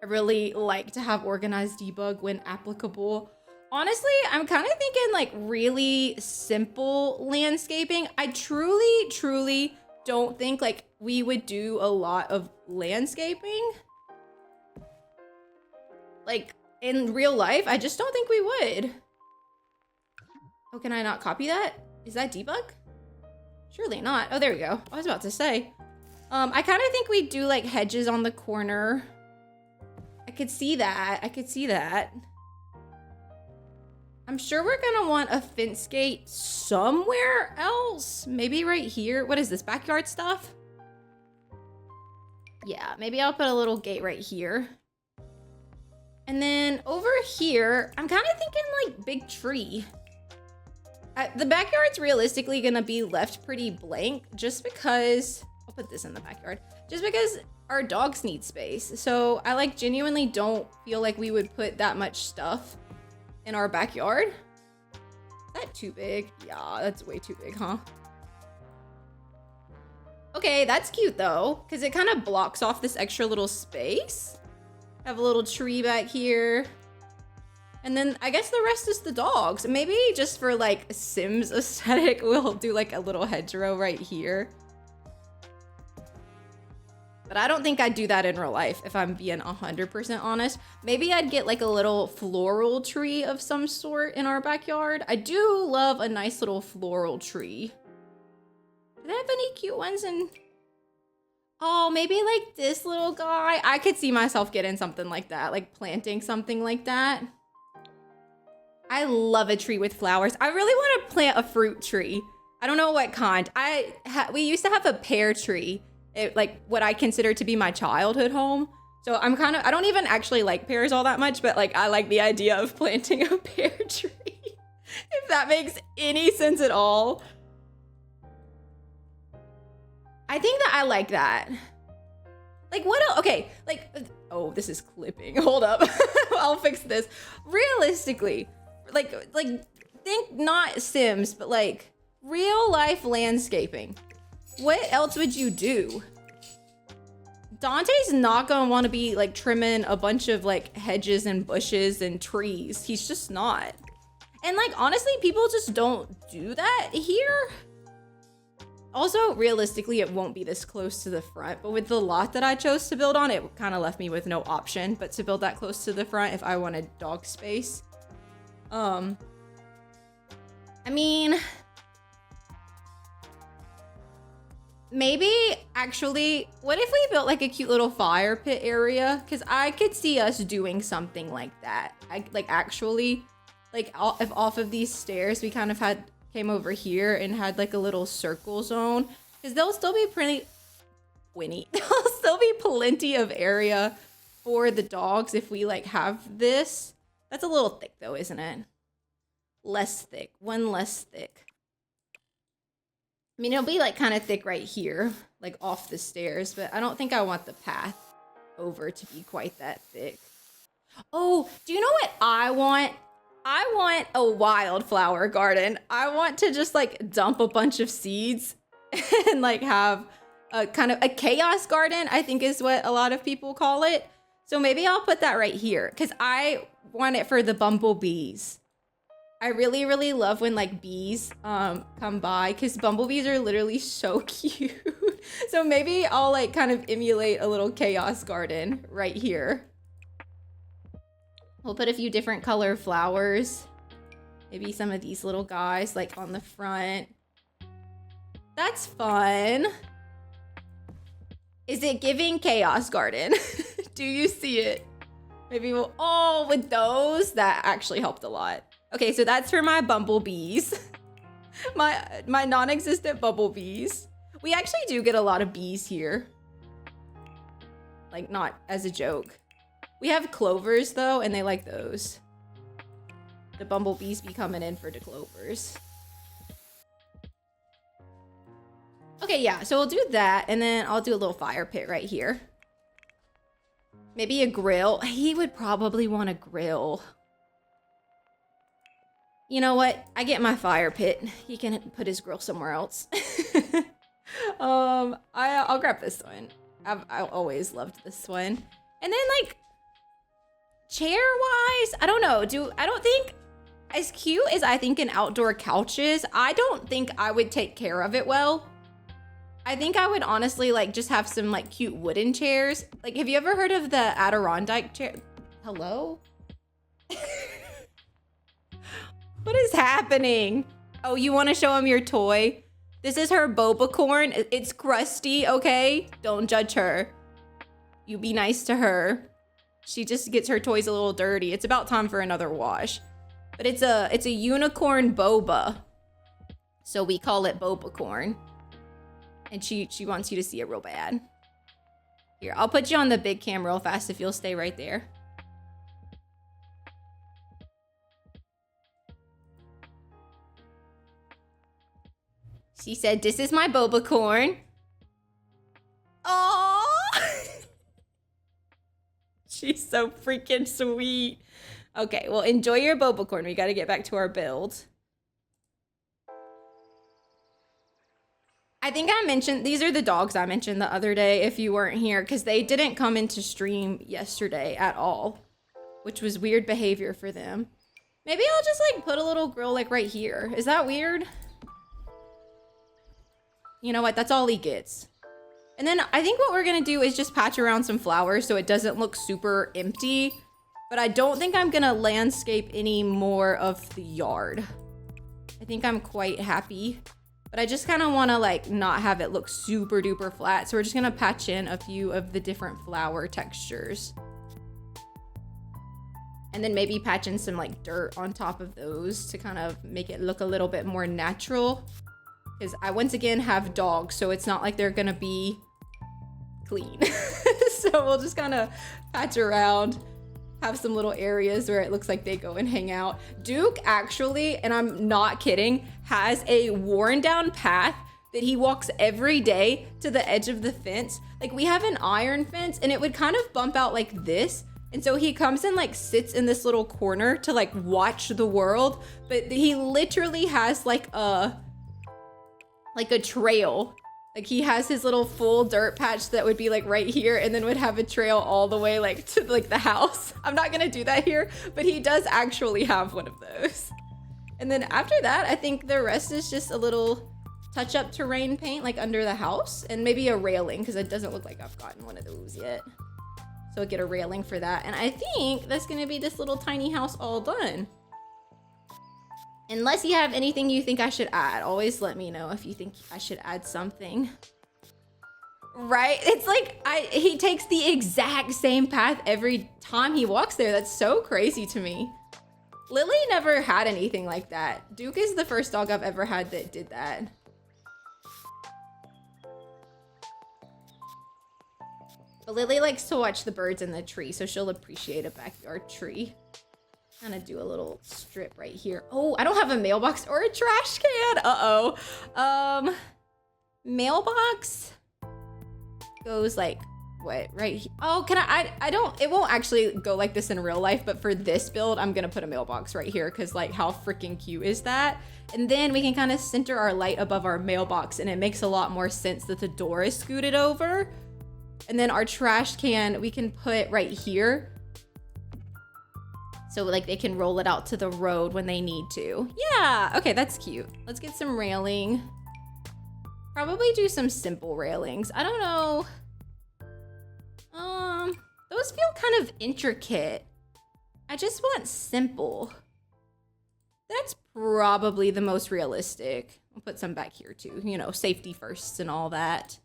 I really like to have organized debug when applicable. Honestly, I'm kind of thinking like really simple landscaping. I truly don't think like we would do a lot of landscaping. Like in real life, I just don't think we would. Oh, can I not copy that? Is that debug? Surely not. Oh, there we go. I was about to say. I kind of think we'd do like hedges on the corner. I could see that. I could see that. I'm sure we're gonna want a fence gate somewhere else. Maybe right here. What is this, backyard stuff? Yeah, maybe I'll put a little gate right here. And then over here, I'm kind of thinking like big tree. The backyard's realistically gonna be left pretty blank just because, I'll put this in the backyard, just because our dogs need space. So I like genuinely don't feel like we would put that much stuff in our backyard. Is that too big? Yeah, that's way too big, huh? Okay, that's cute though, because it kind of blocks off this extra little space. Have a little tree back here. And then I guess the rest is the dogs. Maybe just for like Sims aesthetic, we'll do like a little hedgerow right here. But I don't think I'd do that in real life, if I'm being 100% honest. Maybe I'd get like a little floral tree of some sort in our backyard. I do love a nice little floral tree. Do they have any cute ones in? Oh, maybe like this little guy. I could see myself getting something like that, like planting something like that. I love a tree with flowers. I really want to plant a fruit tree. I don't know what kind. We used to have a pear tree, like what I consider to be my childhood home. So I don't even actually like pears all that much, but like I like the idea of planting a pear tree. If that makes any sense at all. I think that I like that. Like what else? Okay, like, oh, this is clipping. Hold up. I'll fix this. Realistically, like think not Sims, but like real life landscaping. What else would you do? Dante's not gonna want to be like trimming a bunch of like hedges and bushes and trees. He's just not. And like honestly, people just don't do that here. Also, realistically, it won't be this close to the front, but with the lot that I chose to build on, it kind of left me with no option but to build that close to the front if I wanted dog space. I mean, maybe actually, what if we built like a cute little fire pit area? Because I could see us doing something like that. If off of these stairs, we kind of came over here and had like a little circle zone, because there'll still be there'll still be plenty of area for the dogs if we like have this. That's a little thick though, isn't it? Less thick, one less thick. I mean, it'll be like kind of thick right here, like off the stairs, but I don't think I want the path over to be quite that thick. Oh, do you know what I want? I want a wildflower garden. I want to just like dump a bunch of seeds and like have a kind of a chaos garden, I think is what a lot of people call it. So maybe I'll put that right here because I want it for the bumblebees. I really, really love when like bees come by because bumblebees are literally so cute. So maybe I'll like kind of emulate a little chaos garden right here. We'll put a few different color flowers. Maybe some of these little guys like on the front. That's fun. Is it giving chaos garden? Do you see it? Maybe we'll, oh, with those, that actually helped a lot. Okay, so that's for my bumblebees. my non-existent bumblebees. We actually do get a lot of bees here. Like not as a joke. We have clovers though, and they like those. The bumblebees be coming in for the clovers. Okay, yeah, so we'll do that, and then I'll do a little fire pit right here. Maybe a grill. He would probably want a grill. You know what? I get my fire pit. He can put his grill somewhere else. I'll grab this one. I've always loved this one. And then like chair-wise, I don't know. I don't think, as cute as I think an outdoor couch is, I don't think I would take care of it well. I think I would honestly like just have some like cute wooden chairs. Like, have you ever heard of the Adirondack chair? Hello? What is happening? Oh, you want to show him your toy? This is her boba corn. It's crusty, okay? Don't judge her. You be nice to her. She just gets her toys a little dirty. It's about time for another wash. But it's a unicorn boba. So we call it boba corn. And she wants you to see it real bad. Here, I'll put you on the big cam real fast if you'll stay right there. She said, "This is my boba corn." Aww. She's so freaking sweet. Okay, well, enjoy your boba corn. We got to get back to our build. I think I mentioned, these are the dogs I mentioned the other day if you weren't here, because they didn't come into stream yesterday at all, which was weird behavior for them. Maybe I'll just like put a little grill like right here. Is that weird? You know what? That's all he gets. And then I think what we're going to do is just patch around some flowers so it doesn't look super empty. But I don't think I'm going to landscape any more of the yard. I think I'm quite happy. But but I just kind of want to like not have it look super duper flat. So we're just gonna patch in a few of the different flower textures. And then maybe patch in some like dirt on top of those to kind of make it look a little bit more natural. Because I once again have dogs, so it's not like they're gonna be clean. So we'll just kind of patch around, have some little areas where it looks like they go and hang out. Duke actually, and I'm not kidding, has a worn down path that he walks every day to the edge of the fence. Like we have an iron fence and it would kind of bump out like this. And so he comes and like sits in this little corner to like watch the world. But he literally has like a trail. Like he has his little full dirt patch that would be like right here and then would have a trail all the way like to like the house. I'm not gonna do that here, but he does actually have one of those. And then after that, I think the rest is just a little touch up terrain paint like under the house and maybe a railing because it doesn't look like I've gotten one of those yet. So I'll get a railing for that. And I think that's gonna be this little tiny house all done. Unless you have anything you think I should add, always let me know if you think I should add something. Right? It's like, he takes the exact same path every time he walks there. That's so crazy to me. Lily never had anything like that. Duke is the first dog I've ever had that did that. But Lily likes to watch the birds in the tree, so she'll appreciate a backyard tree. Kind of do a little strip right here. Oh, I don't have a mailbox or a trash can. Uh-oh. Mailbox goes like, what, right here? Oh, can I don't, it won't actually go like this in real life, but for this build, I'm gonna put a mailbox right here because like how freaking cute is that? And then we can kind of center our light above our mailbox and it makes a lot more sense that the door is scooted over. And then our trash can, we can put right here. So like they can roll it out to the road when they need to. Yeah, okay, that's cute. Let's get some railing. Probably do some simple railings. I don't know. Those feel kind of intricate. I just want simple. That's probably the most realistic. I'll put some back here too, you know, safety first and all that.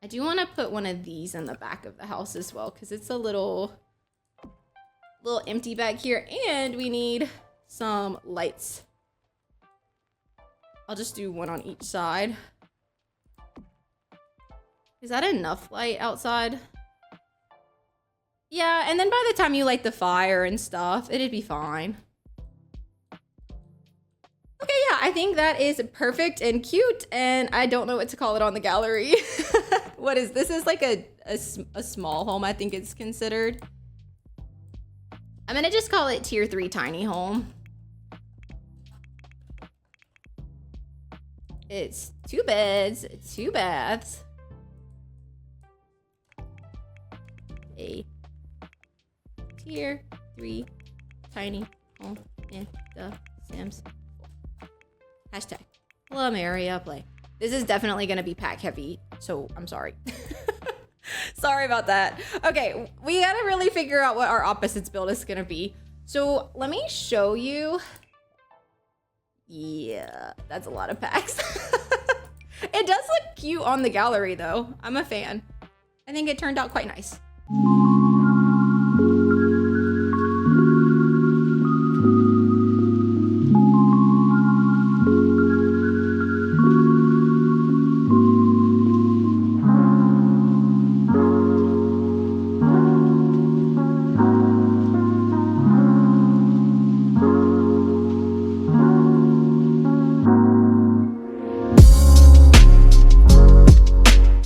I do want to put one of these in the back of the house as well because it's a little empty back here and we need some lights. I'll just do one on each side. Is that enough light outside? Yeah, and then by the time you light the fire and stuff, it'd be fine. Okay, yeah, I think that is perfect and cute, and I don't know what to call it on the gallery. What is this? Is like a small home, I think it's considered. I'm gonna just call it tier 3 tiny home. It's 2 beds, 2 baths. A tier 3 tiny home in the Sims 4. Hashtag Plumeria play. This is definitely gonna be pack heavy, so I'm sorry. Sorry about that. Okay, we gotta really figure out what our opposites build is gonna be. So let me show you. Yeah, that's a lot of packs. It does look cute on the gallery though. I'm a fan. I think it turned out quite nice.